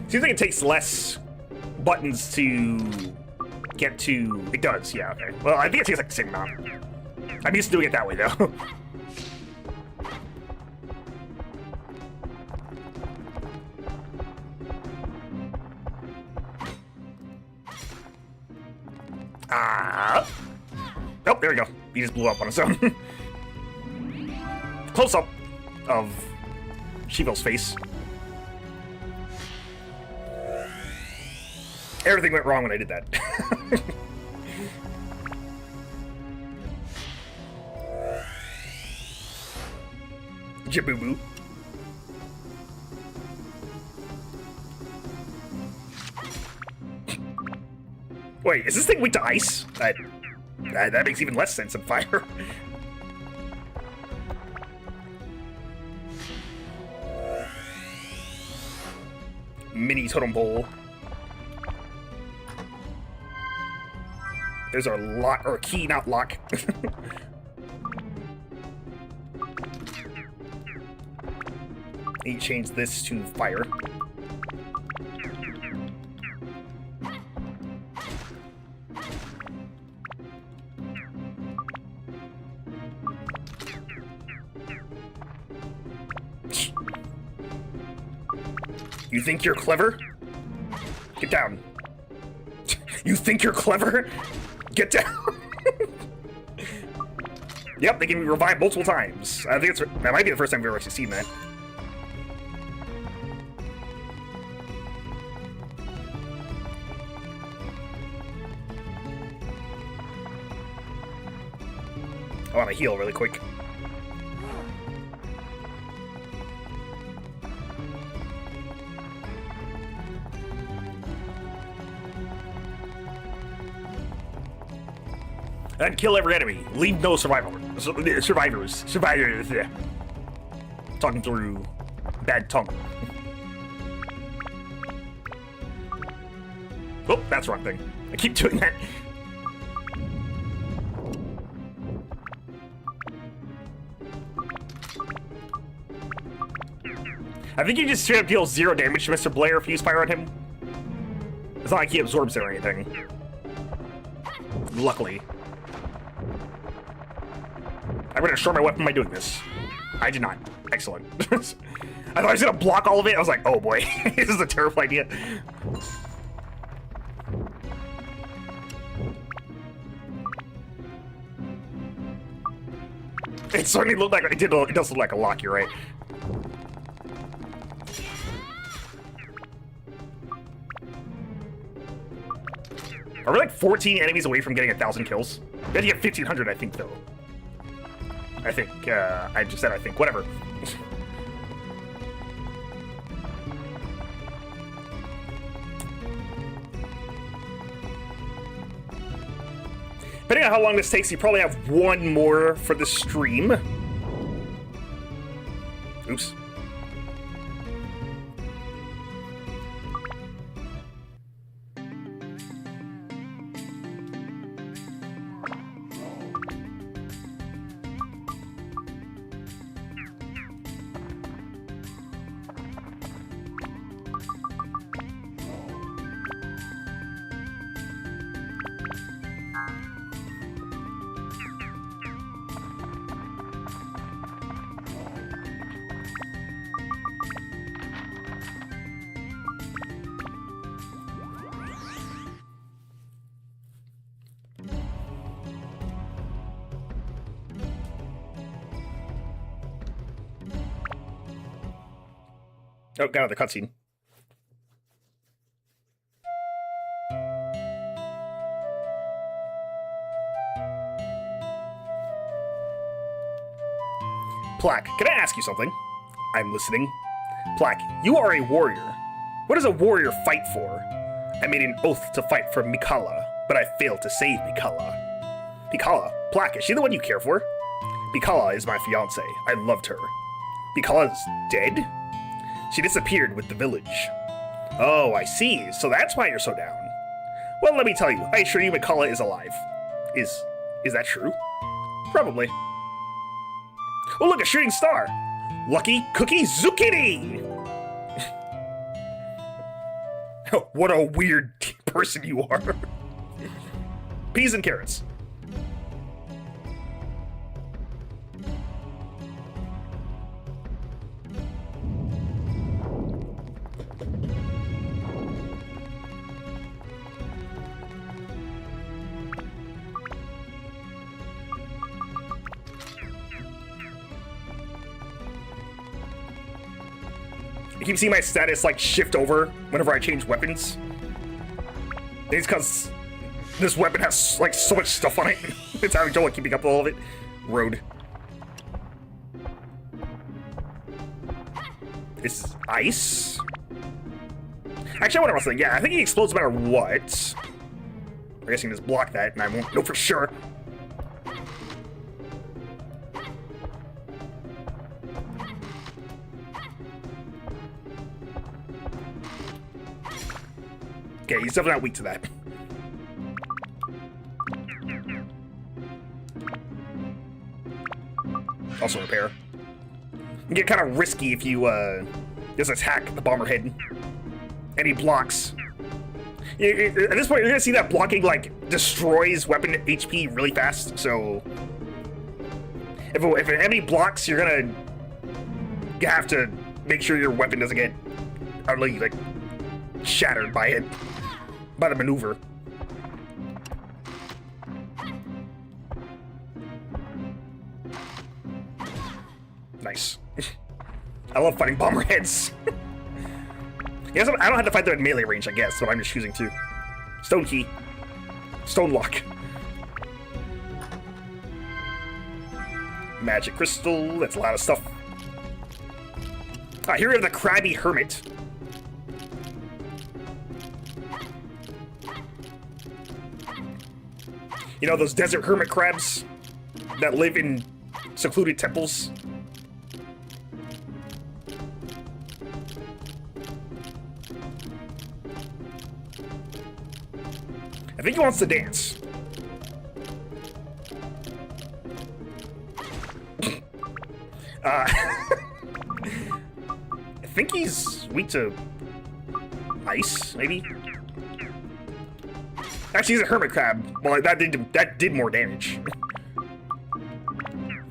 Seems like it takes less buttons to get to... It does, yeah, okay. Well, I think it takes like the same amount. I'm used to doing it that way, though. Oh, there we go. He just blew up on his own. Close-up of Shivel's face. Everything went wrong when I did that. Jaboo-boo. Wait, is this thing weak to ice? That makes even less sense than fire. Mini totem pole. There's our lock, or key, not lock. Need to change this to fire. You think you're clever? Get down. You think you're clever? Get down. Yep, they can be revived multiple times. I think that might be the first time we've ever actually seen that. I want to heal really quick. And kill every enemy. Leave no survivors. Survivors. Talking through bad tongue. Oh, that's the wrong thing. I keep doing that. I think you just straight up deal 0 damage to Mr. Blair if you use fire on him. It's not like he absorbs it or anything. Luckily. I'm gonna destroy my weapon by doing this. I did not. Excellent. I thought I was gonna block all of it. I was like, oh boy, this is a terrible idea. It certainly looked like it did. It does look like a lock. You're right. Are we like 14 enemies away from getting 1,000 kills? We had to get 1,500, I think, though. I think, I just said I think, whatever. Depending on how long this takes, you probably have one more for the stream. Oops. Oh, got another cutscene. Plaque, can I ask you something? I'm listening. Plaque, you are a warrior. What does a warrior fight for? I made an oath to fight for Mikala, but I failed to save Mikala. Mikala? Black, is she the one you care for? Mikala is my fiancée. I loved her. Mikala's dead? She disappeared with the village. Oh, I see. So that's why you're so down. Well, let me tell you. I assure you Mikala is alive. Is that true? Probably. Oh, look, a shooting star. Lucky Cookie Zucchini! What a weird person you are. Peas and carrots. I keep seeing my status like shift over whenever I change weapons. It's because this weapon has like so much stuff on it. It's having trouble keeping up with all of it. Road. It's ice? Actually, I wonder what's that. Yeah, I think he explodes no matter what. I guess you can just block that and I won't know for sure. Okay, he's definitely not weak to that. Also repair. You get kind of risky if you just attack the bomber head. And he blocks. At this point, you're gonna see that blocking like destroys weapon HP really fast. So if an enemy blocks, you're gonna have to make sure your weapon doesn't get utterly like shattered by it. By the maneuver. Nice. I love fighting bomber heads. Yes, I don't have to fight them at melee range, I guess, but I'm just choosing to. Stone key. Stone lock. Magic crystal. That's a lot of stuff. Here we have the Crabby Hermit. You know, those desert hermit crabs that live in secluded temples? I think he wants to dance. I think he's weak to ice, maybe? Actually, he's a hermit crab. Well, that did more damage.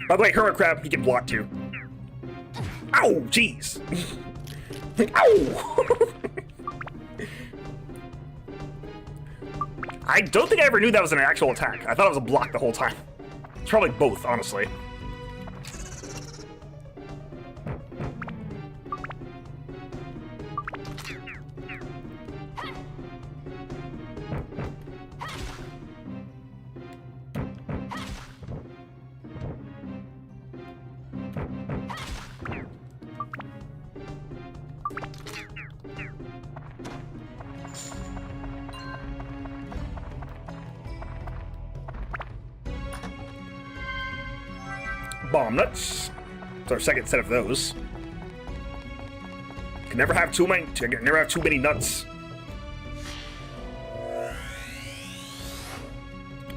By the way, hermit crab, he can block too. Ow! Jeez! Ow! I don't think I ever knew that was an actual attack. I thought it was a block the whole time. It's probably both, honestly. Bomb nuts. It's our second set of those. Can never have too many nuts.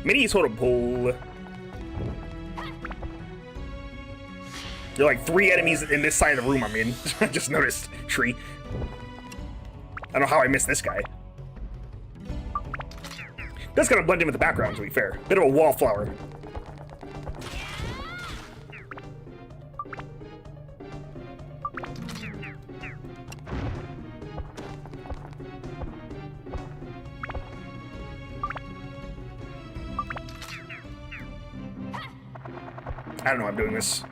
Mini totem pole. There are like 3 enemies in this side of the room I'm in. I just noticed. Tree. I don't know how I missed this guy. That's gonna blend in with the background, to be fair. Bit of a wallflower. I don't know how I'm doing this.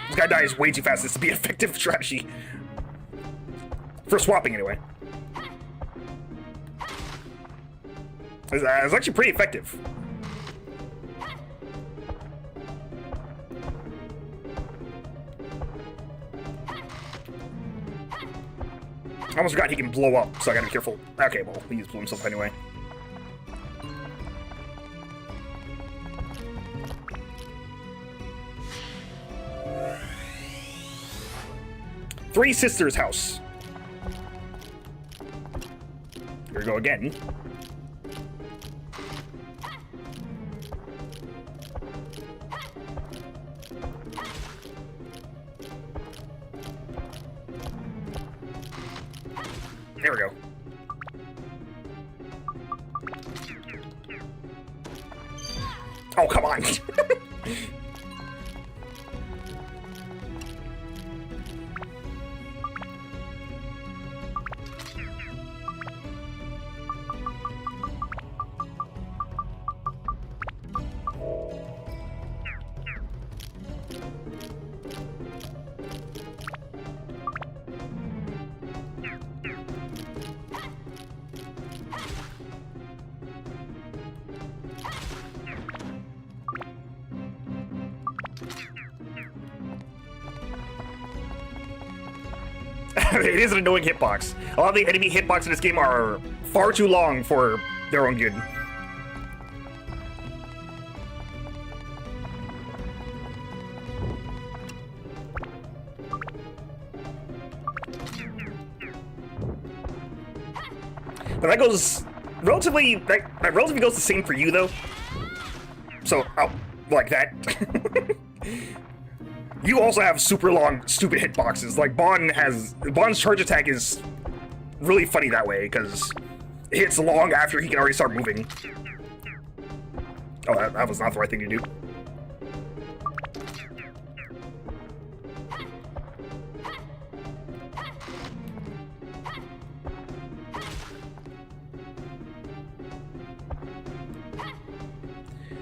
This guy dies way too fast. This to be an effective strategy. For swapping, anyway. It's actually pretty effective. I almost forgot he can blow up, so I gotta be careful. Okay, well, he just blew himself anyway. Three Sisters house. Here we go again. There we go. Oh, come on. It is an annoying hitbox. A lot of the enemy hitbox in this game are far too long for their own good. But that goes relatively. That relatively goes the same for you, though. So, like that. You also have super long, stupid hitboxes. Like, Bond's charge attack is really funny that way, because it hits long after he can already start moving. Oh, that was not the right thing to do.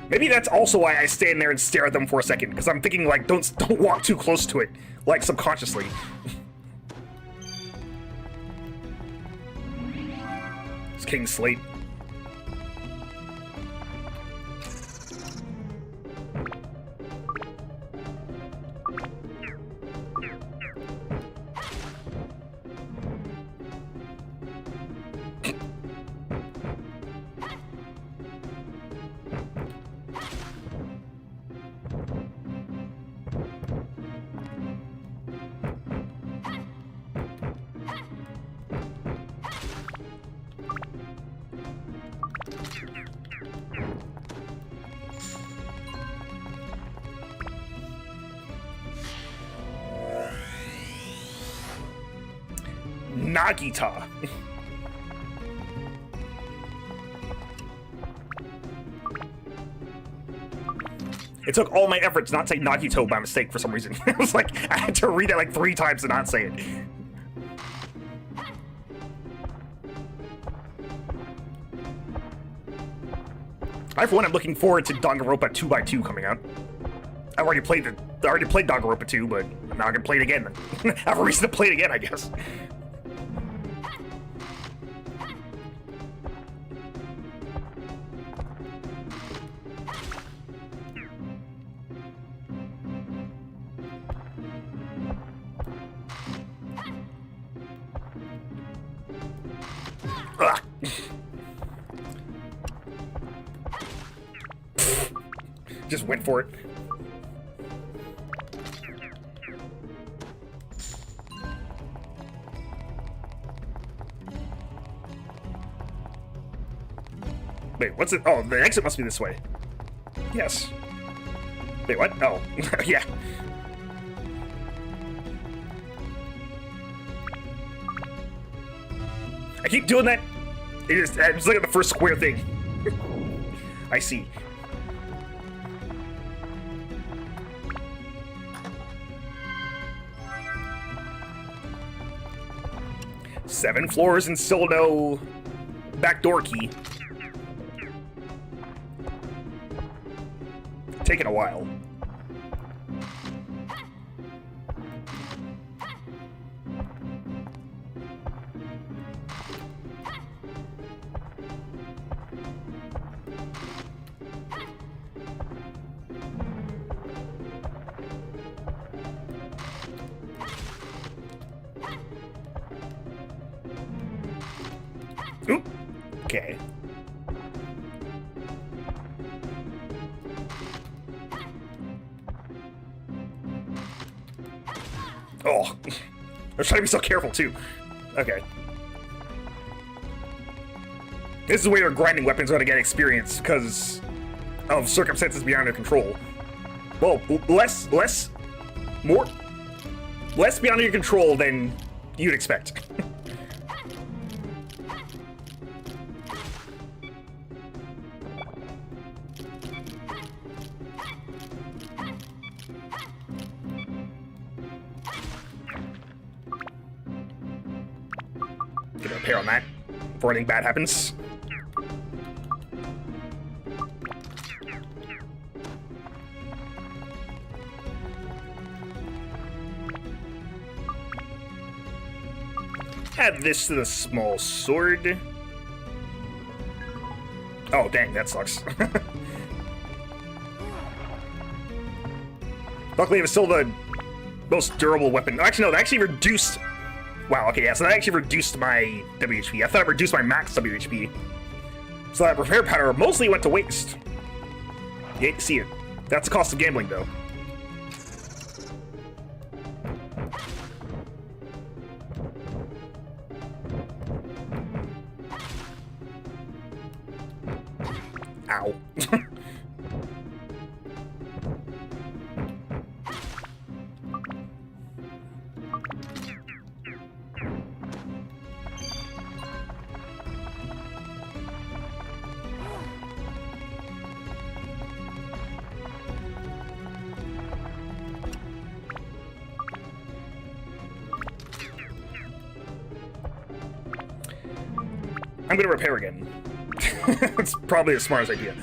Maybe that's also why I stand there and stare at them for a second, because I'm thinking, like, don't walk too close to it, like, subconsciously. It's King Slate. Nagita. It took all my efforts not to say Nagito by mistake for some reason. It was like, I had to read it like 3 times to not say it. For one, I'm looking forward to Danganronpa 2x2 coming out. I already played Danganronpa 2, but now I can play it again. I have a reason to play it again, I guess. Just went for it. Wait, what's it? Oh, the exit must be this way. Yes. Wait, what? Oh, yeah. I keep doing that. I just look at the first square thing. I see. Seven floors and still no backdoor key. Taking a while. Oop. Okay. Oh. I was trying to be so careful, too. Okay. This is where you're grinding weapons are going to get experience, because of circumstances beyond your control. Well, less beyond your control than you'd expect. Get a repair on that before anything bad happens. Add this to the small sword. Oh, dang, that sucks. Luckily, it was still the most durable weapon. Actually, no, that actually reduced... Wow, okay, yeah, so that actually reduced my WHP. I thought it reduced my max WHP. So that repair powder mostly went to waste. You hate to see it. That's the cost of gambling, though. Ow. I'm gonna repair again. That's probably the smartest idea.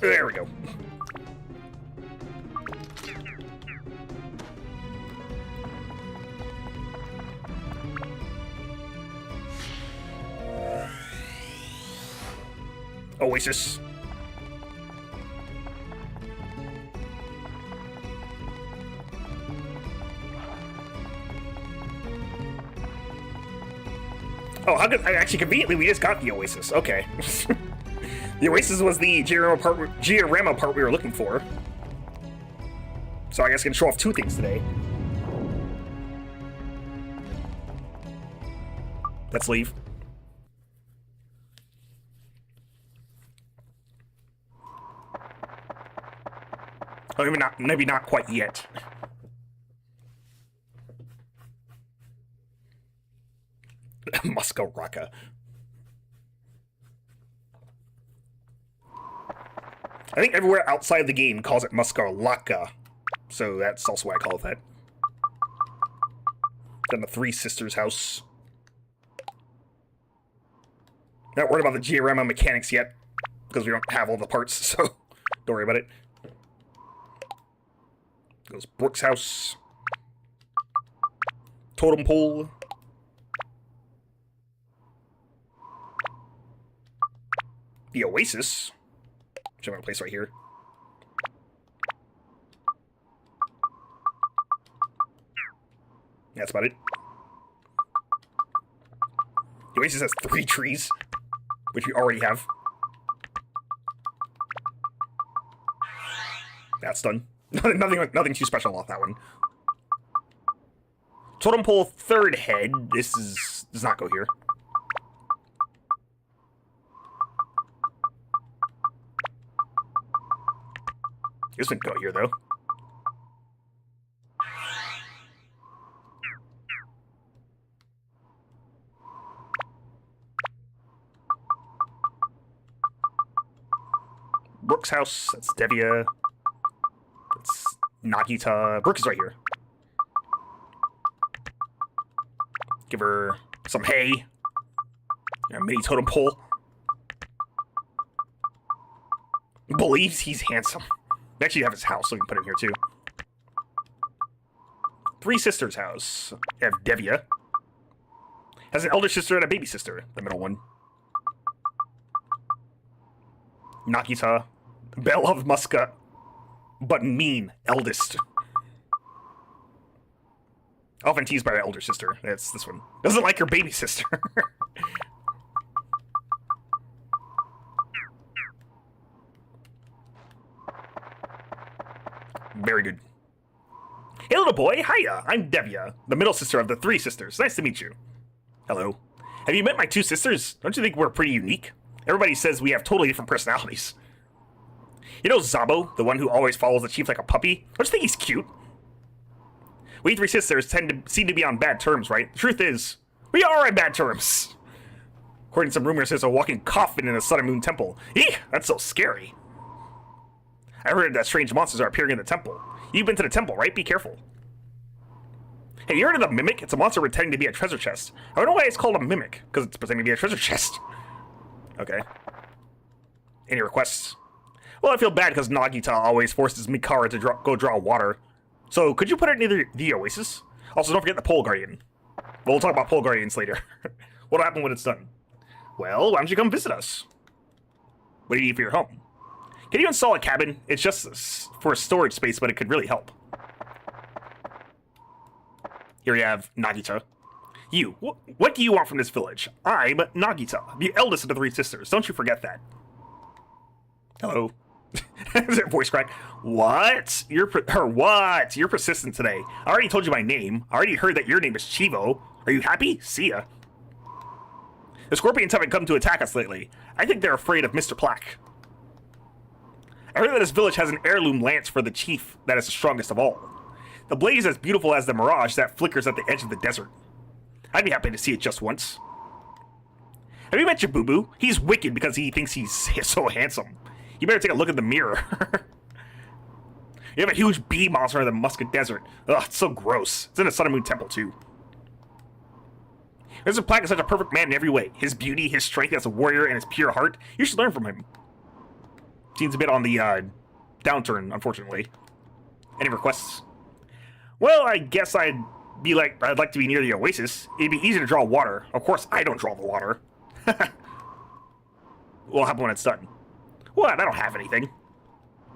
There we go. Oasis. Oh, how good! Actually, conveniently, we just got the Oasis. Okay. The Oasis was the diorama part we were looking for. So I guess I can show off two things today. Let's leave. Oh, maybe not quite yet. Muskaraka. I think everywhere outside the game calls it Muskarlaka, so that's also why I call it that. Then the Three Sisters house. Not worried about the diorama mechanics yet, because we don't have all the parts, so don't worry about it. Goes Brooks' house. Totem pole. The Oasis. Which I'm gonna place right here. That's about it. The Oasis has 3 trees, which we already have. That's done. Nothing too special off that one. Totem pole 3rd head. This does not go here. This would go here though. Brooks' house. That's Devia. That's Nagita. Brooke is right here. Give her some hay. A mini totem pole. Believes he's handsome. We actually have his house, so we can put it here too. Three sisters' house. We have Devia. Has an elder sister and a baby sister, the middle one. Nagita. Belle of Muscat. But mean, eldest. Often teased by my elder sister. That's this one. Doesn't like her baby sister. Very good. Hey, little boy. Hiya. I'm Devia, the middle sister of the three sisters. Nice to meet you. Hello. Have you met my two sisters? Don't you think we're pretty unique? Everybody says we have totally different personalities. You know Zabo, the one who always follows the chief like a puppy? Don't you think he's cute? We three sisters seem to be on bad terms, right? The truth is, we are on bad terms. According to some rumors, there's a walking coffin in the Sun and Moon Temple. Eek, that's so scary. I heard that strange monsters are appearing in the temple. You've been to the temple, right? Be careful. Hey, you heard of the Mimic? It's a monster pretending to be a treasure chest. I don't know why it's called a Mimic, because it's pretending to be a treasure chest. Okay. Any requests? Well, I feel bad because Nagita always forces Mikara to go draw water. So, could you put it near the Oasis? Also, don't forget the Pole Guardian. We'll talk about Pole Guardians later. What'll happen when it's done? Well, why don't you come visit us? What do you need for your home? Can you install a cabin? It's just for storage space, but it could really help. Here we have Nagita. You, what do you want from this village? I'm Nagita, the eldest of the three sisters. Don't you forget that. Hello. Is it voice crack? What? You're persistent today. I already told you my name. I already heard that your name is Chivo. Are you happy? See ya. The Scorpions haven't come to attack us lately. I think they're afraid of Mr. Plaque. I heard that this village has an heirloom lance for the chief that is the strongest of all. The blade is as beautiful as the mirage that flickers at the edge of the desert. I'd be happy to see it just once. Have you met your boo-boo? He's wicked because he thinks he's so handsome. You better take a look in the mirror. You have a huge bee monster in the Muscat Desert. Ugh, it's so gross. It's in the Sun and Moon Temple, too. Mr. Plaque is such a perfect man in every way. His beauty, his strength as a warrior, and his pure heart. You should learn from him. Seems a bit on the downturn, unfortunately. Any requests? Well, I guess I'd like to be near the Oasis. It'd be easy to draw water. Of course, I don't draw the water. What'll happen when it's done? What? I don't have anything.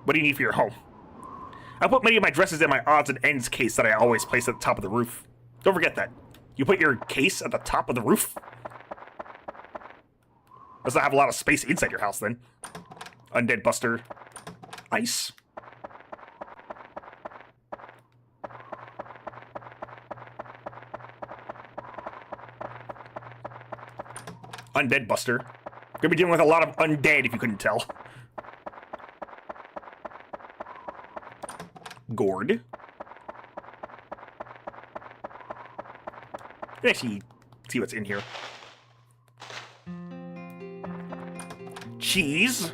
What do you need for your home? I put many of my dresses in my odds and ends case that I always place at the top of the roof. Don't forget that. You put your case at the top of the roof? Does not have a lot of space inside your house, then. Undead Buster. Ice. Undead Buster. Gonna be dealing with a lot of undead if you couldn't tell. Gourd. Let's actually see what's in here. Cheese.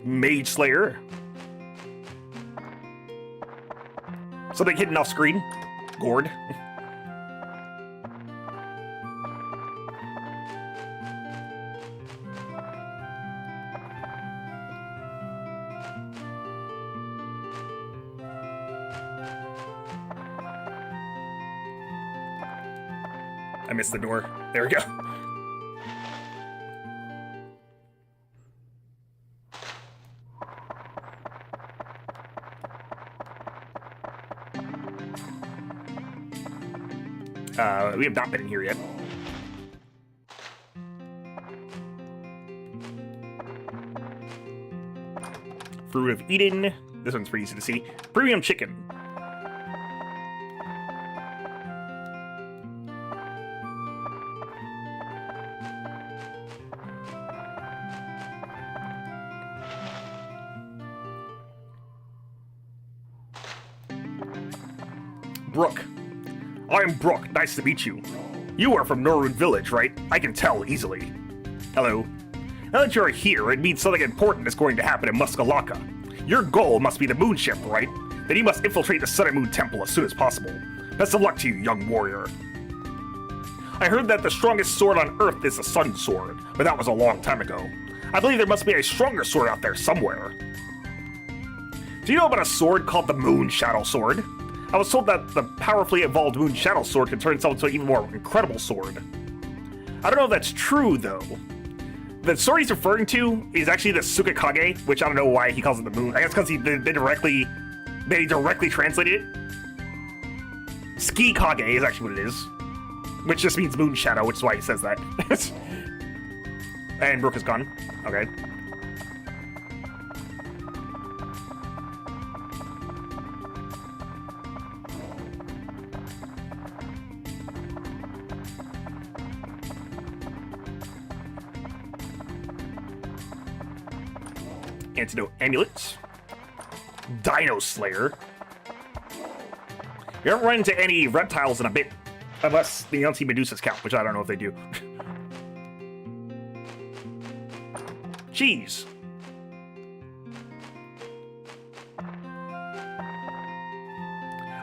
Mage Slayer. Something hidden off screen. Gourd. I missed the door. There we go. We have not been in here yet. Fruit of Eden. This one's pretty easy to see. Premium chicken. Brooke. I'm Brooke. Nice to meet you. You are from Norwood Village, right? I can tell easily. Hello. Now that you're here, it means something important is going to happen in Muskalaka. Your goal must be the moon ship, right? Then you must infiltrate the Sun and Moon Temple as soon as possible. Best of luck to you, young warrior. I heard that the strongest sword on Earth is the Sun Sword, but that was a long time ago. I believe there must be a stronger sword out there somewhere. Do you know about a sword called the Moon Shadow Sword? I was told that the powerfully evolved Moon Shadow Sword can turn itself into an even more incredible sword. I don't know if that's true, though. The sword he's referring to is actually the Tsukikage, which I don't know why he calls it the Moon. I guess because they directly translated it. Tsukikage is actually what it is, which just means Moon Shadow, which is why he says that. And Brooke is gone. Okay. Antidote Amulet. Dino Slayer. You haven't run into any reptiles in a bit. Unless the anti-Medusas count, which I don't know if they do. Cheese. I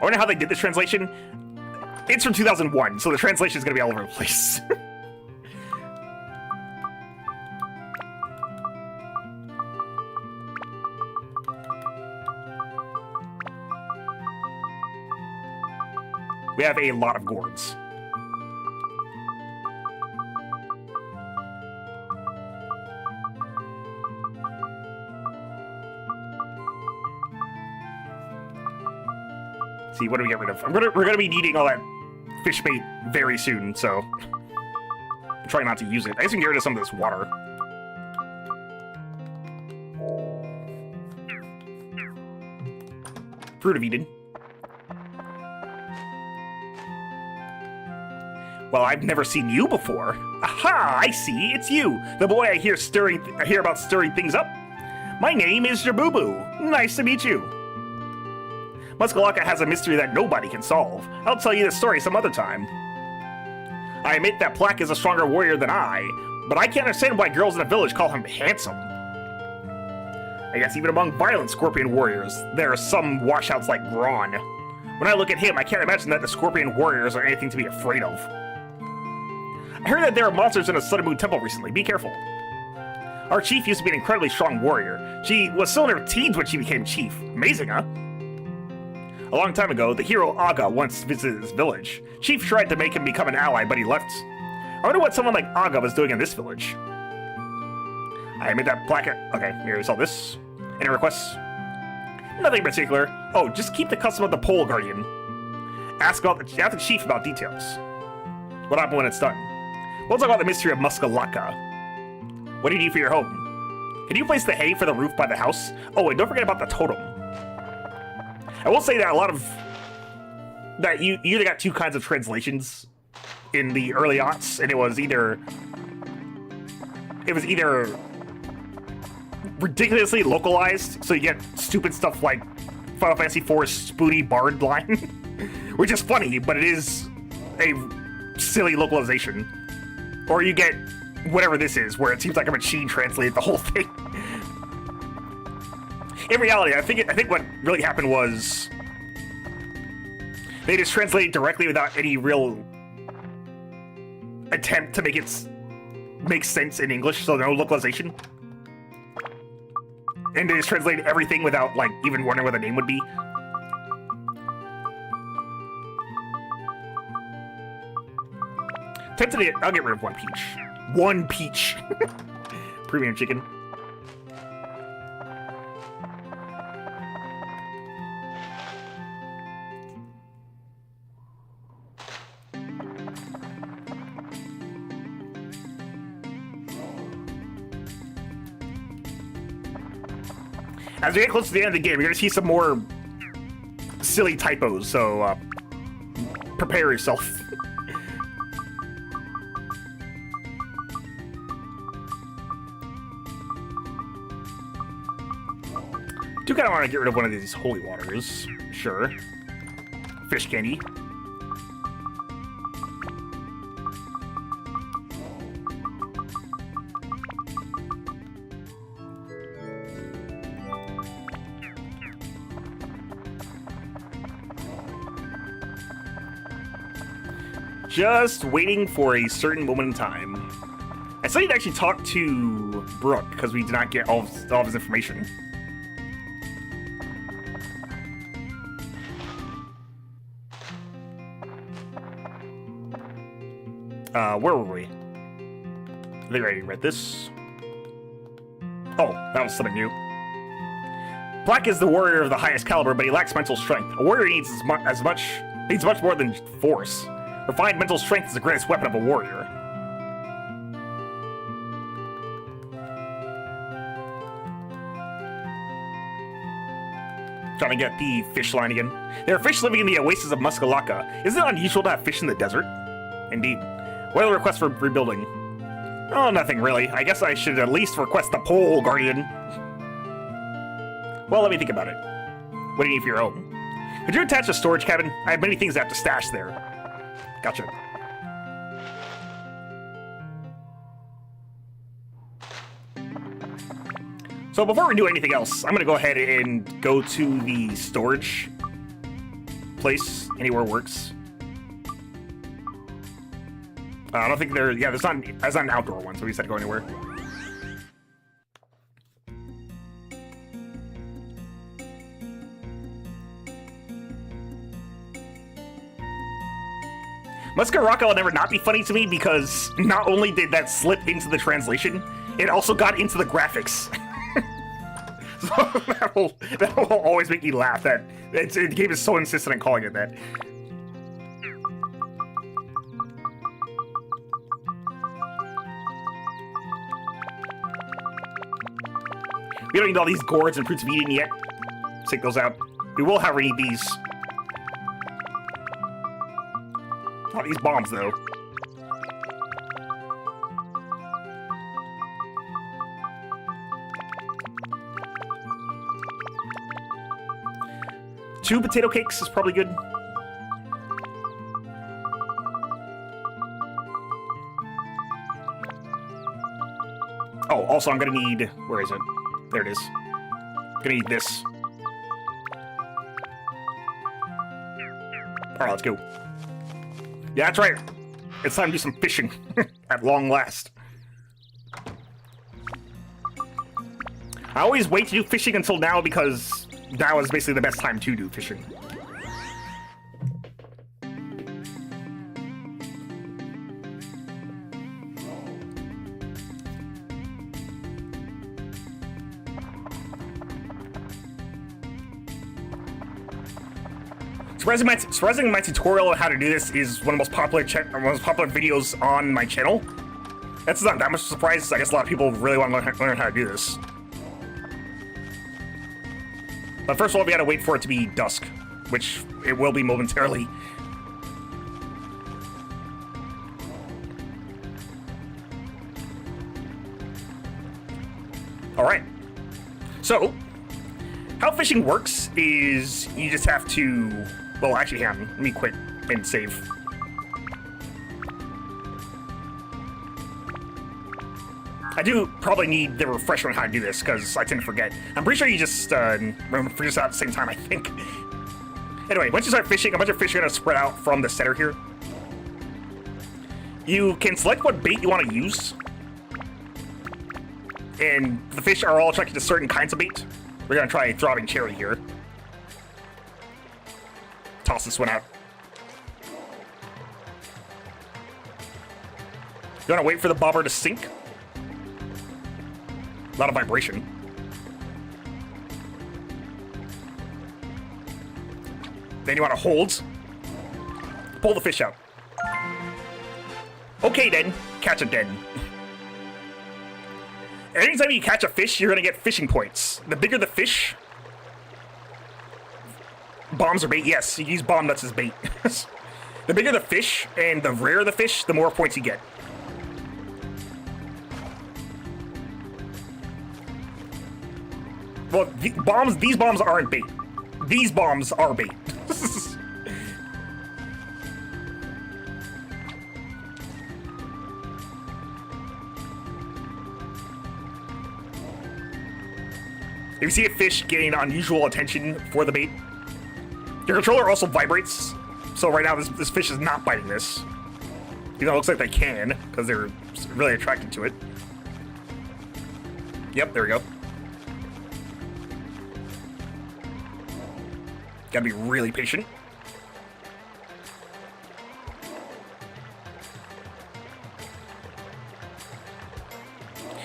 wonder how they did this translation. It's from 2001, so the translation is going to be all over the place. We have a lot of gourds. See, what do we get rid of? We're gonna be needing all that fish bait very soon, so I'm trying not to use it. I guess we can get rid of some of this water. Fruit of Eden. Well, I've never seen you before. Aha! I see. It's you, the boy I hear about stirring things up. My name is Jabubu. Nice to meet you. Muskalaka has a mystery that nobody can solve. I'll tell you the story some other time. I admit that Plaque is a stronger warrior than I, but I can't understand why girls in the village call him handsome. I guess even among violent scorpion warriors, there are some washouts like Gron. When I look at him, I can't imagine that the scorpion warriors are anything to be afraid of. I heard that there are monsters in a Sun and Moon temple recently. Be careful. Our chief used to be an incredibly strong warrior. She was still in her teens when she became chief. Amazing, huh? A long time ago, the hero Aga once visited this village. Chief tried to make him become an ally, but he left. I wonder what someone like Aga was doing in this village. I made that plaque. Okay, here's all this. Any requests? Nothing in particular. Oh, just keep the custom of the pole guardian. Ask the chief about details. What happened when it's done? We'll talk about the mystery of Muskalaka. What do you need for your home? Can you place the hay for the roof by the house? Oh, and don't forget about the totem. I will say that a lot of that you either got two kinds of translations in the early aughts, and it was either ridiculously localized, so you get stupid stuff like Final Fantasy IV's Spoony Bard line, which is funny, but it is a silly localization. Or you get whatever this is, where it seems like a machine translated the whole thing. In reality, I think what really happened was they just translated directly without any real attempt to make it make sense in English, so no localization. And they just translated everything without, like, even wondering what the name would be. Tempted, I'll get rid of one peach. One peach. Premium chicken. As we get close to the end of the game, you're going to see some more silly typos, so prepare yourself. Do kind of want to get rid of one of these holy waters. Sure. Fish candy. Just waiting for a certain moment in time. I still need to actually talk to brook because we did not get all of his information. Where were we? I think I already read this. Oh, that was something new. Black is the warrior of the highest caliber, but he lacks mental strength. A warrior needs much more than force. Refined mental strength is the greatest weapon of a warrior. Trying to get the fish line again. There are fish living in the oasis of Muskalaka. Isn't it unusual to have fish in the desert? Indeed. What are the requests for rebuilding? Oh, nothing really. I guess I should at least request the pole, Guardian. Well, let me think about it. What do you need for your home? Could you attach a storage cabin? I have many things I have to stash there. Gotcha. So before we do anything else, I'm gonna go ahead and go to the storage place. Anywhere works. I don't think there. Yeah, that's not an outdoor one, so we just had to go anywhere. Muskaraka will never not be funny to me because not only did that slip into the translation, it also got into the graphics. So that will always make me laugh. That the game is so insistent on calling it that. We don't need all these gourds and fruits of Eden yet. Let's take those out. We will, however, need these. Not these bombs, though. Two potato cakes is probably good. Oh, also I'm gonna need... Where is it? There it is. Gonna need this. Alright, let's go. Yeah, that's right. It's time to do some fishing. At long last. I always wait to do fishing until now because now is basically the best time to do fishing. Surprisingly, my tutorial on how to do this is one of the most popular videos on my channel. That's not that much surprise. I guess a lot of people really want to learn how to do this. But first of all, we gotta wait for it to be dusk, which it will be momentarily. Alright. So, how fishing works is you just have to... Well, actually, hang on. Let me quit and save. I do probably need the refresher on how to do this, because I tend to forget. I'm pretty sure you just remember figure this out at the same time, I think. Anyway, once you start fishing, a bunch of fish are going to spread out from the center here. You can select what bait you want to use. And the fish are all attracted to certain kinds of bait. We're going to try a throbbing cherry here. Toss this one out. You want to wait for the bobber to sink. A lot of vibration. Then you want to hold. Pull the fish out. Okay then, catch it then. Anytime you catch a fish, you're going to get fishing points. The bigger the fish... Bombs are bait, yes. You use bomb nuts as bait. The bigger the fish and the rarer the fish, the more points you get. Well, these bombs aren't bait. These bombs are bait. If you see a fish getting unusual attention for the bait, your controller also vibrates. So right now this fish is not biting this. Even though it looks like they can, because they're really attracted to it. Yep, there we go. Gotta be really patient.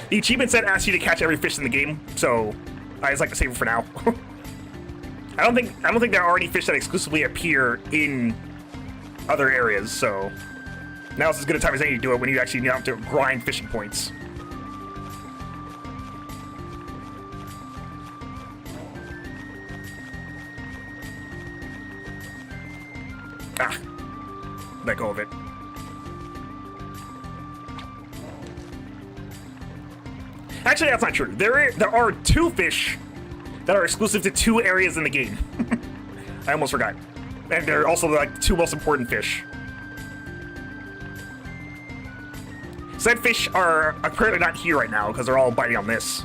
The achievement set asks you to catch every fish in the game, so I just like to save it for now. I don't think there are already fish that exclusively appear in other areas, so now's as good a time as any to do it when you actually have to grind fishing points. Ah, let go of it. Actually, that's not true. There are 2 fish that are exclusive to 2 areas in the game. I almost forgot. And they're also like the 2 most important fish. Said fish are apparently not here right now because they're all biting on this.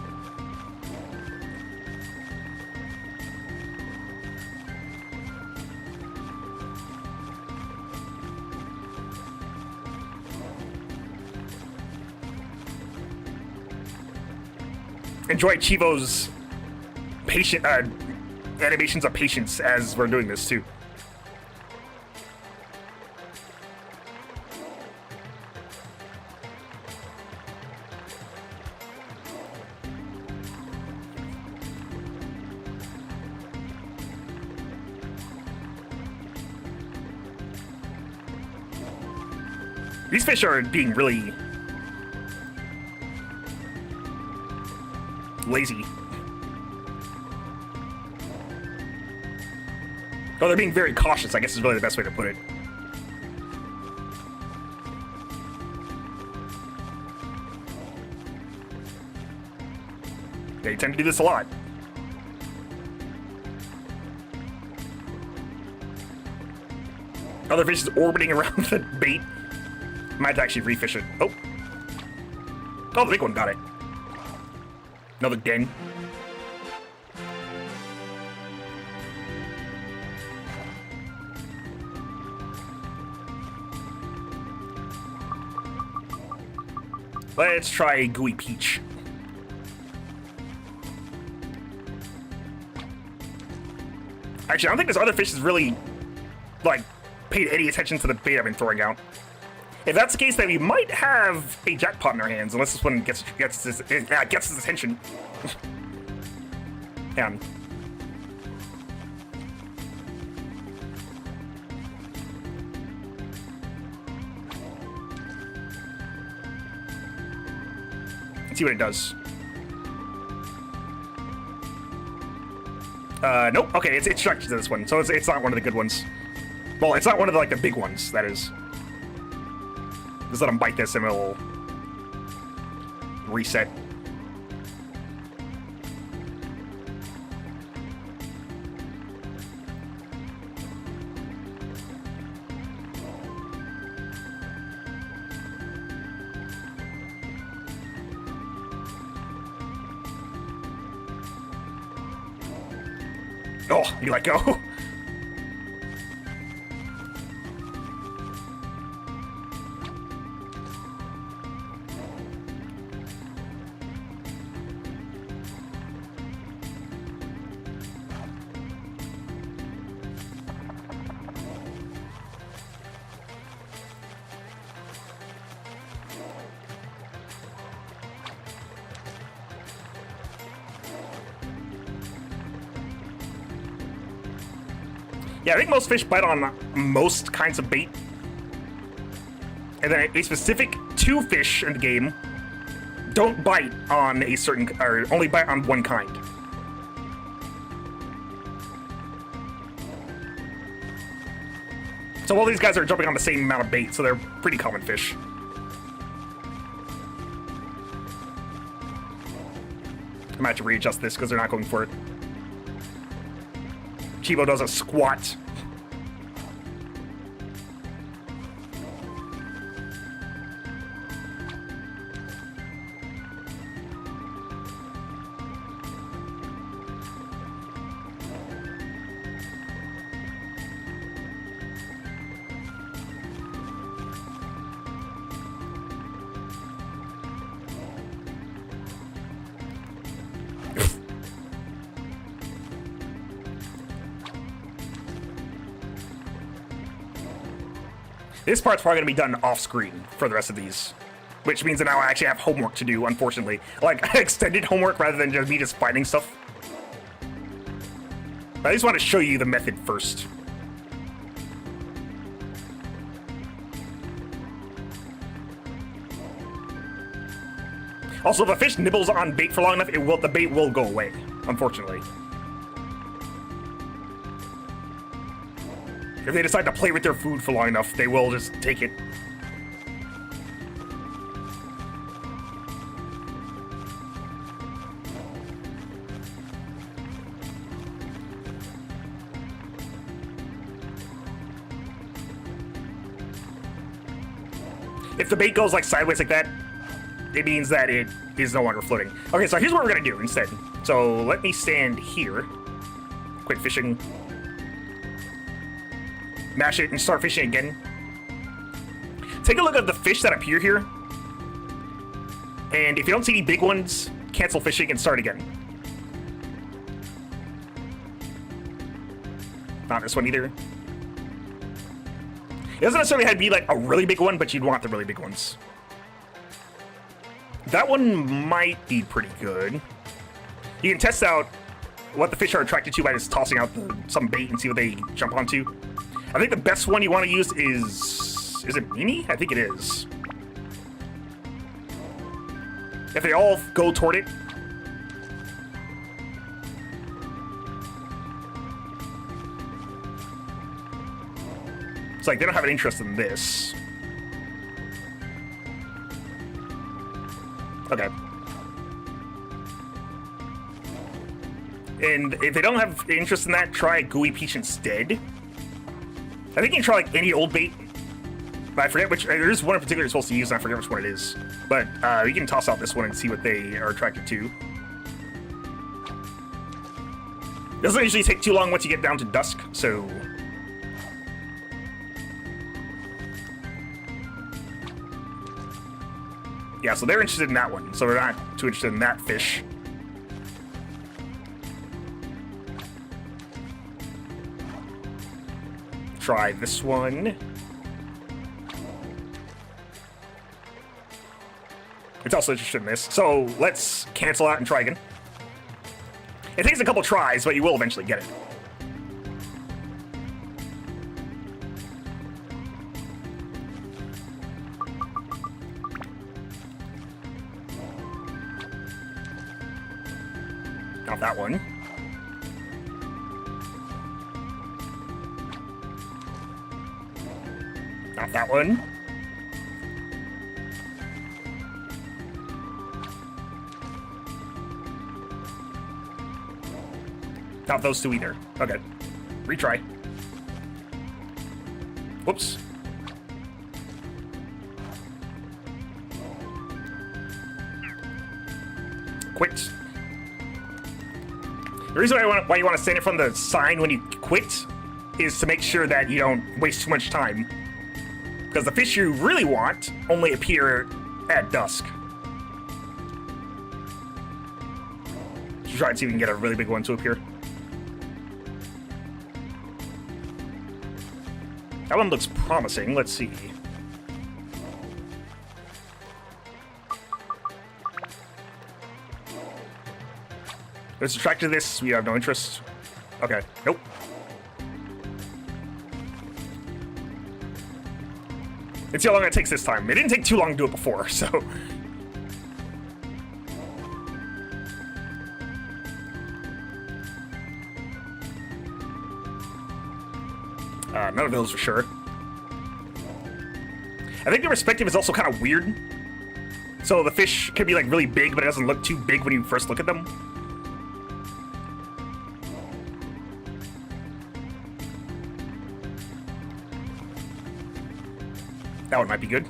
Enjoy Chivo's patient animations of patience as we're doing this too. These fish are being really lazy. Oh, they're being very cautious, I guess is really the best way to put it. They tend to do this a lot. Other fish is orbiting around the bait. Might actually refish it. Oh. Oh, the big one got it. Another den. Let's try Gooey Peach. Actually, I don't think this other fish has really, like, paid any attention to the bait I've been throwing out. If that's the case, then we might have a jackpot in our hands, unless this one gets his attention. Hang on. Let's see what it does. Nope. Okay, it's structured to this one, so it's not one of the good ones. Well, it's not one of the, like, the big ones, that is. Just let him bite this and it'll reset. Oh, you let go. Yeah, I think most fish bite on most kinds of bait. And then a specific 2 fish in the game don't bite on a certain, or only bite on one kind. So all these guys are jumping on the same amount of bait, so they're pretty common fish. I might have to readjust this because they're not going for it. Chivo does a squat. This part's probably gonna be done off-screen for the rest of these, which means that now I actually have homework to do, unfortunately. Like, extended homework rather than just me just finding stuff. But I just want to show you the method first. Also, if a fish nibbles on bait for long enough, the bait will go away, unfortunately. If they decide to play with their food for long enough, they will just take it. If the bait goes like sideways like that, it means that it is no longer floating. Okay, so here's what we're gonna do instead. So let me stand here. Quit fishing. Mash it and start fishing again. Take a look at the fish that appear here. And if you don't see any big ones, cancel fishing and start again. Not this one either. It doesn't necessarily have to be like a really big one, but you'd want the really big ones. That one might be pretty good. You can test out what the fish are attracted to by just tossing out some bait and see what they jump onto. I think the best one you want to use is it Mimi? I think it is. If they all go toward it. It's like they don't have an interest in this. Okay. And if they don't have interest in that, try Gooey Peach instead. I think you can try like any old bait. But I forget which. There's one in particular you're supposed to use, and I forget which one it is. But you can toss out this one and see what they are attracted to. It doesn't usually take too long once you get down to dusk, so. Yeah, so they're interested in that one, so we're not too interested in that fish. Try this one. It's also interested in this, so let's cancel out and try again. It takes a couple tries, but you will eventually get it. Not that one. Not that one. Not those two either. Okay. Retry. Whoops. Quit. The reason why you want to stand in front of the sign when you quit is to make sure that you don't waste too much time. Because the fish you really want only appear at dusk. Try and see if we can get a really big one to appear. That one looks promising. Let's see. It's attracted to this. We have no interest. Okay. Nope. Let's see how long it takes this time. It didn't take too long to do it before, so. None of those for sure. I think the perspective is also kind of weird. So the fish can be like really big, but it doesn't look too big when you first look at them. That one might be good.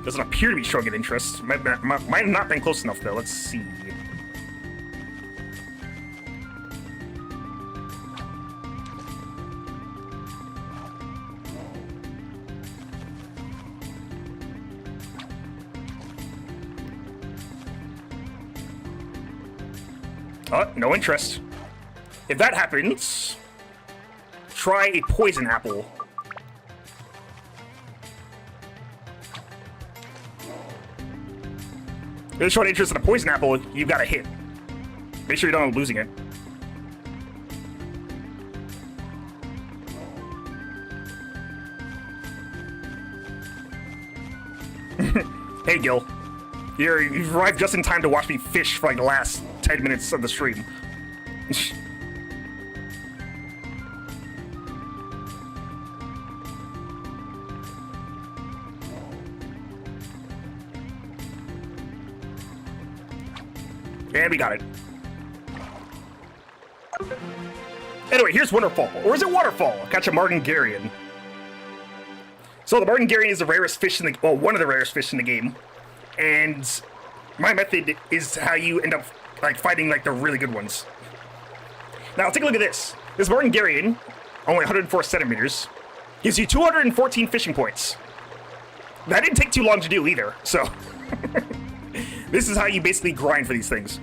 Doesn't appear to be showing an interest. Might have not been close enough, though. Let's see. No interest. If that happens, try a poison apple. If you're showing interest in a poison apple, you've got to hit. Make sure you don't end up losing it. Hey, Gil. You've arrived just in time to watch me fish for like the last 10 minutes of the stream. And we got it. Anyway, here's Waterfall. Or is it Waterfall? Catch a Martingarian. So the Martingarian is the rarest fish in the... Well, one of the rarest fish in the game. And my method is how you end up, like, fighting, like, the really good ones. Now, take a look at this. This Martingarian, only 104 centimeters, gives you 214 fishing points. That didn't take too long to do either, so... This is how you basically grind for these things.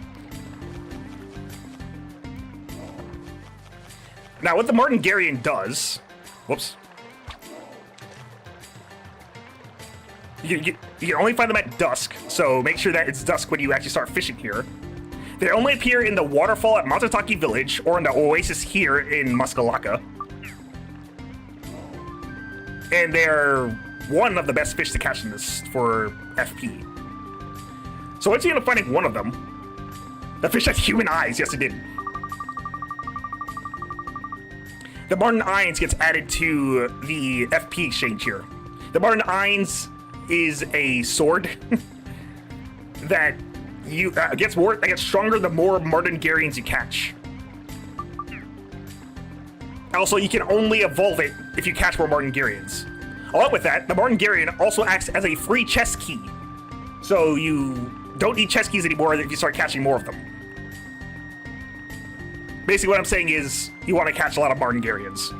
Now, what the Martingarian does... Whoops. You can only find them at dusk, so make sure that it's dusk when you actually start fishing here. They only appear in the waterfall at Matataki Village, or in the oasis here in Muskalaka. And they're one of the best fish to catch in this for FP. So once you end up finding one of them, the fish has human eyes. Yes, it did. The Martin Ines gets added to the FP exchange here. The Martin Ines is a sword that gets stronger the more Martingarians you catch. Also, you can only evolve it if you catch more Martingarians. Along with that, the Martingarian also acts as a free chest key. So you don't need chest keys anymore if you start catching more of them. Basically what I'm saying is, you want to catch a lot of Martingarians.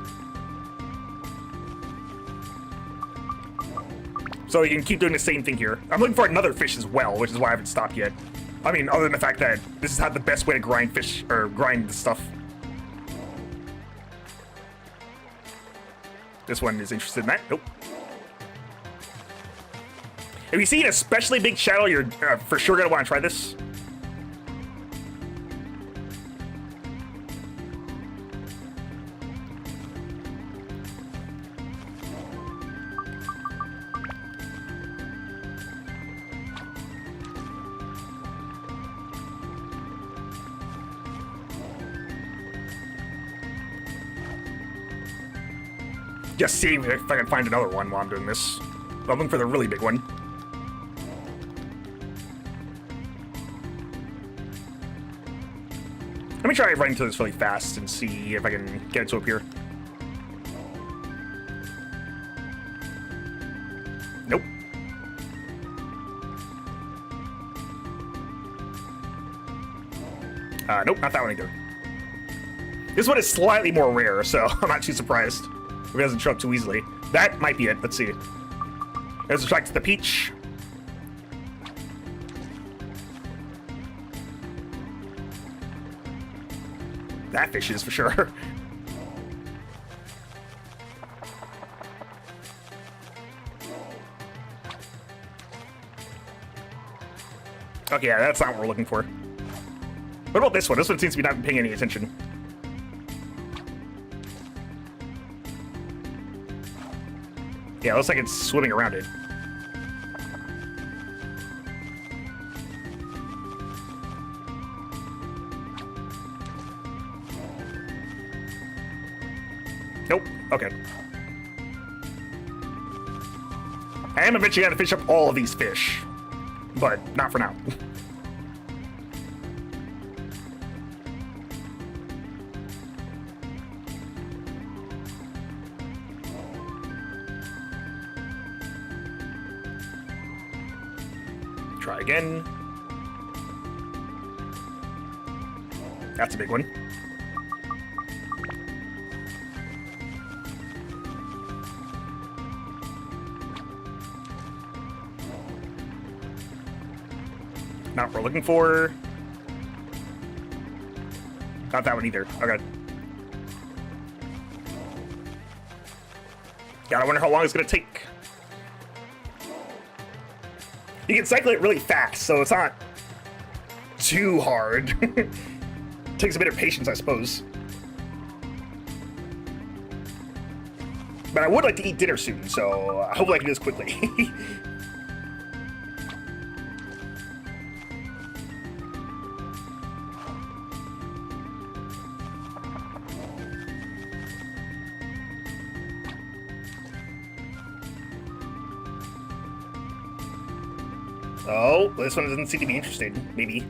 So you can keep doing the same thing here. I'm looking for another fish as well, which is why I haven't stopped yet. I mean, other than the fact that this is not the best way to grind fish, or grind the stuff. This one is interested in that. Nope. If you see an especially big shadow, you're for sure going to want to try this. Just seeing if I can find another one while I'm doing this. I'm looking for the really big one. Let me try running through this really fast and see if I can get it to appear. Nope. Nope, not that one either. This one is slightly more rare, so I'm not too surprised if it doesn't show up too easily. That might be it. Let's see. Let's attract to the peach. That fish is for sure. Okay, yeah, that's not what we're looking for. What about this one? This one seems to be not paying any attention. Yeah, it looks like it's swimming around it. Nope. Okay. I am eventually going to fish up all of these fish, but not for now. Try again. That's a big one. Not what we're looking for. Not that one either. Okay. God, I wonder how long it's gonna take. You can cycle it really fast, so it's not too hard. Takes a bit of patience, I suppose. But I would like to eat dinner soon, so hopefully I can do this quickly. Oh, this one doesn't seem to be interested. Maybe.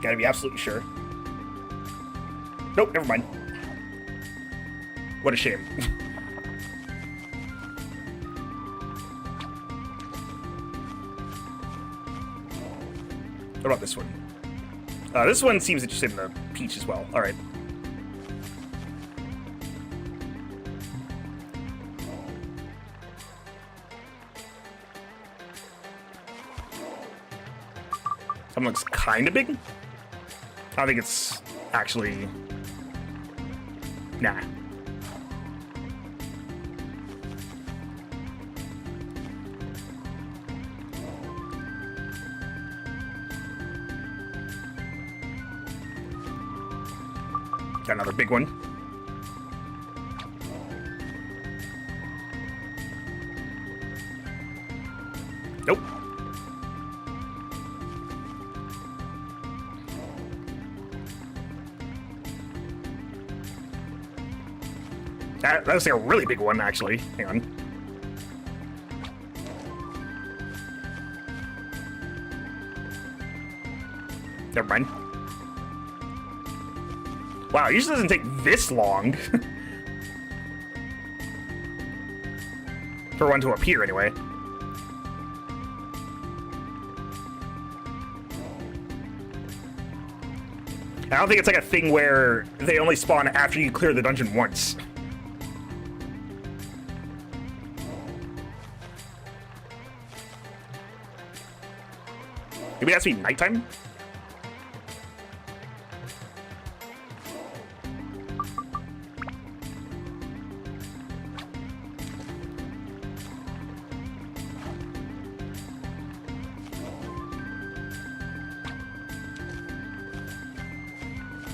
Gotta be absolutely sure. Nope, never mind. What a shame. What about this one? This one seems interested in the peach as well. All right. Something looks kind of big. I don't think it's actually... Nah. Got another big one. Nope. That was like a really big one, actually. Hang on. Never mind. Wow, it usually doesn't take this long. For one to appear, anyway. I don't think it's like a thing where they only spawn after you clear the dungeon once. Maybe it has to be nighttime?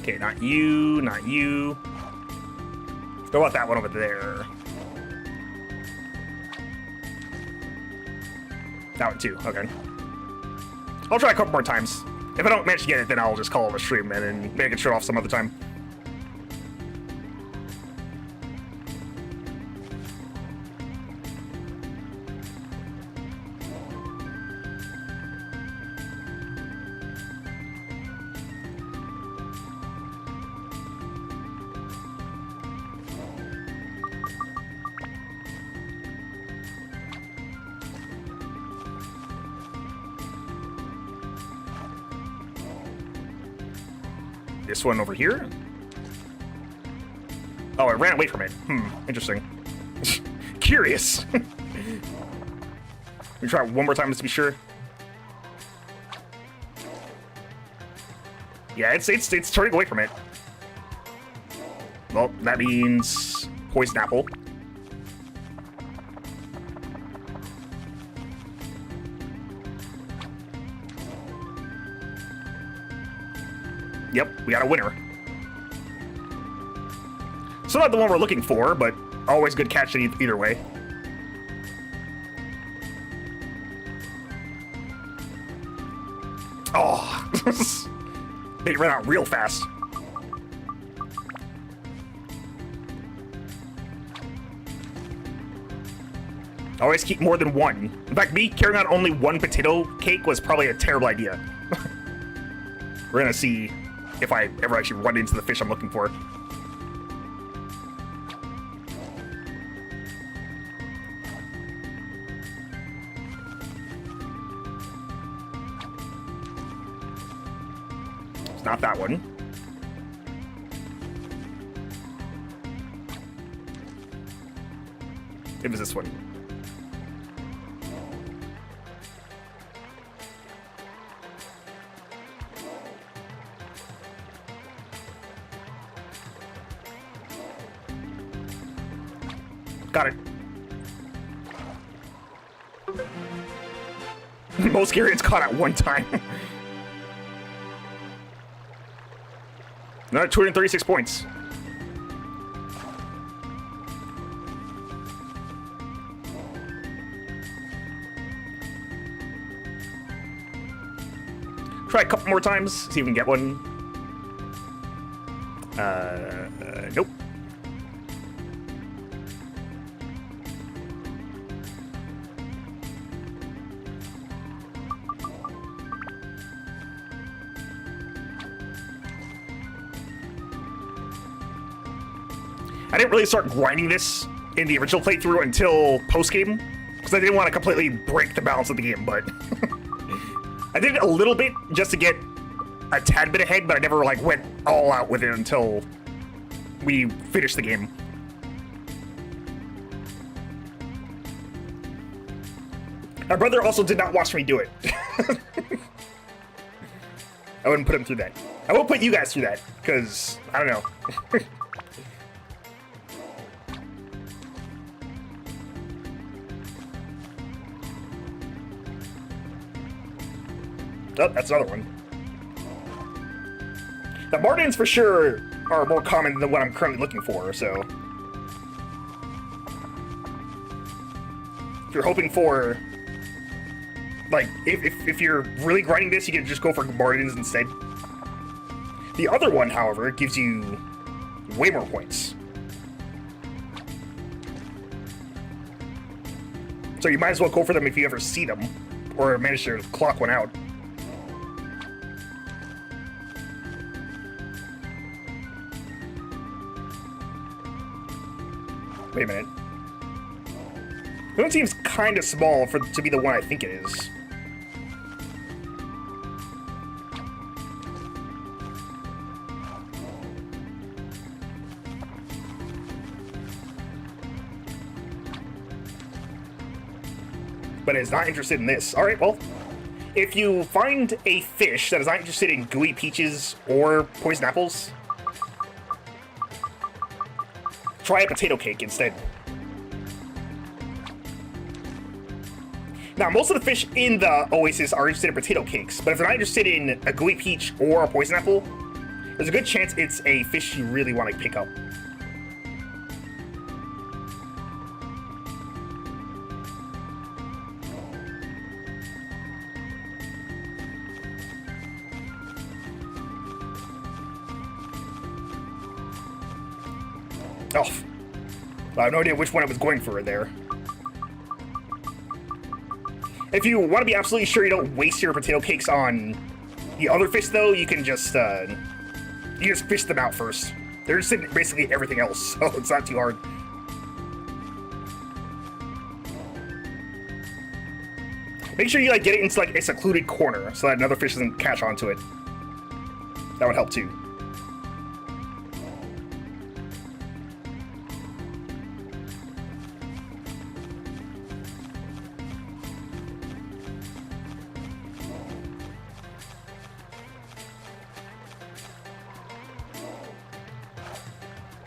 Okay, not you, not you. What about that one over there? That one too, okay. I'll try a couple more times. If I don't manage to get it, then I'll just call it a stream and then maybe I can show it off some other time. This one over here? Oh, I ran away from it. Interesting. Curious. Let me try one more time just to be sure. Yeah, it's turning away from it. Well, that means poison apple. Yep, we got a winner. Still not the one we're looking for, but always good catch either way. Oh, they ran out real fast. Always keep more than one. In fact, me carrying out only one potato cake was probably a terrible idea. We're gonna see if I ever actually run into the fish I'm looking for. It's not that one. It was this one. Got it. Most Gyrians caught at one time. Another 236 points. Try a couple more times, see if we can get one. Nope. I didn't really start grinding this in the original playthrough until post-game, because I didn't want to completely break the balance of the game, but I did it a little bit just to get a tad bit ahead, but I never like went all out with it until we finished the game. My brother also did not watch me do it. I wouldn't put him through that. I won't put you guys through that, because, I don't know. Oh, that's another one. The Martins for sure are more common than what I'm currently looking for, so... If you're hoping for... Like, if you're really grinding this, you can just go for Martins instead. The other one, however, gives you way more points. So you might as well go for them if you ever see them, or manage to clock one out. Wait a minute. That one seems kind of small to be the one I think it is. But it's not interested in this. Alright, well, if you find a fish that is not interested in gooey peaches or poison apples, try a potato cake instead. Now, most of the fish in the Oasis are interested in potato cakes, but if they're not interested in a gooey peach or a poison apple, there's a good chance it's a fish you really want to pick up. Oh, I have no idea which one I was going for there. If you want to be absolutely sure you don't waste your potato cakes on the other fish, though, you can just fish them out first. They're just in basically everything else, so it's not too hard. Make sure you like get it into like a secluded corner so that another fish doesn't catch onto it. That would help too.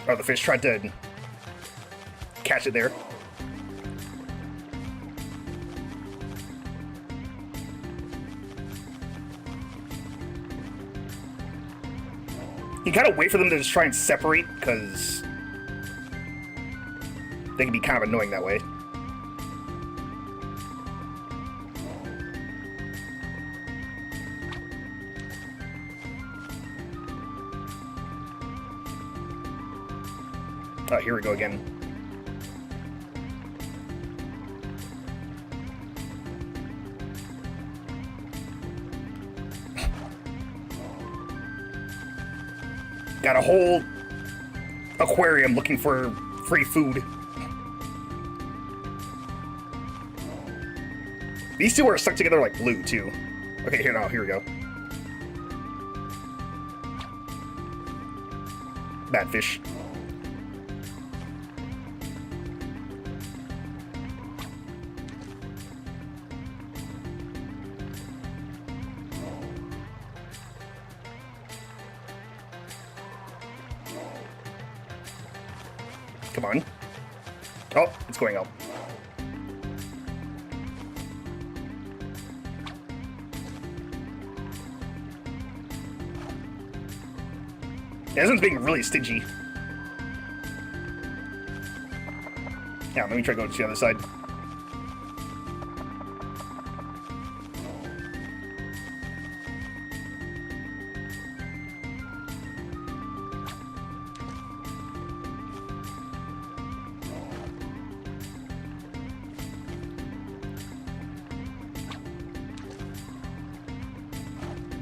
Oh, the fish tried to catch it there. You gotta wait for them to just try and separate, because they can be kind of annoying that way. Oh, here we go again. Got a whole aquarium looking for free food. These two are stuck together like glue, too. Okay, here we go. Bad fish. Come on. Oh, it's going up. Yeah, this one's being really stingy. Yeah, let me try going to the other side.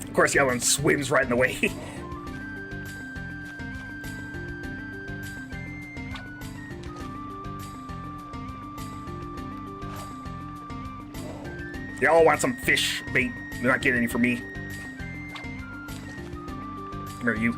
Of course, the other one swims right in the way. They all want some fish bait. They're not getting any from me. Come here, you.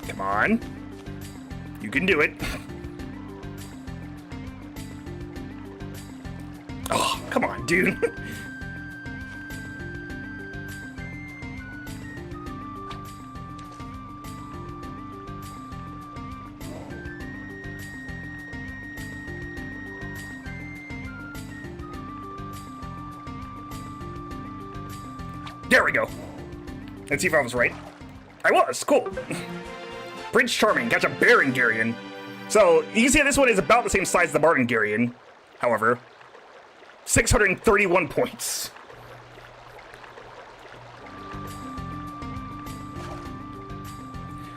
Come on. You can do it. Oh, come on, dude. There we go. Let's see if I was right. I was. Cool. Prince Charming, catch a Barangarian. So, you can see this one is about the same size as the Barangarian. However, 631 points.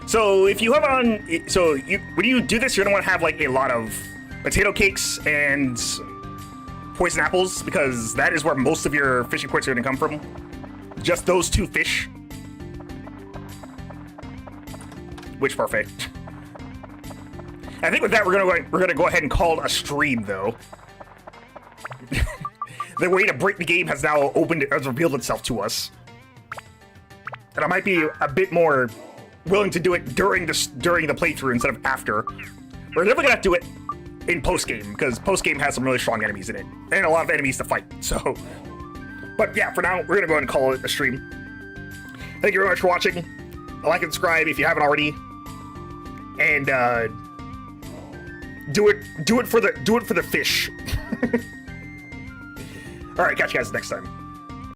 So, if you have on... So, when you do this, you're going to want to have, like, a lot of potato cakes and poison apples, because that is where most of your fishing points are going to come from. Just those two fish. Which parfait? I think with that we're gonna go ahead and call it a stream, though. The way to break the game has now revealed itself to us, and I might be a bit more willing to do it during the playthrough instead of after. We're definitely gonna have to do it in post game, because post game has some really strong enemies in it and a lot of enemies to fight. So, but yeah, for now we're gonna go ahead and call it a stream. Thank you very much for watching. Like and subscribe if you haven't already, and do it for the fish. All right, catch you guys next time.